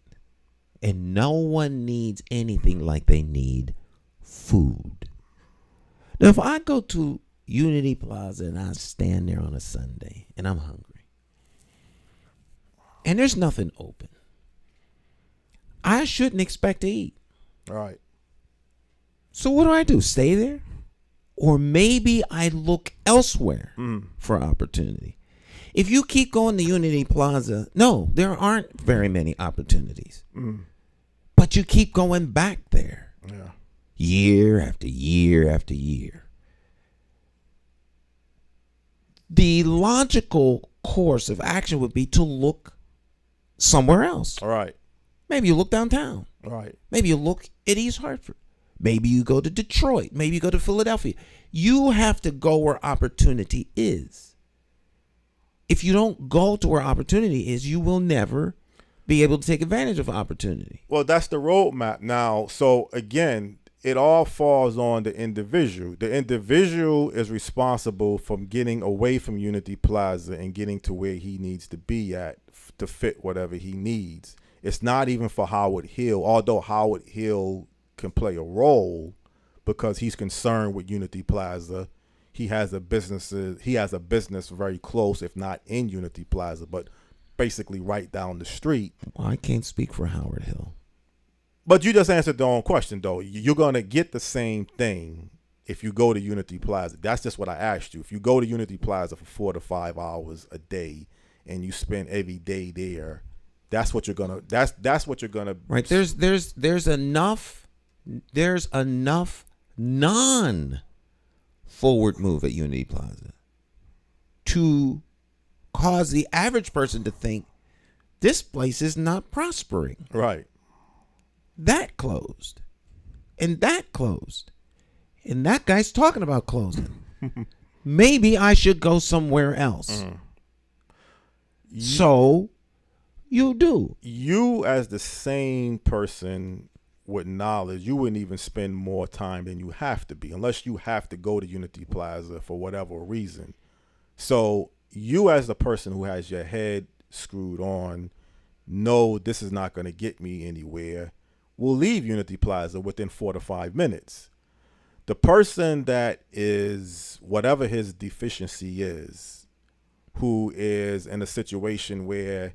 and no one needs anything like they need food. Now, if I go to Unity Plaza and I stand there on a Sunday and I'm hungry, and there's nothing open, I shouldn't expect to eat. All right. So what do? Stay there? Or maybe I look elsewhere for opportunity. If you keep going to Unity Plaza, no, there aren't very many opportunities. But you keep going back there. Yeah. Year after year after year. The logical course of action would be to look somewhere else. All right. Maybe you look downtown. All right. Maybe you look at East Hartford. Maybe you go to Detroit. Maybe you go to Philadelphia. You have to go where opportunity is. If you don't go to where opportunity is, you will never be able to take advantage of opportunity. Well, that's the roadmap now. So again, it all falls on the individual. The individual is responsible for getting away from Unity Plaza and getting to where he needs to be at to fit whatever he needs. It's not even for Howard Hill, although Howard Hill can play a role because he's concerned with Unity Plaza. He has a business very close, if not in Unity Plaza, but basically right down the street. Well, I can't speak for Howard Hill. But you just answered the own question, though. You're going to get the same thing if you go to Unity Plaza. That's just what I asked you. If you go to Unity Plaza for 4 to 5 hours a day and you spend every day there, that's what you're gonna. That's what you're gonna. Right. There's enough non-forward move at Unity Plaza to cause the average person to think this place is not prospering. Right. That closed, and that closed, and that guy's talking about closing. Maybe I should go somewhere else. So you do. You, as the same person with knowledge, you wouldn't even spend more time than you have to be, unless you have to go to Unity Plaza for whatever reason. So you, as the person who has your head screwed on, know this is not going to get me anywhere, will leave Unity Plaza within 4 to 5 minutes. The person that is, whatever his deficiency is, who is in a situation where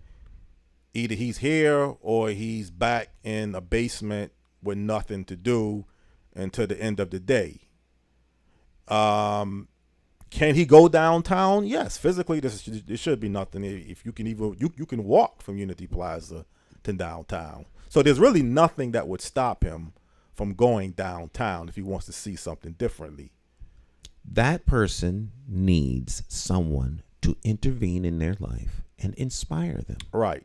either he's here or he's back in a basement with nothing to do until the end of the day. Can he go downtown? Yes, physically there should be nothing. If you can even you can walk from Unity Plaza to downtown. So there's really nothing that would stop him from going downtown if he wants to see something differently? That person needs someone to intervene in their life and inspire them. Right.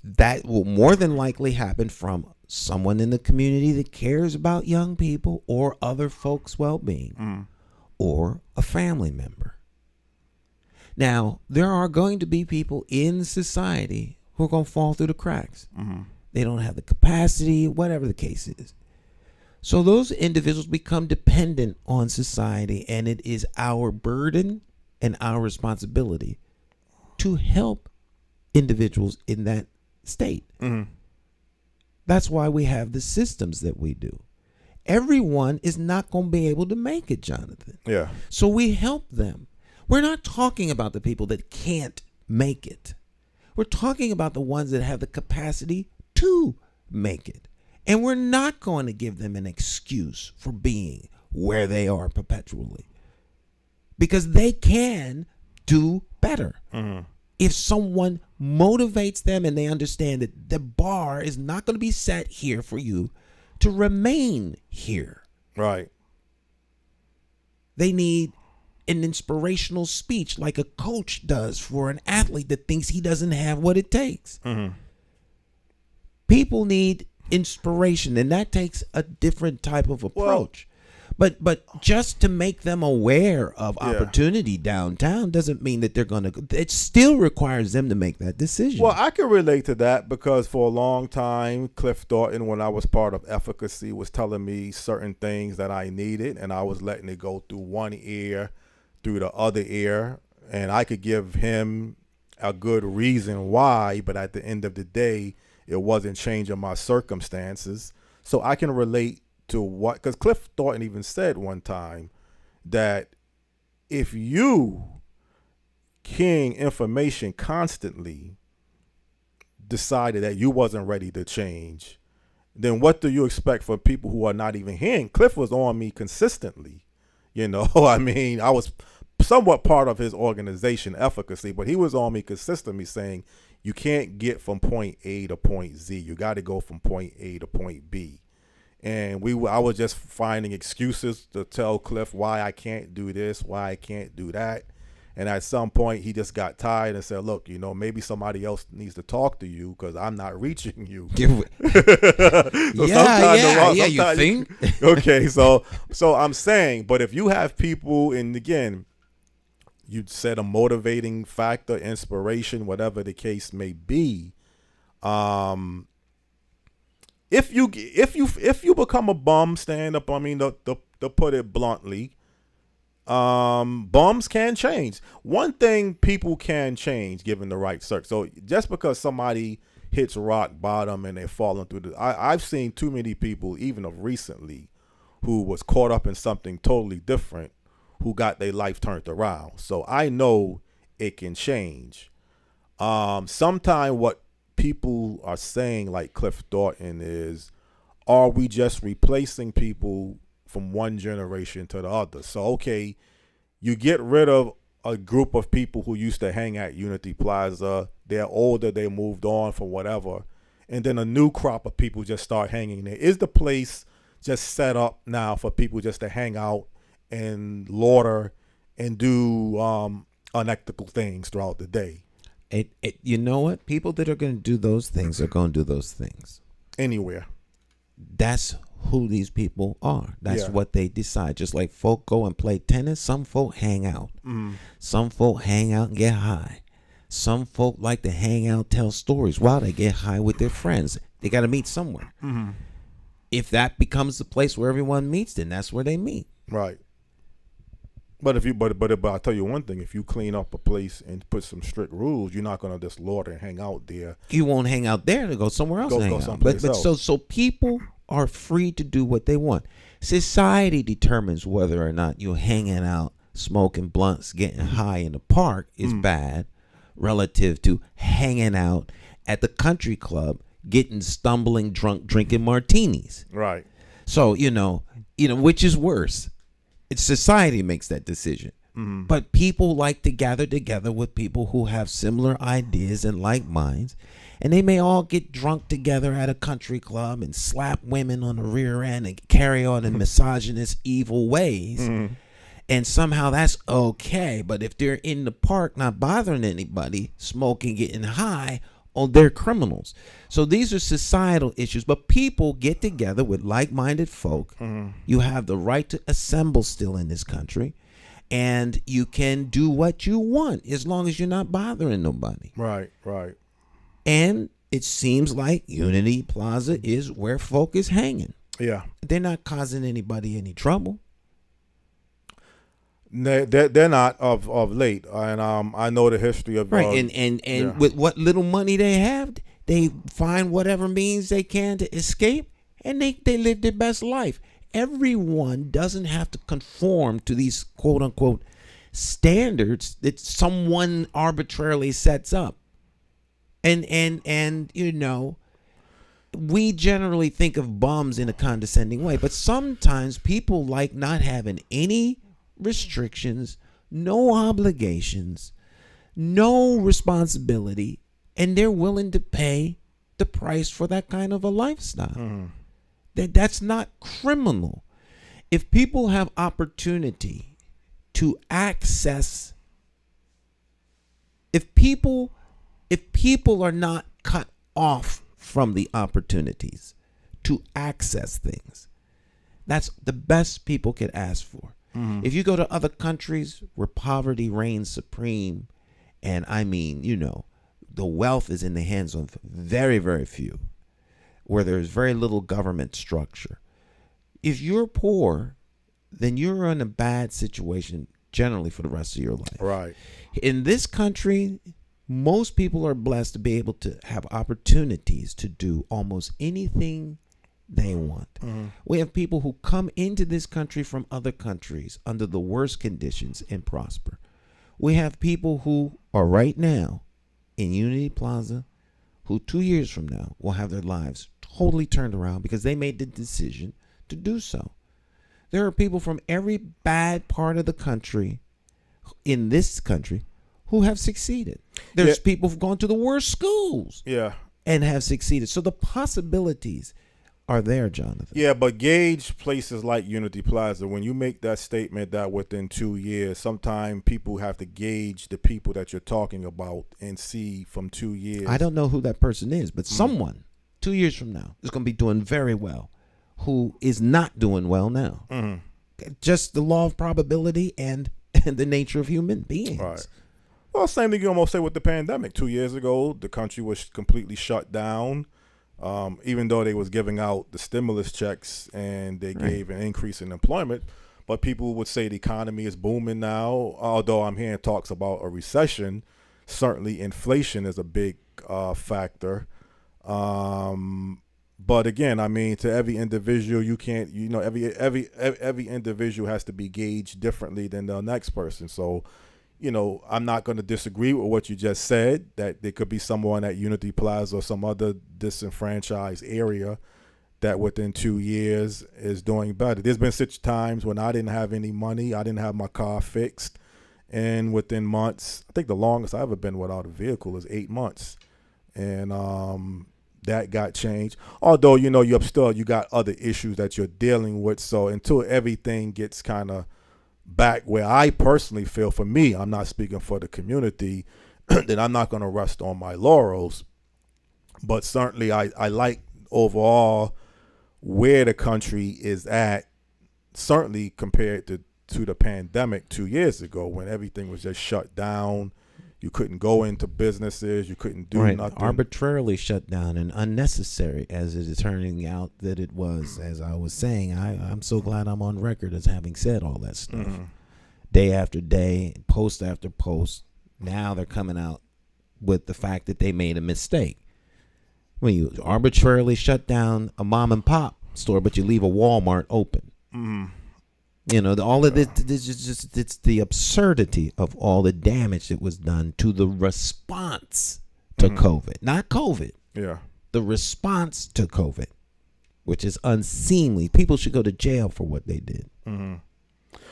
That will more than likely happen from someone in the community that cares about young people or other folks' well-being, or a family member. Now, there are going to be people in society who are going to fall through the cracks. They don't have the capacity, whatever the case is. So those individuals become dependent on society, and it is our burden and our responsibility to help individuals in that state. That's why we have the systems that we do. Everyone is not going to be able to make it, Jonathan. Yeah. So we help them. We're not talking about the people that can't make it. We're talking about the ones that have the capacity to make it. And we're not going to give them an excuse for being where they are perpetually, because they can do better. If someone motivates them and they understand that the bar is not going to be set here for you to remain here. Right. They need an inspirational speech like a coach does for an athlete that thinks he doesn't have what it takes. People need inspiration, and that takes a different type of approach. But just to make them aware of opportunity downtown doesn't mean that they're going to. It still requires them to make that decision. Well, I can relate to that because for a long time, Cliff Thornton, when I was part of Efficacy, was telling me certain things that I needed, and I was letting it go through one ear, through the other ear, and I could give him a good reason why, but at the end of the day, it wasn't changing my circumstances. So I can relate to what, because Cliff Thornton even said one time that if you keying information constantly decided that you wasn't ready to change, then what do you expect from people who are not even hearing? Cliff was on me consistently. You know, I mean, I was somewhat part of his organization, Efficacy, but he was on me consistently saying, you can't get from point A to point Z. You got to go from point A to point B. And I was just finding excuses to tell Cliff why I can't do this, why I can't do that. And at some point, he just got tired and said, look, you know, maybe somebody else needs to talk to you because I'm not reaching you. You think? Okay, so I'm saying, but if you have people, and again, you said a motivating factor, inspiration, whatever the case may be, if you become a bum, stand up. I mean, to put it bluntly, bums can change. One thing people can change given the right circ. So just because somebody hits rock bottom and they're falling through I've seen too many people, even of recently, who was caught up in something totally different, who got their life turned around. So I know it can change. Sometimes what people are saying, like Cliff Thornton, is, are we just replacing people from one generation to the other? So, okay, you get rid of a group of people who used to hang at Unity Plaza. They're older, they moved on for whatever. And then a new crop of people just start hanging there. Is the place just set up now for people just to hang out and lauder and do unethical things throughout the day? You know what? People that are going to do those things are going to do those things. Anywhere. That's who these people are. That's what they decide. Just like folk go and play tennis, some folk hang out. Some folk hang out and get high. Some folk like to hang out, tell stories while they get high with their friends. They got to meet somewhere. If that becomes the place where everyone meets, then that's where they meet. Right. But but I'll tell you one thing: if you clean up a place and put some strict rules, you're not gonna just lauder and hang out there. You won't hang out there to go somewhere else. Go someplace else. So people are free to do what they want. Society determines whether or not you're hanging out, smoking blunts, getting high in the park is bad, relative to hanging out at the country club, getting stumbling drunk, drinking martinis. Right. So you know, which is worse? It's society makes that decision. But people like to gather together with people who have similar ideas and like minds, And they may all get drunk together at a country club and slap women on the rear end and carry on in misogynist, evil ways. And somehow that's okay. But if they're in the park not bothering anybody, smoking, getting high, oh, they're criminals. So these are societal issues. But people get together with like-minded folk. You have the right to assemble still in this country. And you can do what you want as long as you're not bothering nobody. Right. And it seems like Unity Plaza is where folk is hanging. Yeah. They're not causing anybody any trouble. They're not of late, and I know the history of Right, and with what little money they have, they find whatever means they can to escape, and they live their best life. Everyone doesn't have to conform to these quote unquote standards that someone arbitrarily sets up. And you know, we generally think of bums in a condescending way, but sometimes people like not having any restrictions, no obligations, no responsibility, and they're willing to pay the price for that kind of a lifestyle. That's not criminal. If people have opportunity to access, if people are not cut off from the opportunities to access things, that's the best people could ask for. If you go to other countries where poverty reigns supreme, and I mean, you know, the wealth is in the hands of very, very few, where there's very little government structure. If you're poor, then you're in a bad situation generally for the rest of your life. Right. In this country, most people are blessed to be able to have opportunities to do almost anything they want. We have people who come into this country from other countries under the worst conditions and prosper. We have people who are right now in Unity Plaza who 2 years from now will have their lives totally turned around because they made the decision to do so. There are people from every bad part of the country in this country who have succeeded. There's people who've gone to the worst schools and have succeeded. So the possibilities are there, Jonathan. Yeah, but gauge places like Unity Plaza. When you make that statement that within 2 years, sometimes people have to gauge the people that you're talking about and see from 2 years. I don't know who that person is, but someone 2 years from now is going to be doing very well who is not doing well now. Just the law of probability and the nature of human beings. Right. Well, same thing you almost say with the pandemic. 2 years ago, the country was completely shut down. Even though they was giving out the stimulus checks and they gave an increase in employment, but people would say the economy is booming now. Although I'm hearing talks about a recession, certainly inflation is a big factor. But again, I mean, to every individual, you can't, you know, every individual has to be gauged differently than the next person. So, you know, I'm not going to disagree with what you just said, that there could be someone at Unity Plaza or some other disenfranchised area that within 2 years is doing better. There's been such times when I didn't have any money, I didn't have my car fixed, and within months, I think the longest I've ever been without a vehicle is 8 months. And that got changed. Although, you know, you got other issues that you're dealing with. So until everything gets kind of back where I personally feel, for me, I'm not speaking for the community, then I'm not going to rest on my laurels. But certainly I like overall where the country is at, certainly compared to the pandemic 2 years ago when everything was just shut down. You couldn't go into businesses. You couldn't do nothing. Arbitrarily shut down and unnecessary, as it is turning out that it was. As I was saying, I'm so glad I'm on record as having said all that stuff. Day after day, post after post. Now they're coming out with the fact that they made a mistake. When you arbitrarily shut down a mom and pop store, but you leave a Walmart open. You know, all of this is just, it's the absurdity of all the damage that was done to the response to COVID. Not COVID. Yeah. The response to COVID, which is unseemly. People should go to jail for what they did.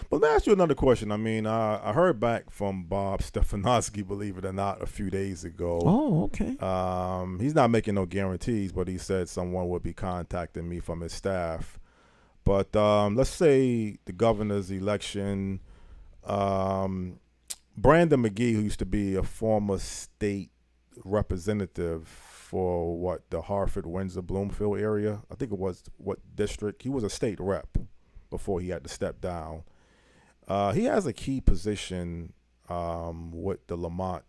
But let me ask you another question. I mean, I heard back from Bob Stefanowski, believe it or not, a few days ago. Oh, okay. He's not making no guarantees, but he said someone would be contacting me from his staff. But let's say the governor's election, Brandon McGee, who used to be a former state representative for the Hartford, Windsor, Bloomfield area. I think it was what district. He was a state rep before he had to step down. He has a key position with the Lamont,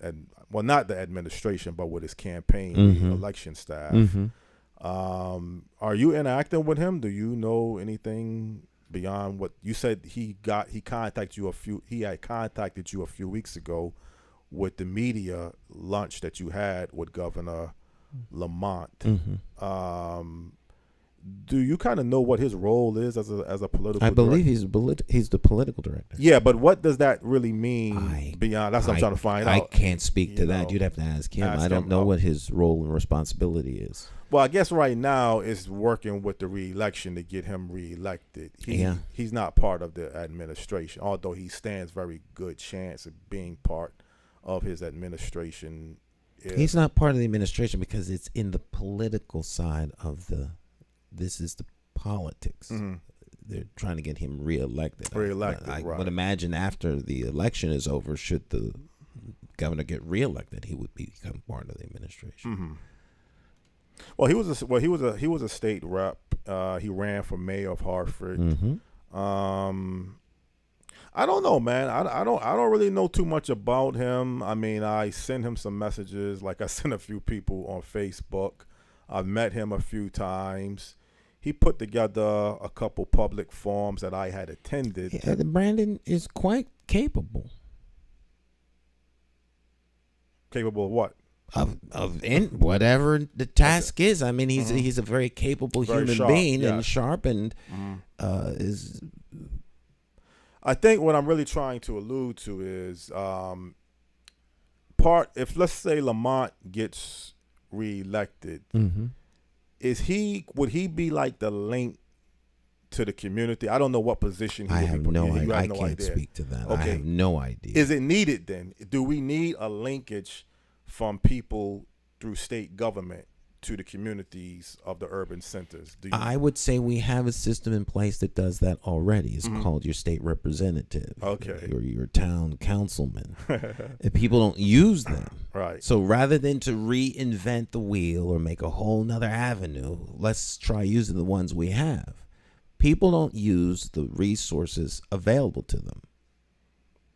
not the administration, but with his campaign, election staff. Are you interacting with him? Do you know anything beyond what you said? He had contacted you a few weeks ago with the media lunch that you had with Governor Lamont. Do you kind of know what his role is as a political? I believe director? he's the political director. Yeah, but what does that really mean beyond? That's what I'm trying to find out. I can't speak to that. You'd have to ask him. I don't know what his role and responsibility is. Well, I guess right now it's working with the re-election to get him re-elected. He's not part of the administration, although he stands very good chance of being part of his administration. He's not part of the administration because it's in the political side of this is the politics. They're trying to get him reelected. I would imagine after the election is over, should the governor get reelected, he would become part of the administration. Well, he was a state rep. He ran for mayor of Hartford. I don't know, man. I don't really know too much about him. I mean, I send him some messages, like I sent a few people on Facebook. I've met him a few times. He put together a couple public forums that I had attended. Yeah, Brandon is quite capable. Capable of what? Of whatever the task is. I mean, he's a very capable human being and sharp and is. I think what I'm really trying to allude to is if let's say Lamont gets reelected, would he be like the link to the community? I don't know what position he would be. I can't speak to that. Okay. I have no idea. Is it needed then? Do we need a linkage from people through state government to the communities of the urban centers? I would say we have a system in place that does that already. It's called your state representative. Okay. Or your town councilman. And people don't use them. Right. So rather than to reinvent the wheel or make a whole nother avenue, let's try using the ones we have. People don't use the resources available to them.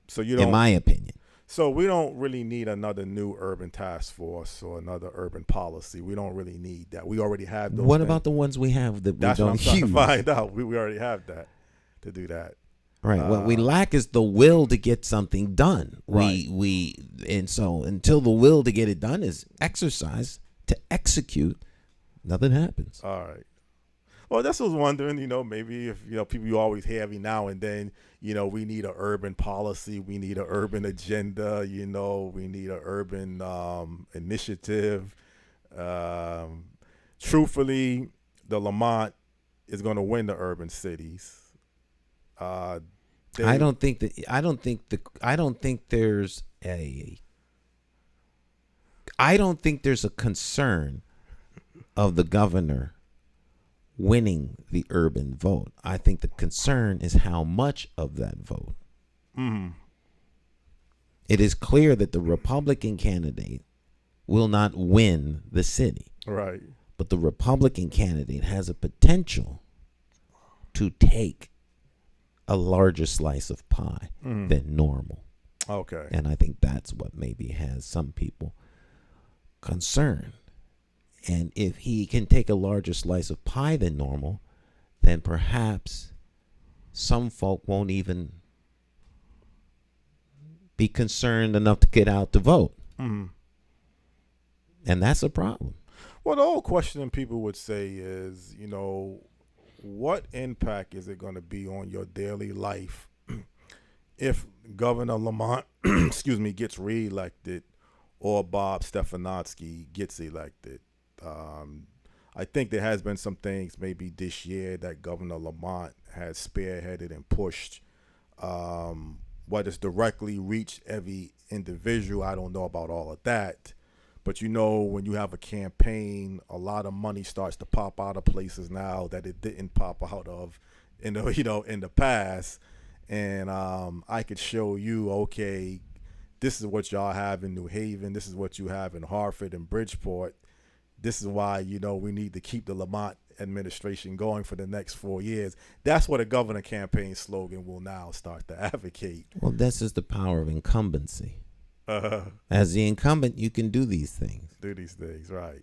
So you don't, in my opinion. So we don't really need another new urban task force or another urban policy. We don't really need that. We already have those. What about the ones we have that we don't use? That's what I'm trying to find out. We already have that to do that. Right. What we lack is the will to get something done. Right. And so until the will to get it done is exercised to execute, nothing happens. All right. Well, that's what I was wondering, maybe if, people you always hear every now and then, we need an urban policy, we need an urban agenda, we need an urban initiative. Truthfully, the Lamont is going to win the urban cities. I don't think there's a concern of the governor winning the urban vote. I think the concern is how much of that vote. It is clear that the Republican candidate will not win the city. Right. But the Republican candidate has a potential to take a larger slice of pie than normal. Okay. And I think that's what maybe has some people concerned. And if he can take a larger slice of pie than normal, then perhaps some folk won't even be concerned enough to get out to vote. And that's a problem. Well, the whole question people would say is, what impact is it going to be on your daily life if Governor Lamont, gets reelected or Bob Stefanowski gets elected? I think there has been some things maybe this year that Governor Lamont has spearheaded and pushed What it's directly reached every individual, I don't know about all of that. But when you have a campaign, a lot of money starts to pop out of places now that it didn't pop out of in the past. And I could show you, okay, this is what y'all have in New Haven. This is what you have in Hartford and Bridgeport. This is why, we need to keep the Lamont administration going for the next 4 years. That's what a governor campaign slogan will now start to advocate. Well, this is the power of incumbency. As the incumbent, you can do these things. Right.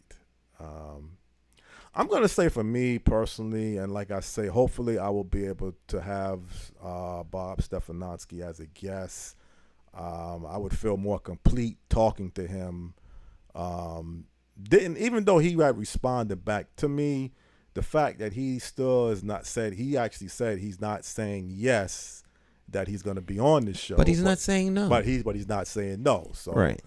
I'm going to say for me personally, and like I say, hopefully I will be able to have Bob Stefanowski as a guest. I would feel more complete talking to him. Even though he had responded back to me, the fact that he still has not said, he actually said he's not saying yes, that he's going to be on this show. But he's not saying no. But he's not saying no. So, right.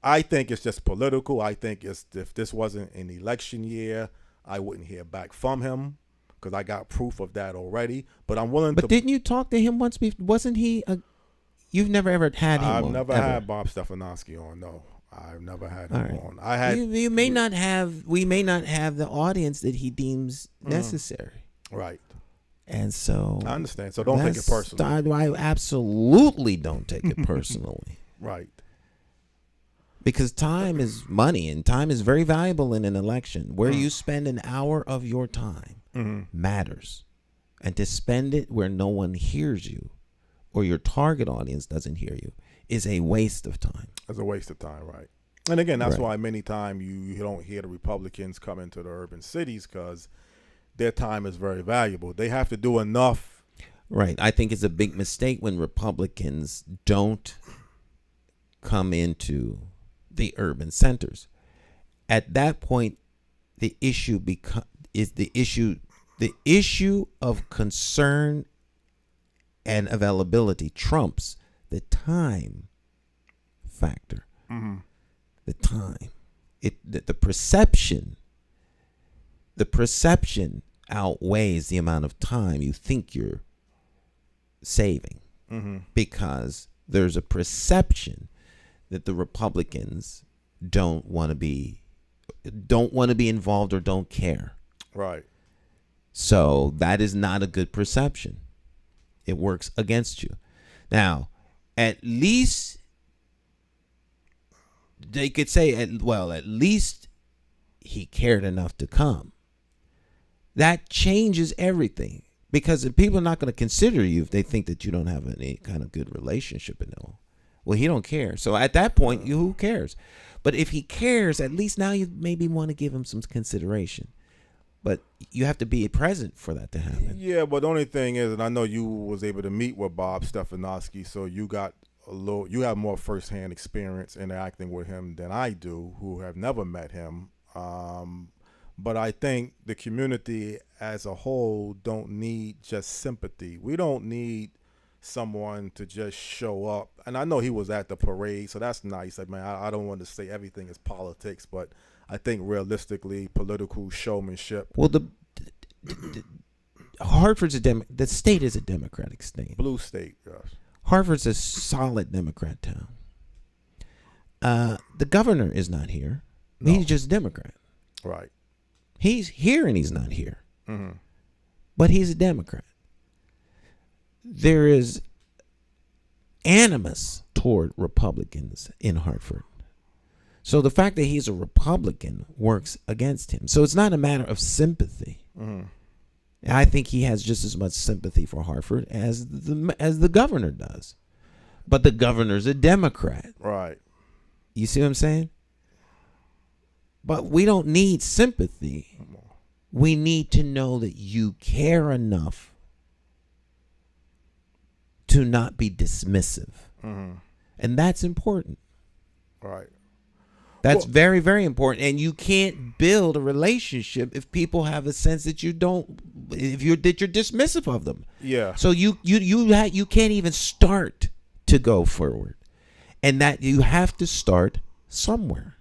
I think it's just political. I think if this wasn't an election year, I wouldn't hear back from him because I got proof of that already. But I'm willing to. But didn't you talk to him once before? Wasn't he you've never ever had him on? I've never had Bob Stefanowski on, no. I've never had him on. I had. We may not have the audience that he deems necessary. Right. And so I understand. So don't take it personally. I absolutely don't take it personally. Right. Because time is money, and time is very valuable in an election. Where you spend an hour of your time matters. And to spend it where no one hears you or your target audience doesn't hear you is a waste of time. It's a waste of time, right? And again, that's why many times you don't hear the Republicans come into the urban cities because their time is very valuable. They have to do enough. Right. I think it's a big mistake when Republicans don't come into the urban centers. At that point, the issue the issue of concern and availability trumps the time factor. The time, the perception outweighs the amount of time you think you're saving, because there's a perception that the Republicans don't want to be involved or don't care. Right. So that is not a good perception. It works against you. Now, at least they could say, at least he cared enough to come. That changes everything, because if people are not going to consider you if they think that you don't have any kind of good relationship in them. Well, he don't care. So at that point, who cares? But if he cares, at least now you maybe want to give him some consideration. But you have to be present for that to happen. Yeah, but the only thing is, and I know you was able to meet with Bob Stefanowski, so you have more firsthand experience interacting with him than I do, who have never met him. But I think the community as a whole don't need just sympathy. We don't need someone to just show up. And I know he was at the parade, so that's nice. I mean, I don't want to say everything is politics, but I think realistically, political showmanship. Well, Hartford's the state is a Democratic state. Blue state, yes. Hartford's a solid Democrat town. The governor is not here. No. He's just Democrat. Right. He's here and he's not here. But he's a Democrat. There is animus toward Republicans in Hartford. So the fact that he's a Republican works against him. So it's not a matter of sympathy. I think he has just as much sympathy for Hartford as the governor does. But the governor's a Democrat. Right. You see what I'm saying? But we don't need sympathy. We need to know that you care enough to not be dismissive. And that's important. Right. That's very, very important. And you can't build a relationship if people have a sense that you're dismissive of them. Yeah. So you can't even start to go forward. And that you have to start somewhere.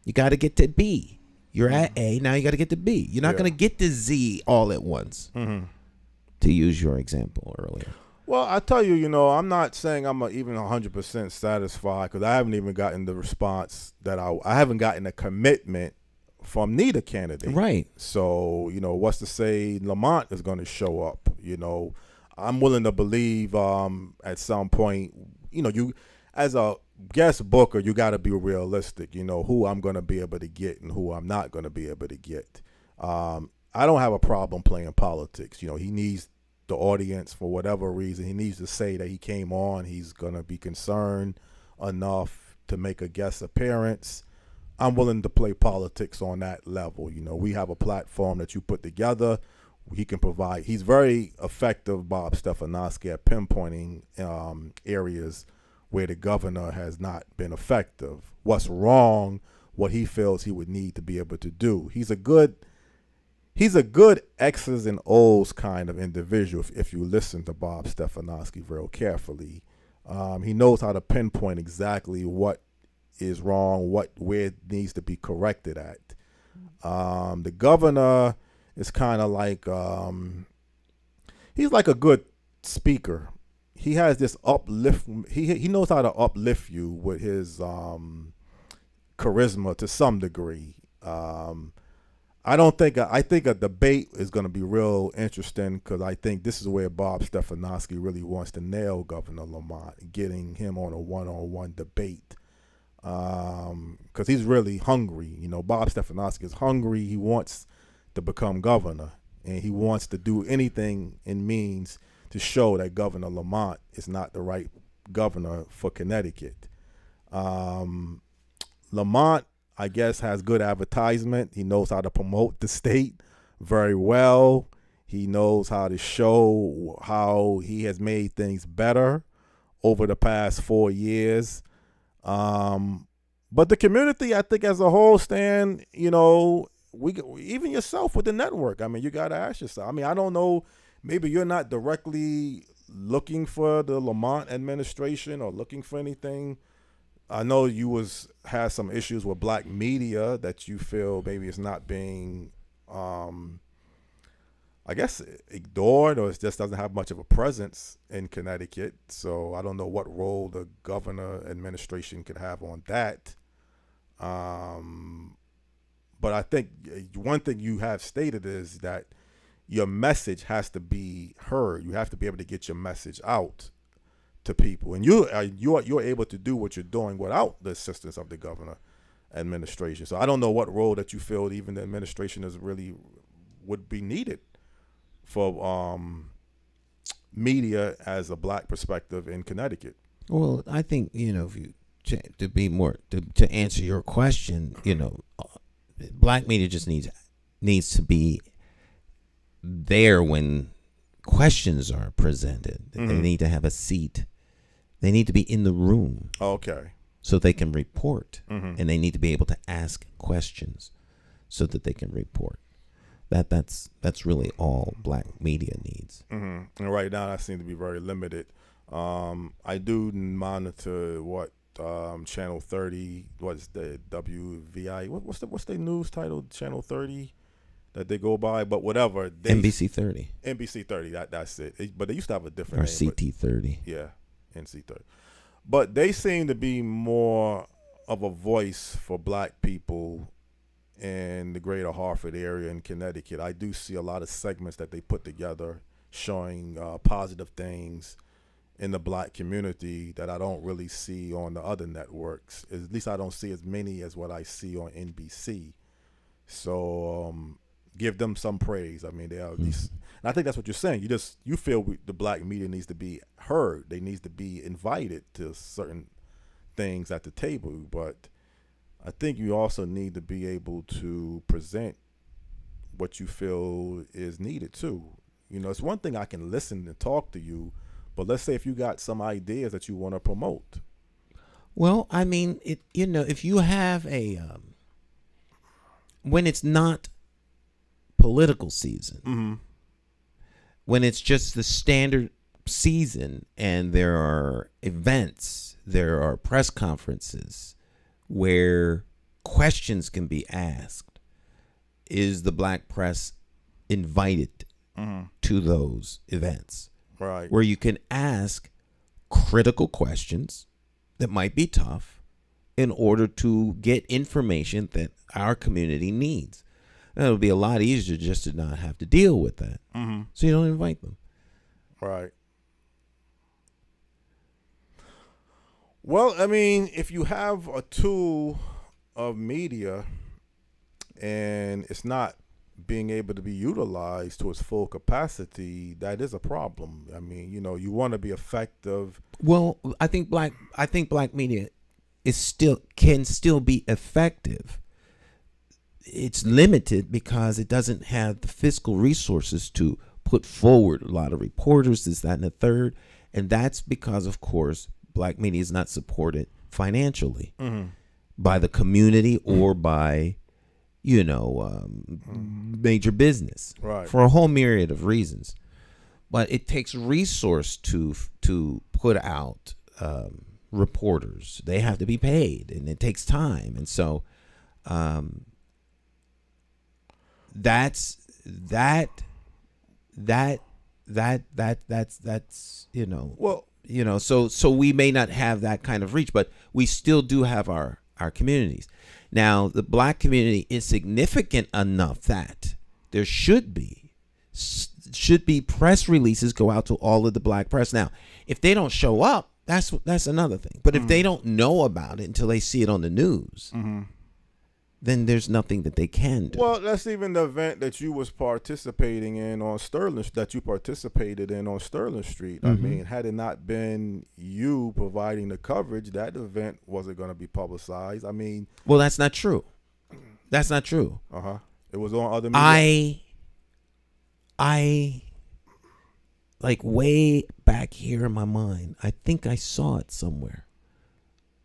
You got to get to B. You're at A, now you got to get to B. You're not going to get to Z all at once. To to use your example earlier? Well, I tell you, I'm not saying I'm even 100% satisfied because I haven't even gotten the response that I haven't gotten a commitment from neither candidate. Right. So, what's to say Lamont is going to show up? I'm willing to believe at some point, you as a guest booker, you got to be realistic, who I'm going to be able to get and who I'm not going to be able to get. I don't have a problem playing politics. He needs the audience for whatever reason. He needs to say that he came on. He's going to be concerned enough to make a guest appearance. I'm willing to play politics on that level. We have a platform that you put together. He can provide. He's very effective, Bob Stefanowski, at pinpointing areas where the governor has not been effective. What's wrong, what he feels he would need to be able to do. He's a good X's and O's kind of individual if you listen to Bob Stefanowski very carefully. He knows how to pinpoint exactly what is wrong, where it needs to be corrected at. The governor is kind of like he's like a good speaker. He has this uplift. He knows how to uplift you with his charisma to some degree. I think a debate is going to be real interesting because I think this is where Bob Stefanowski really wants to nail Governor Lamont, getting him on a one-on-one debate because he's really hungry. Bob Stefanowski is hungry. He wants to become governor, and he wants to do anything in means to show that Governor Lamont is not the right governor for Connecticut. Lamont, I guess, has good advertisement. He knows how to promote the state very well. He knows how to show how he has made things better over the past 4 years. But the community, I think, as a whole, Stan, even yourself with the network, you got to ask yourself. I don't know, maybe you're not directly looking for the Lamont administration or looking for anything. I know you had some issues with black media that you feel maybe it's not being, I guess, ignored, or it just doesn't have much of a presence in Connecticut. So I don't know what role the governor administration could have on that. But I think one thing you have stated is that your message has to be heard. You have to be able to get your message out to people, and you're able to do what you're doing without the assistance of the governor administration. So I don't know what role that you feel even the administration is really would be needed for media as a black perspective in Connecticut. Well, I think if you to be more to answer your question, black media just needs to be there when questions are presented. Mm-hmm. They need to have a seat. They need to be in the room. Okay. So they can report. Mm-hmm. And they need to be able to ask questions so that they can report. That's really all black media needs. Mm-hmm. And right now that seems to be very limited. I do monitor Channel 30, what's the WVI? What's the news title? Channel 30 that they go by, but whatever. NBC 30. NBC 30. That's it. But they used to have a different name. Or CT 30. Yeah, NC 30. But they seem to be more of a voice for black people in the greater Hartford area in Connecticut. I do see a lot of segments that they put together showing positive things in the black community that I don't really see on the other networks. At least I don't see as many as what I see on NBC. So give them some praise. They are at least, and I think that's what you're saying. You feel the black media needs to be heard. They need to be invited to certain things at the table. But I think you also need to be able to present what you feel is needed too. It's one thing I can listen and talk to you, but let's say if you got some ideas that you want to promote. Well, if you have when it's not political season, mm-hmm. when it's just the standard season and there are events, there are press conferences where questions can be asked, is the black press invited to those events, Right. where you can ask critical questions that might be tough in order to get information that our community needs. And it'll be a lot easier just to not have to deal with that. So you don't invite them. Right. Well, I mean, if you have a tool of media and it's not being able to be utilized to its full capacity, that is a problem. I mean, you want to be effective. Well, I think black media can still be effective. It's limited because it doesn't have the fiscal resources to put forward a lot of reporters, this, that, and the third. And that's because, of course, black media is not supported financially by the community or by, major business, Right. for a whole myriad of reasons. But it takes resource to put out reporters. They have to be paid, and it takes time. And so that's so we may not have that kind of reach, but we still do have our communities. Now, the black community is significant enough that there should be press releases go out to all of the black press. Now, if they don't show up, that's another thing. But if they don't know about it until they see it on the news, then there's nothing that they can do. Well, that's even the event that you was participating in on Sterling, that you participated in on Sterling Street. I mean, had it not been you providing the coverage, that event wasn't going to be publicized. I mean, well, that's not true. That's not true. It was on other media. I like way back here in my mind, I think I saw it somewhere.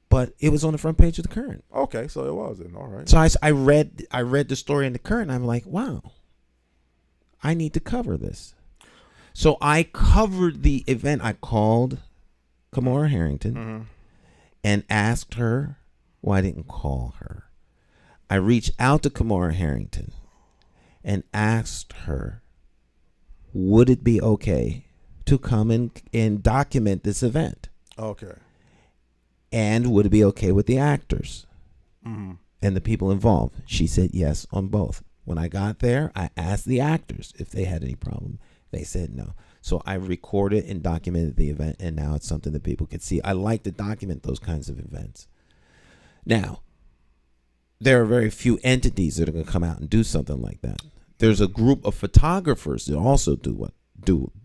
But it was on the front page of the Current. Okay, so it wasn't. All right. So I read the story in the Current. And I'm like, wow, I need to cover this. So I covered the event. I called Kamora Harrington and asked her. Well, I didn't call her. I reached out to Kamora Harrington and asked her, would it be okay to come and document this event? Okay. And would it be okay with the actors and the people involved? She said yes on both. When I got there, I asked the actors if they had any problem. They said no. So I recorded and documented the event, and now it's something that people can see. I like to document those kinds of events. Now, there are very few entities that are going to come out and do something like that. There's a group of photographers that also do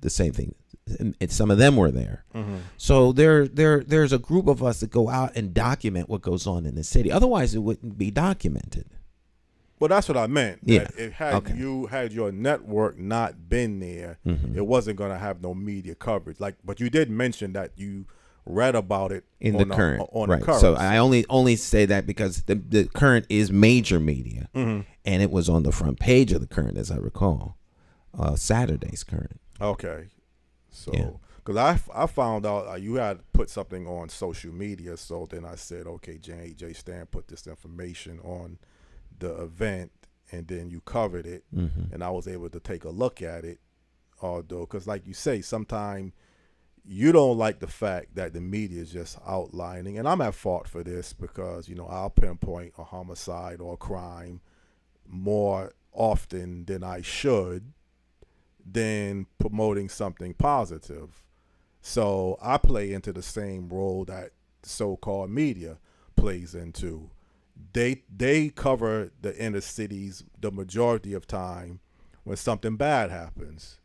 the same thing. And some of them were there. So there's a group of us that go out and document what goes on in the city. Otherwise, it wouldn't be documented. Well, that's what I meant. Yeah. That had your network not been there, it wasn't going to have no media coverage. But you did mention that you read about it in the Current. The Current. So I only say that because the Current is major media, and it was on the front page of the Current, as I recall, Saturday's Current. Okay. So, because I found out you had put something on social media, so then I said, okay, J. Stan put this information on the event, and then you covered it, and I was able to take a look at it. Although, because like you say, sometimes you don't like the fact that the media is just outlining, and I'm at fault for this because I'll pinpoint a homicide or a crime more often than I should, than promoting something positive. So I play into the same role that the so-called media plays into. They cover the inner cities the majority of time when something bad happens.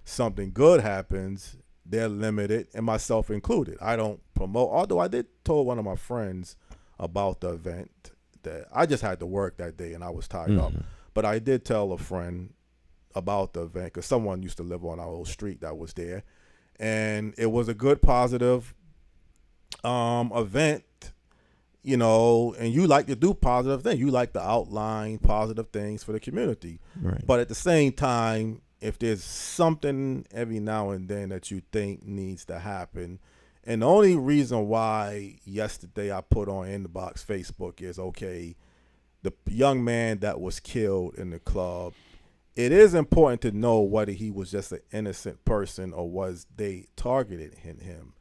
Something good happens, they're limited, and myself included. I don't promote, although I did told one of my friends about the event that I just had to work that day and I was tied up. But I did tell a friend about the event because someone used to live on our old street that was there, and it was a good positive event, and you like to do positive things. You like to outline positive things for the community. Right. But at the same time, if there's something every now and then that you think needs to happen, and the only reason why yesterday I put on Inbox Facebook is, okay, the young man that was killed in the club it is important to know whether he was just an innocent person or was they targeted him.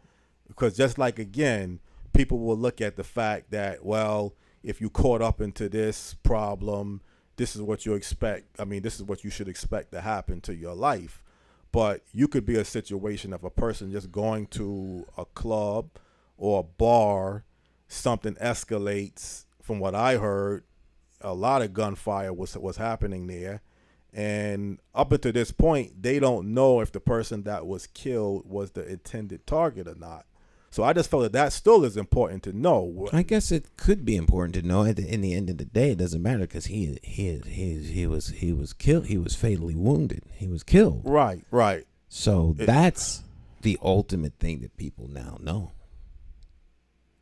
Because just like, again, people will look at the fact that, well, if you caught up into this problem, this is what you expect. I mean, this is what you should expect to happen to your life. But you could be a situation of a person just going to a club or a bar, something escalates. From what I heard, a lot of gunfire was happening there. And up until this point, they don't know if the person that was killed was the intended target or not. So I just felt that still is important to know. I guess it could be important to know. In the end of the day, it doesn't matter because he was killed. He was fatally wounded. He was killed. Right. So that's the ultimate thing that people now know.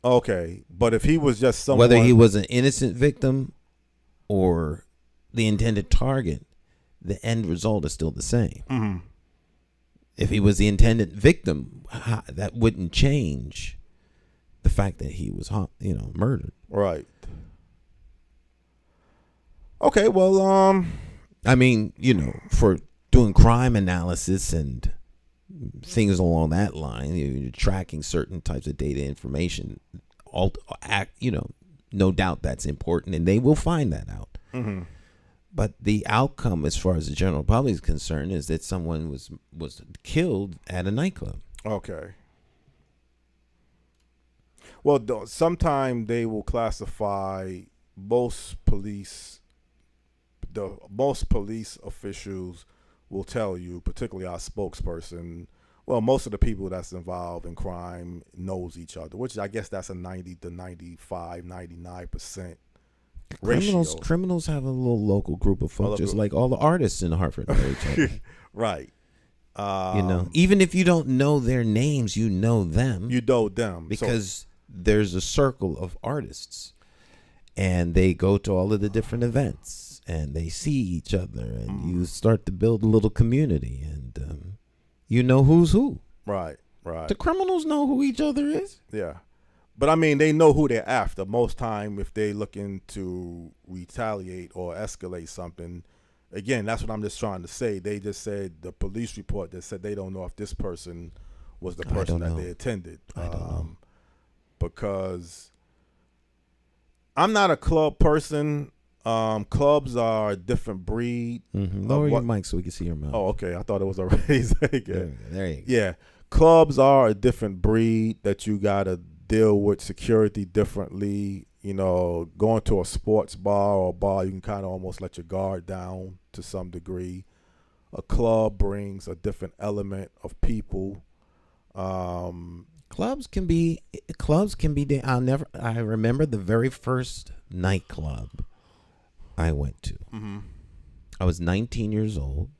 Okay, but if he was just someone, whether he was an innocent victim or the intended target, the end result is still the same. Mm-hmm. If he was the intended victim, that wouldn't change the fact that he was, murdered. Right. Okay. Well, I mean, for doing crime analysis and things along that line, you're tracking certain types of data information. No doubt that's important, and they will find that out. Mm-hmm. But the outcome, as far as the general public is concerned, is that someone was killed at a nightclub. Okay. Well, sometime they will classify most police officials will tell you, particularly our spokesperson, well, most of the people that's involved in crime knows each other, which I guess that's a 90 to 95, 99% ratio. Criminals have a little local group of folks, just like all the artists in Hartford know each other. Right. Even if you don't know their names, you know them. You know them. Because there's a circle of artists, and they go to all of the different events, and they see each other, and you start to build a little community, and you know who's who. Right. The criminals know who each other is. Yeah. But, I mean, they know who they're after. Most time, if they looking to retaliate or escalate something, again, that's what I'm just trying to say. They just said the police report that said they don't know if this person was the person that they attended. I don't know. Because I'm not a club person. Clubs are a different breed. Mm-hmm. Lower your mic so we can see your mouth. Oh, okay. I thought it was already. There you go. Yeah. Clubs are a different breed that you got to deal with security differently. Going to a sports bar or a bar, you can kind of almost let your guard down to some degree. A club brings a different element of people. Clubs can be. I remember the very first nightclub I went to. Mm-hmm. I was 19 years old.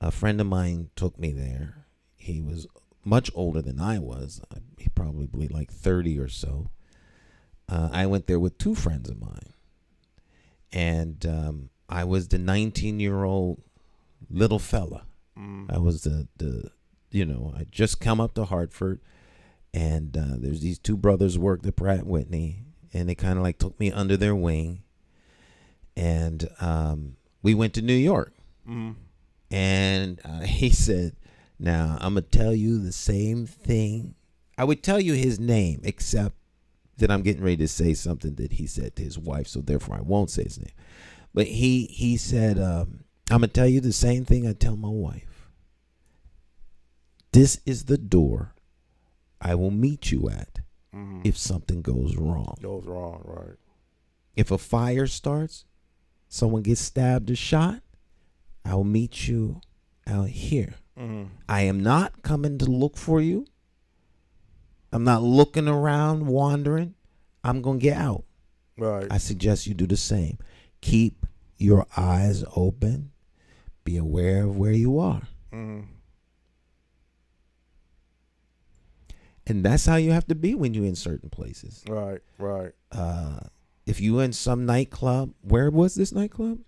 A friend of mine took me there. He was much older than I was. He probably like 30 or so. I went there with two friends of mine. And I was the 19-year-old little fella. I was I just come up to Hartford. And there's these two brothers worked at Pratt Whitney. And they kind of like took me under their wing. And we went to New York. Mm-hmm. And he said, now I'm going to tell you the same thing. I would tell you his name, except that I'm getting ready to say something that he said to his wife. So therefore I won't say his name. But he said, I'm going to tell you the same thing I tell my wife. This is the door I will meet you at if something goes wrong. Goes wrong, right. If a fire starts, someone gets stabbed or shot, I'll meet you out here. Mm-hmm. I am not coming to look for you. I'm not looking around, wandering. I'm going to get out. Right. I suggest you do the same. Keep your eyes open. Be aware of where you are. Mm-hmm. And that's how you have to be when you're in certain places. Right. If you in some nightclub, where was this nightclub?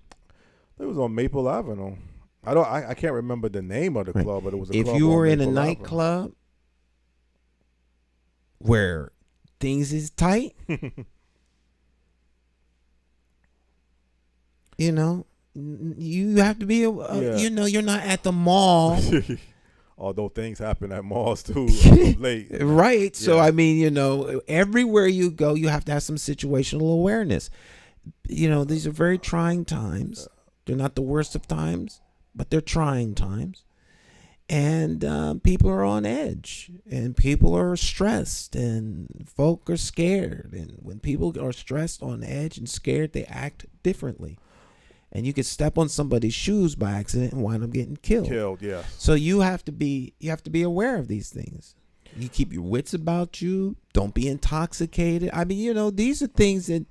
It was on Maple Avenue. I can't remember the name of the club, but it was a club. If you were in a Maple nightclub where things is tight, you have to be, you're not at the mall. Although things happen at malls too of late. Right. So, Yeah. I mean, everywhere you go, you have to have some situational awareness. These are very trying times. They're not the worst of times, but they're trying times. And people are on edge, and people are stressed, and folk are scared. And when people are stressed, on edge, and scared, they act differently. And you could step on somebody's shoes by accident and wind up getting killed. Yeah. So you have to be aware of these things. You keep your wits about you. Don't be intoxicated. I mean, these are things that.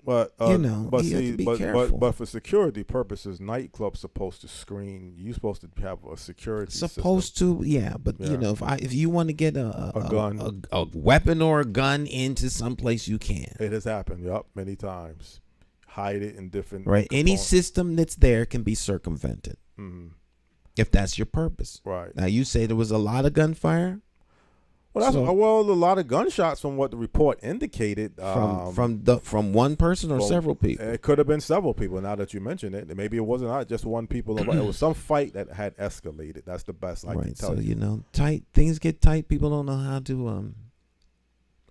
But you have to be careful. But for security purposes, nightclubs supposed to screen. You're supposed to have a security. Supposed system. to, yeah. But if you want to get a gun, a weapon or a gun into some place, you can. It has happened. Yup, many times. Hide it in different. Right. Any system that's there can be circumvented. Mm-hmm. If that's your purpose. Right. Now you say there was a lot of gunfire. Well, a lot of gunshots from what the report indicated. From one person or several people. It could have been several people. Now that you mention it, maybe it wasn't not just one people. It was some fight that had escalated. That's the best I can tell you. So tight things get tight. People don't know how to.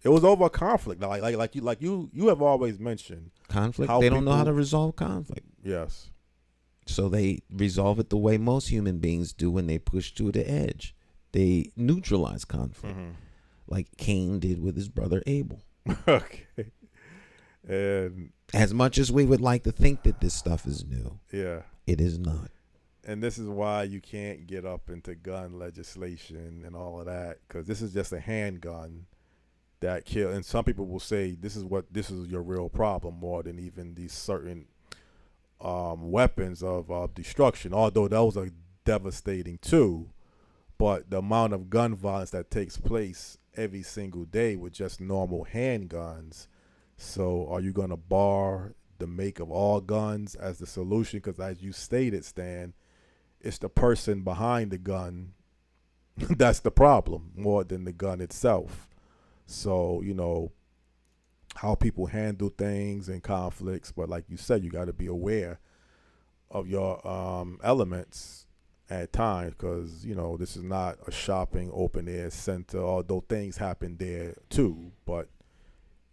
It was over a conflict. Like you have always mentioned conflict. They don't know how to resolve conflict. Yes. So they resolve it the way most human beings do when they push to the edge. They neutralize conflict, like Cain did with his brother Abel. Okay. And as much as we would like to think that this stuff is new, it is not. And this is why you can't get up into gun legislation and all of that, because this is just a handgun that kill. And some people will say this is your real problem more than even these certain weapons of destruction. Although those are devastating too. But the amount of gun violence that takes place every single day with just normal handguns. So are you going to bar the make of all guns as the solution? Because as you stated, Stan, it's the person behind the gun that's the problem more than the gun itself. So, how people handle things and conflicts. But like you said, you got to be aware of your elements at times, because this is not a shopping open air center, although things happen there too. But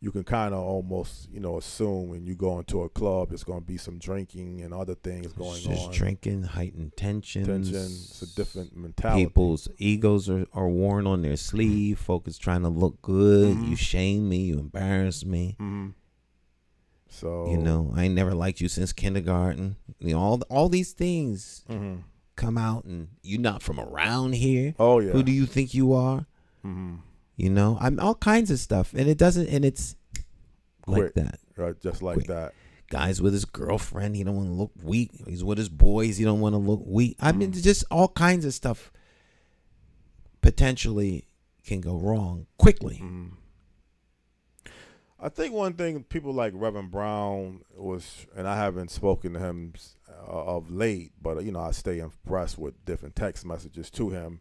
you can kind of almost assume when you go into a club there's going to be some drinking and other things going on. Just drinking, heightened tensions. It's a different mentality. People's egos are worn on their sleeve. Folk is trying to look good. You shame me, you embarrass me. So I ain't never liked you since kindergarten. All these things come out, and you're not from around here. Oh yeah. Who do you think you are? I'm all kinds of stuff, and it's quick, like that. Right, just like quick. that. Guys with his girlfriend, he don't want to look weak. He's with his boys, he don't want to look weak. I mean, just all kinds of stuff potentially can go wrong quickly. I think one thing people like Reverend Brown was, and I haven't spoken to him of late, but I stay impressed with different text messages to him,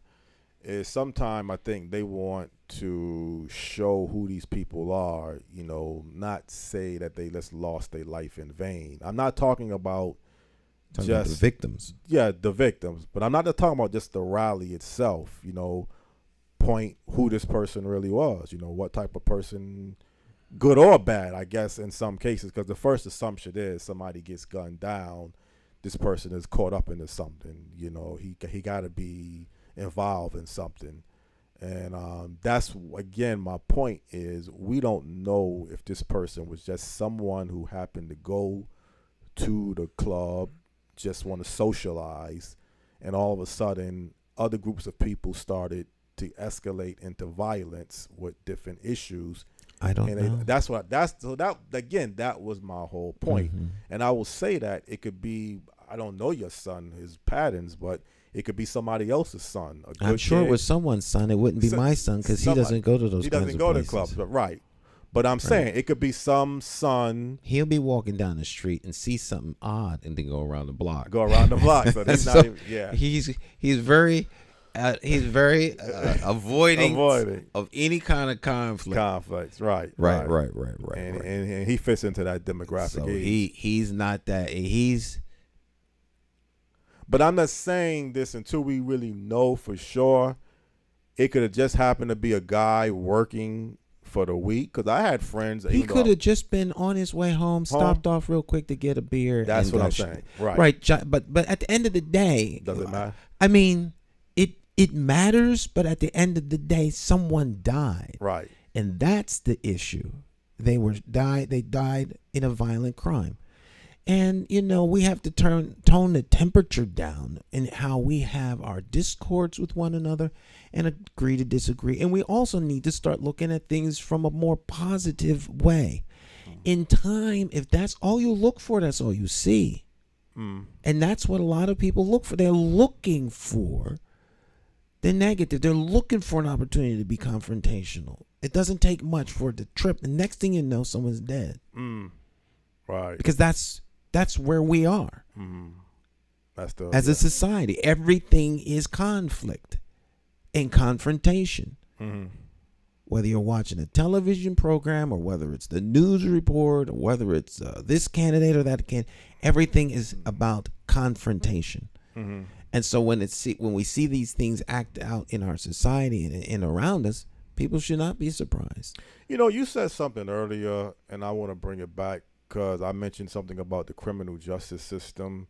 is sometimes I think they want to show who these people are, not say that they just lost their life in vain. I'm not talking about about the victims. Yeah, the victims. But I'm not just talking about just the rally itself, point who this person really was, what type of person, good or bad, I guess, in some cases, because the first assumption is somebody gets gunned down, this person is caught up into something, he got to be involved in something. And that's, again, my point is we don't know if this person was just someone who happened to go to the club, just want to socialize, and all of a sudden other groups of people started to escalate into violence with different issues. I don't know. That was my whole point. And I will say that it could be, I don't know your son, his patterns, but it could be somebody else's son. I'm sure it was someone's son. It wouldn't be my son, because he doesn't go to those. He doesn't go to clubs, but right. But I'm saying it could be some son. He'll be walking down the street and see something odd, and then go around the block. So he's not even, He's very He's very avoiding Avoiding. of any kind of conflict. Conflicts, right. And he fits into that demographic. So he's not that. But I'm not saying this until we really know for sure. It could have just happened to be a guy working for the week, because I had friends. He could have just been on his way home, stopped off real quick to get a beer. That's what I'm saying. Right. Right. But at the end of the day, does it matter? I mean, it matters. But at the end of the day, someone died. Right. And that's the issue. They died in a violent crime. And, we have to tone the temperature down in how we have our discords with one another and agree to disagree. And we also need to start looking at things from a more positive way. In time, if that's all you look for, that's all you see. And that's what a lot of people look for. They're looking for the negative. They're looking for an opportunity to be confrontational. It doesn't take much for it to trip. The next thing you know, someone's dead. Right. Because that's where we are. As a society, everything is conflict and confrontation. Whether you're watching a television program or whether it's the news report or whether it's this candidate or that candidate, everything is about confrontation. And so when we see these things act out in our society and around us, people should not be surprised. You said something earlier, and I want to bring it back, because I mentioned something about the criminal justice system,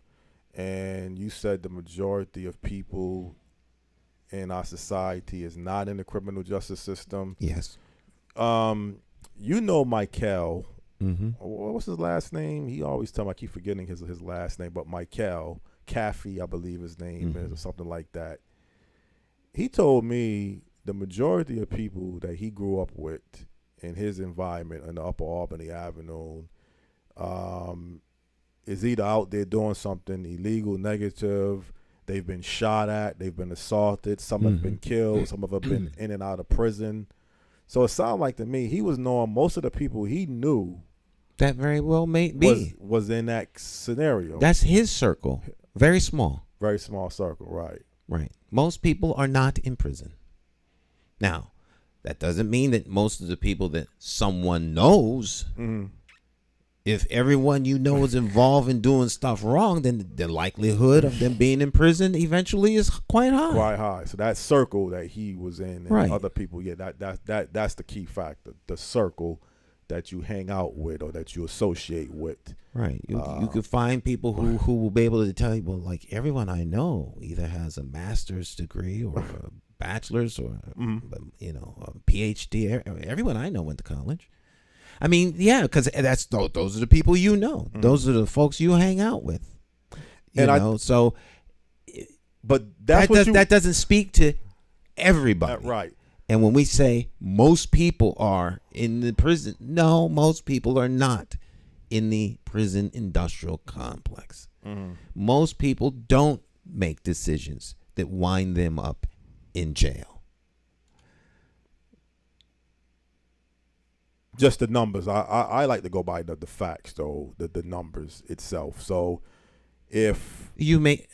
and you said the majority of people in our society is not in the criminal justice system. Yes. McCauley. What's his last name? He always tell me, I keep forgetting his last name, but McCauley, Caffey, I believe his name is, or something like that. He told me the majority of people that he grew up with in his environment in the Upper Albany Avenue is either out there doing something illegal, negative. They've been shot at. They've been assaulted. Some have been killed. Some have been in and out of prison. So it sounded like to me he was knowing most of the people he knew. That very well may be. Was in that scenario. That's his circle. Very small. Very small circle, right. Right. Most people are not in prison. Now, that doesn't mean that most of the people that someone knows, if everyone you know is involved in doing stuff wrong, then the likelihood of them being in prison eventually is quite high. Quite high. So that circle that he was in, and other people, that's the key factor. The circle that you hang out with or that you associate with. Right. You could find people who will be able to tell you, well, like everyone I know either has a master's degree or a bachelor's or a PhD. Everyone I know went to college. I mean, yeah, because those are the people you know. Those are the folks you hang out with. But that doesn't speak to everybody. Right. And when we say most people are in the prison, no, most people are not in the prison industrial complex. Most people don't make decisions that wind them up in jail. Just the numbers. I like to go by the facts, though, the numbers itself. So if you make,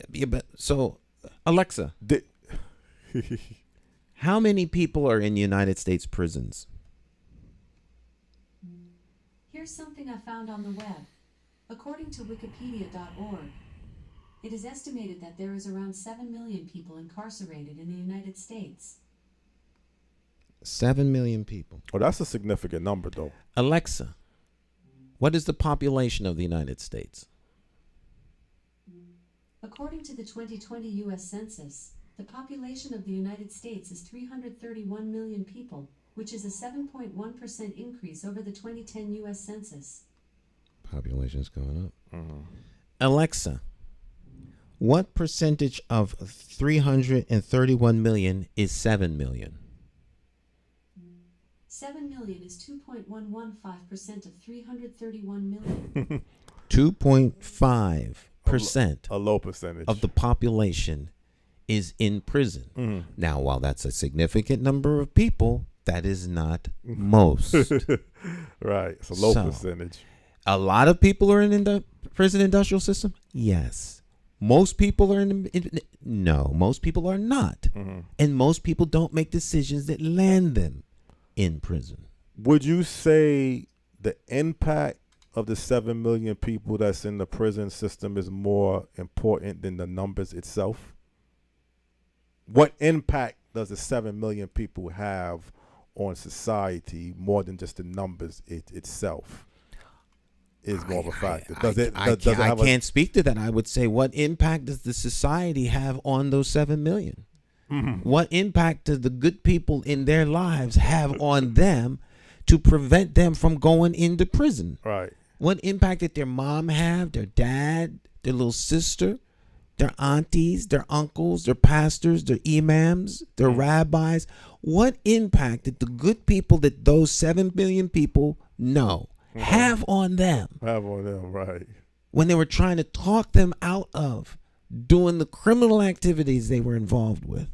Alexa, how many people are in United States prisons? Here's something I found on the web. According to Wikipedia.org, it is estimated that there is around 7 million people incarcerated in the United States. 7 million people. Oh, that's a significant number, though. Alexa, what is the population of the United States? According to the 2020 U.S. Census, the population of the United States is 331 million people, which is a 7.1% increase over the 2010 U.S. Census. Population is going up. Alexa, what percentage of 331 million is 7 million? 7 million is 2.115% of 331 million. 2.5%. A low percentage of the population is in prison. Now, while that's a significant number of people, that is not most. Right. It's a low percentage. A lot of people are in the prison industrial system? Yes. Most people are no, most people are not. And most people don't make decisions that land them in prison. Would you say the impact of the 7 million people that's in the prison system is more important than the numbers itself? What impact does the 7 million people have on society more than just the numbers itself? Is more of a factor. I can't speak to that. I would say, what impact does the society have on those 7 million? What impact does the good people in their lives have on them to prevent them from going into prison? Right. What impact did their mom have, their dad, their little sister, their aunties, their uncles, their pastors, their imams, their rabbis? What impact did the good people that those 7 million people know have on them? Have on them, right. When they were trying to talk them out of doing the criminal activities they were involved with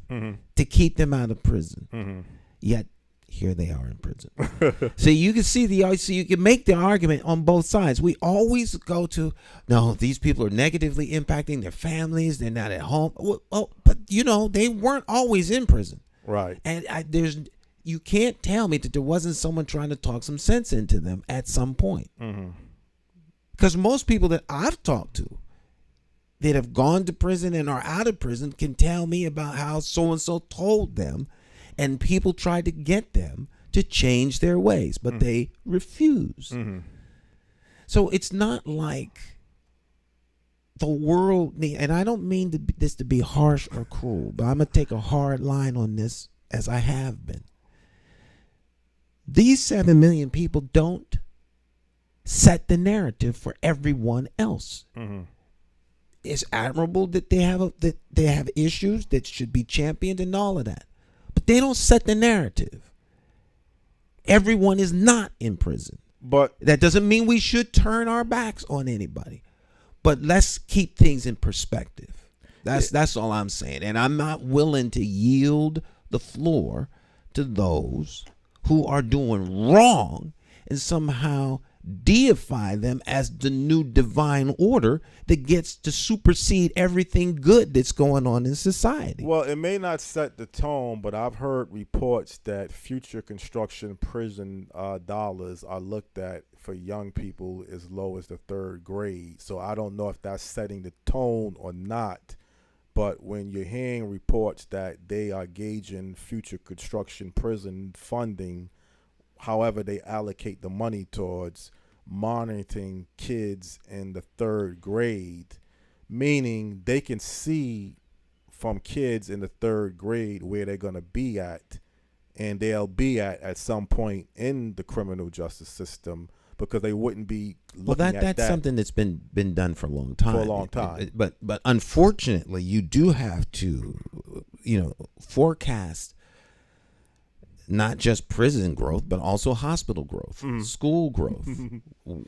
to keep them out of prison. Yet here they are in prison. So you can see so you can make the argument on both sides. We always go to, no, these people are negatively impacting their families. They're not at home. Oh, but they weren't always in prison. Right. And you can't tell me that there wasn't someone trying to talk some sense into them at some point. Because most people that I've talked to that have gone to prison and are out of prison can tell me about how so-and-so told them, and people tried to get them to change their ways, but they refuse. So it's not like the world, and I don't mean this to be harsh or cruel, but I'm going to take a hard line on this, as I have been. These 7 million people don't set the narrative for everyone else. It's admirable that they have issues that should be championed and all of that, but they don't set the narrative. Everyone is not in prison, but that doesn't mean we should turn our backs on anybody. But let's keep things in perspective. That's all I'm saying, and I'm not willing to yield the floor to those who are doing wrong and somehow deify them as the new divine order that gets to supersede everything good that's going on in society. Well, it may not set the tone, but I've heard reports that future construction prison dollars are looked at for young people as low as the 3rd grade. So I don't know if that's setting the tone or not. But when you're hearing reports that they are gauging future construction prison funding, however they allocate the money towards monitoring kids in the 3rd grade, meaning they can see from kids in the 3rd grade where they're going to be at, and they'll be at some point in the criminal justice system, because they wouldn't be looking at that. Well, that's something that's been done for a long time. For a long time. But unfortunately, you do have to, forecast not just prison growth, but also hospital growth, school growth,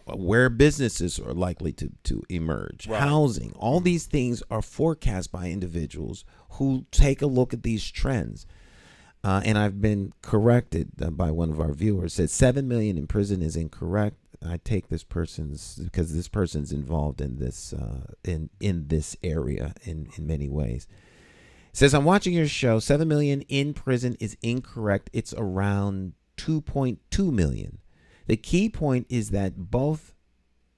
where businesses are likely to emerge, housing. All these things are forecast by individuals who take a look at these trends. And I've been corrected by one of our viewers, said 7 million in prison is incorrect. I take this person's, because this person's involved in this in this area in many ways. It says, I'm watching your show. 7 million in prison is incorrect. It's around 2.2 million. The key point is that both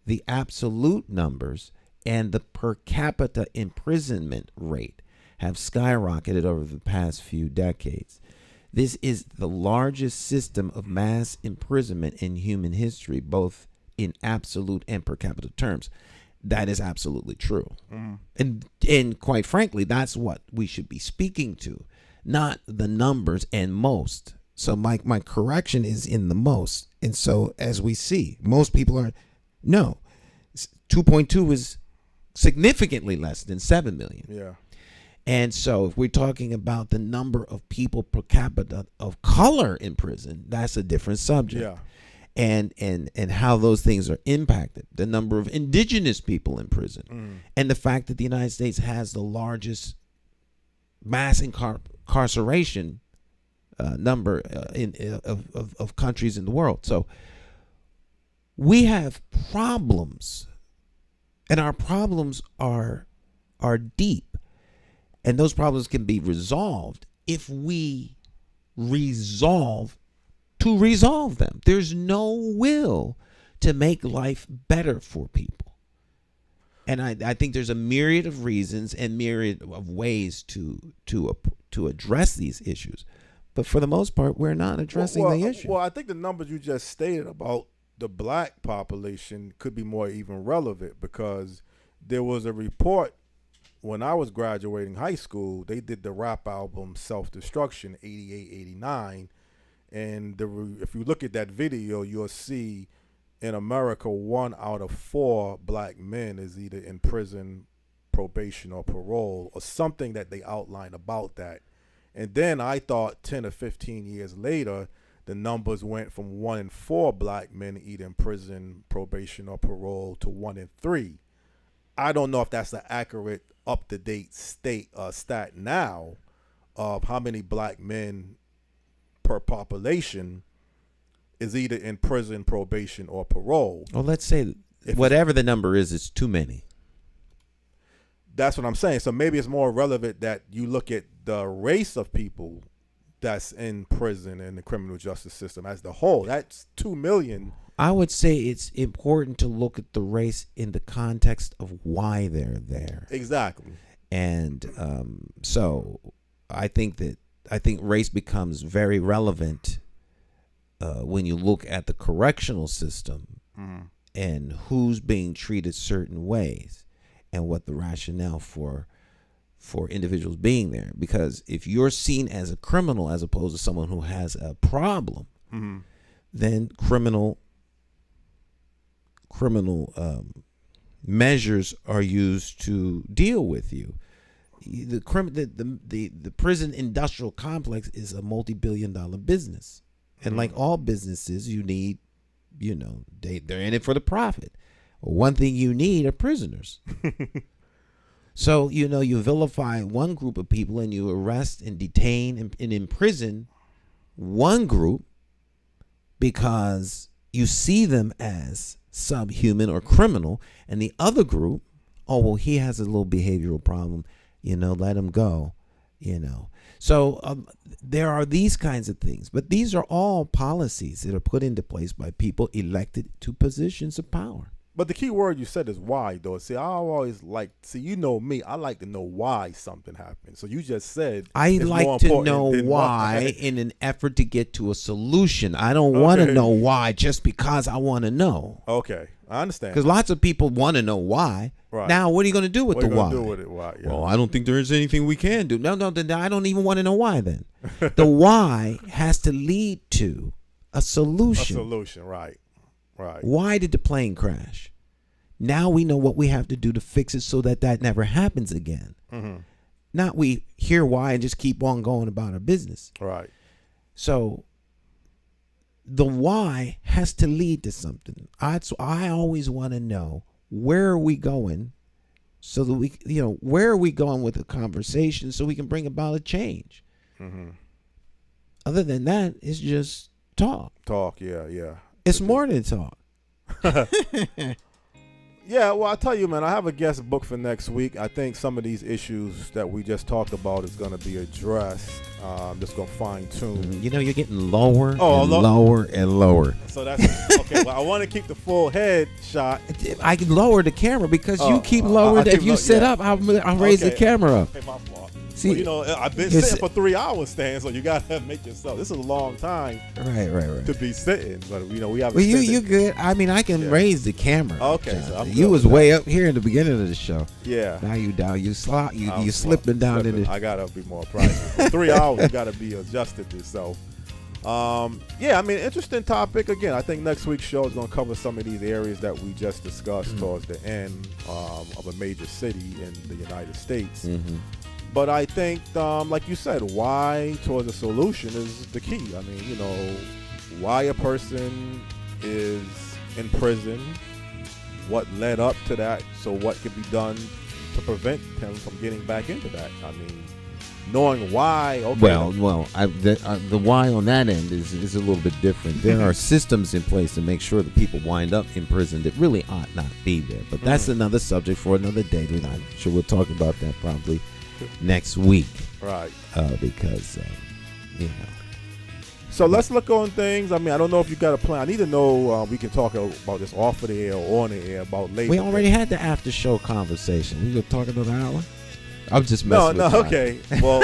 the absolute numbers and the per capita imprisonment rate have skyrocketed over the past few decades. This is the largest system of mass imprisonment in human history, both in absolute and per capita terms. That is absolutely true. And quite frankly, that's what we should be speaking to, not the numbers and most. So my correction is in the most. And so as we see, most people are, no, 2.2 is significantly less than 7 million. Yeah. And so if we're talking about the number of people per capita of color in prison, that's a different subject. Yeah. And how those things are impacted, the number of indigenous people in prison, and the fact that the United States has the largest mass incarceration number of countries in the world. So we have problems, and our problems are are deep. And those problems can be resolved if we resolve to resolve them. There's no will to make life better for people. And I think there's a myriad of reasons and myriad of ways to address these issues. But for the most part, we're not addressing the issue. Well, I think the numbers you just stated about the black population could be more even relevant, because there was a report when I was graduating high school. They did the rap album Self-Destruction 88, 89. And if you look at that video, you'll see in America, 1 out of 4 black men is either in prison, probation, or parole, or something that they outlined about that. And then I thought 10 or 15 years later, the numbers went from 1 in 4 black men either in prison, probation, or parole to 1 in 3. I don't know if that's the accurate, up-to-date stat now of how many black men per population is either in prison, probation, or parole. Well, let's say whatever the number is, it's too many. That's what I'm saying. So maybe it's more relevant that you look at the race of people that's in prison and the criminal justice system as the whole. That's 2 million. I would say it's important to look at the race in the context of why they're there. Exactly. And so I think race becomes very relevant when you look at the correctional system and who's being treated certain ways and what the rationale for individuals being there. Because if you're seen as a criminal as opposed to someone who has a problem, then criminal measures are used to deal with you. The prison industrial complex is a multi-billion-dollar business. And like all businesses, you need, they're in it for the profit. One thing you need are prisoners. So, you vilify one group of people and you arrest and detain and imprison one group because you see them as subhuman or criminal, and the other group, he has a little behavioral problem, let him go, So there are these kinds of things, but these are all policies that are put into place by people elected to positions of power. But the key word you said is why, though. See, I always you know me, I like to know why something happened. So you just said I like to know why in an effort to get to a solution. I don't want to know why just because I want to know. Okay, I understand. Because lots of people want to know why. Right. Now, what are you going to do with the why? What are you going to do with it? Why? Yeah. Well, I don't think there is anything we can do. No, then I don't even want to know why then. The why has to lead to a solution. A solution, right. Right. Why did the plane crash? Now we know what we have to do to fix it so that never happens again. Not we hear why and just keep on going about our business. Right. So the why has to lead to something. I always want to know, where are we going so that we, where are we going with the conversation so we can bring about a change? Other than that, it's just talk. Yeah. It's more than talk. Yeah, well, I tell you, man, I have a guest booked for next week. I think some of these issues that we just talked about is going to be addressed. I'm just going to fine tune. You're getting lower lower and lower. So that's okay. Well, I want to keep the full head shot. I can lower the camera because you keep lowering. If you sit up, I'll raise the camera up. Okay, my fault. See, well, I've been sitting for 3 hours, Stan, so you got to make yourself. This is a long time to be sitting. But, we have Well, you good. I mean, I can raise the camera. Okay. So you was way up here in the beginning of the show. Yeah. Now you down. You slipping down in the. I got to be more private. For 3 hours, you got to be adjusted to yourself. Interesting topic. Again, I think next week's show is going to cover some of these areas that we just discussed towards the end of a major city in the United States. But I think, like you said, why towards a solution is the key. I mean, why a person is in prison, what led up to that, so what could be done to prevent him from getting back into that. I mean, knowing why. Okay. Well, the why on that end is a little bit different. There are systems in place to make sure that people wind up in prison that really ought not be there. But that's another subject for another day. I'm sure we'll talk about that probably next week. Right. Because, you know. So let's look on things. I mean, I don't know if you got a plan. I need to know. We can talk about this off of the air or on the air about later. We already had the after show conversation. We could talk another hour. I'm just messing with you. Okay. Well,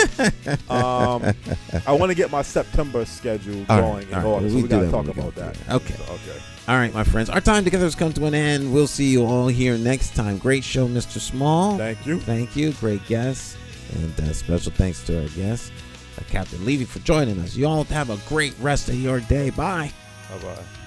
I want to get my September schedule going in order, so we got to talk about that. Okay. So, okay. All right, my friends. Our time together has come to an end. We'll see you all here next time. Great show, Mr. Small. Thank you. Thank you. Great guest. And special thanks to our guest, Captain Levy, for joining us. You all have a great rest of your day. Bye. Bye-bye.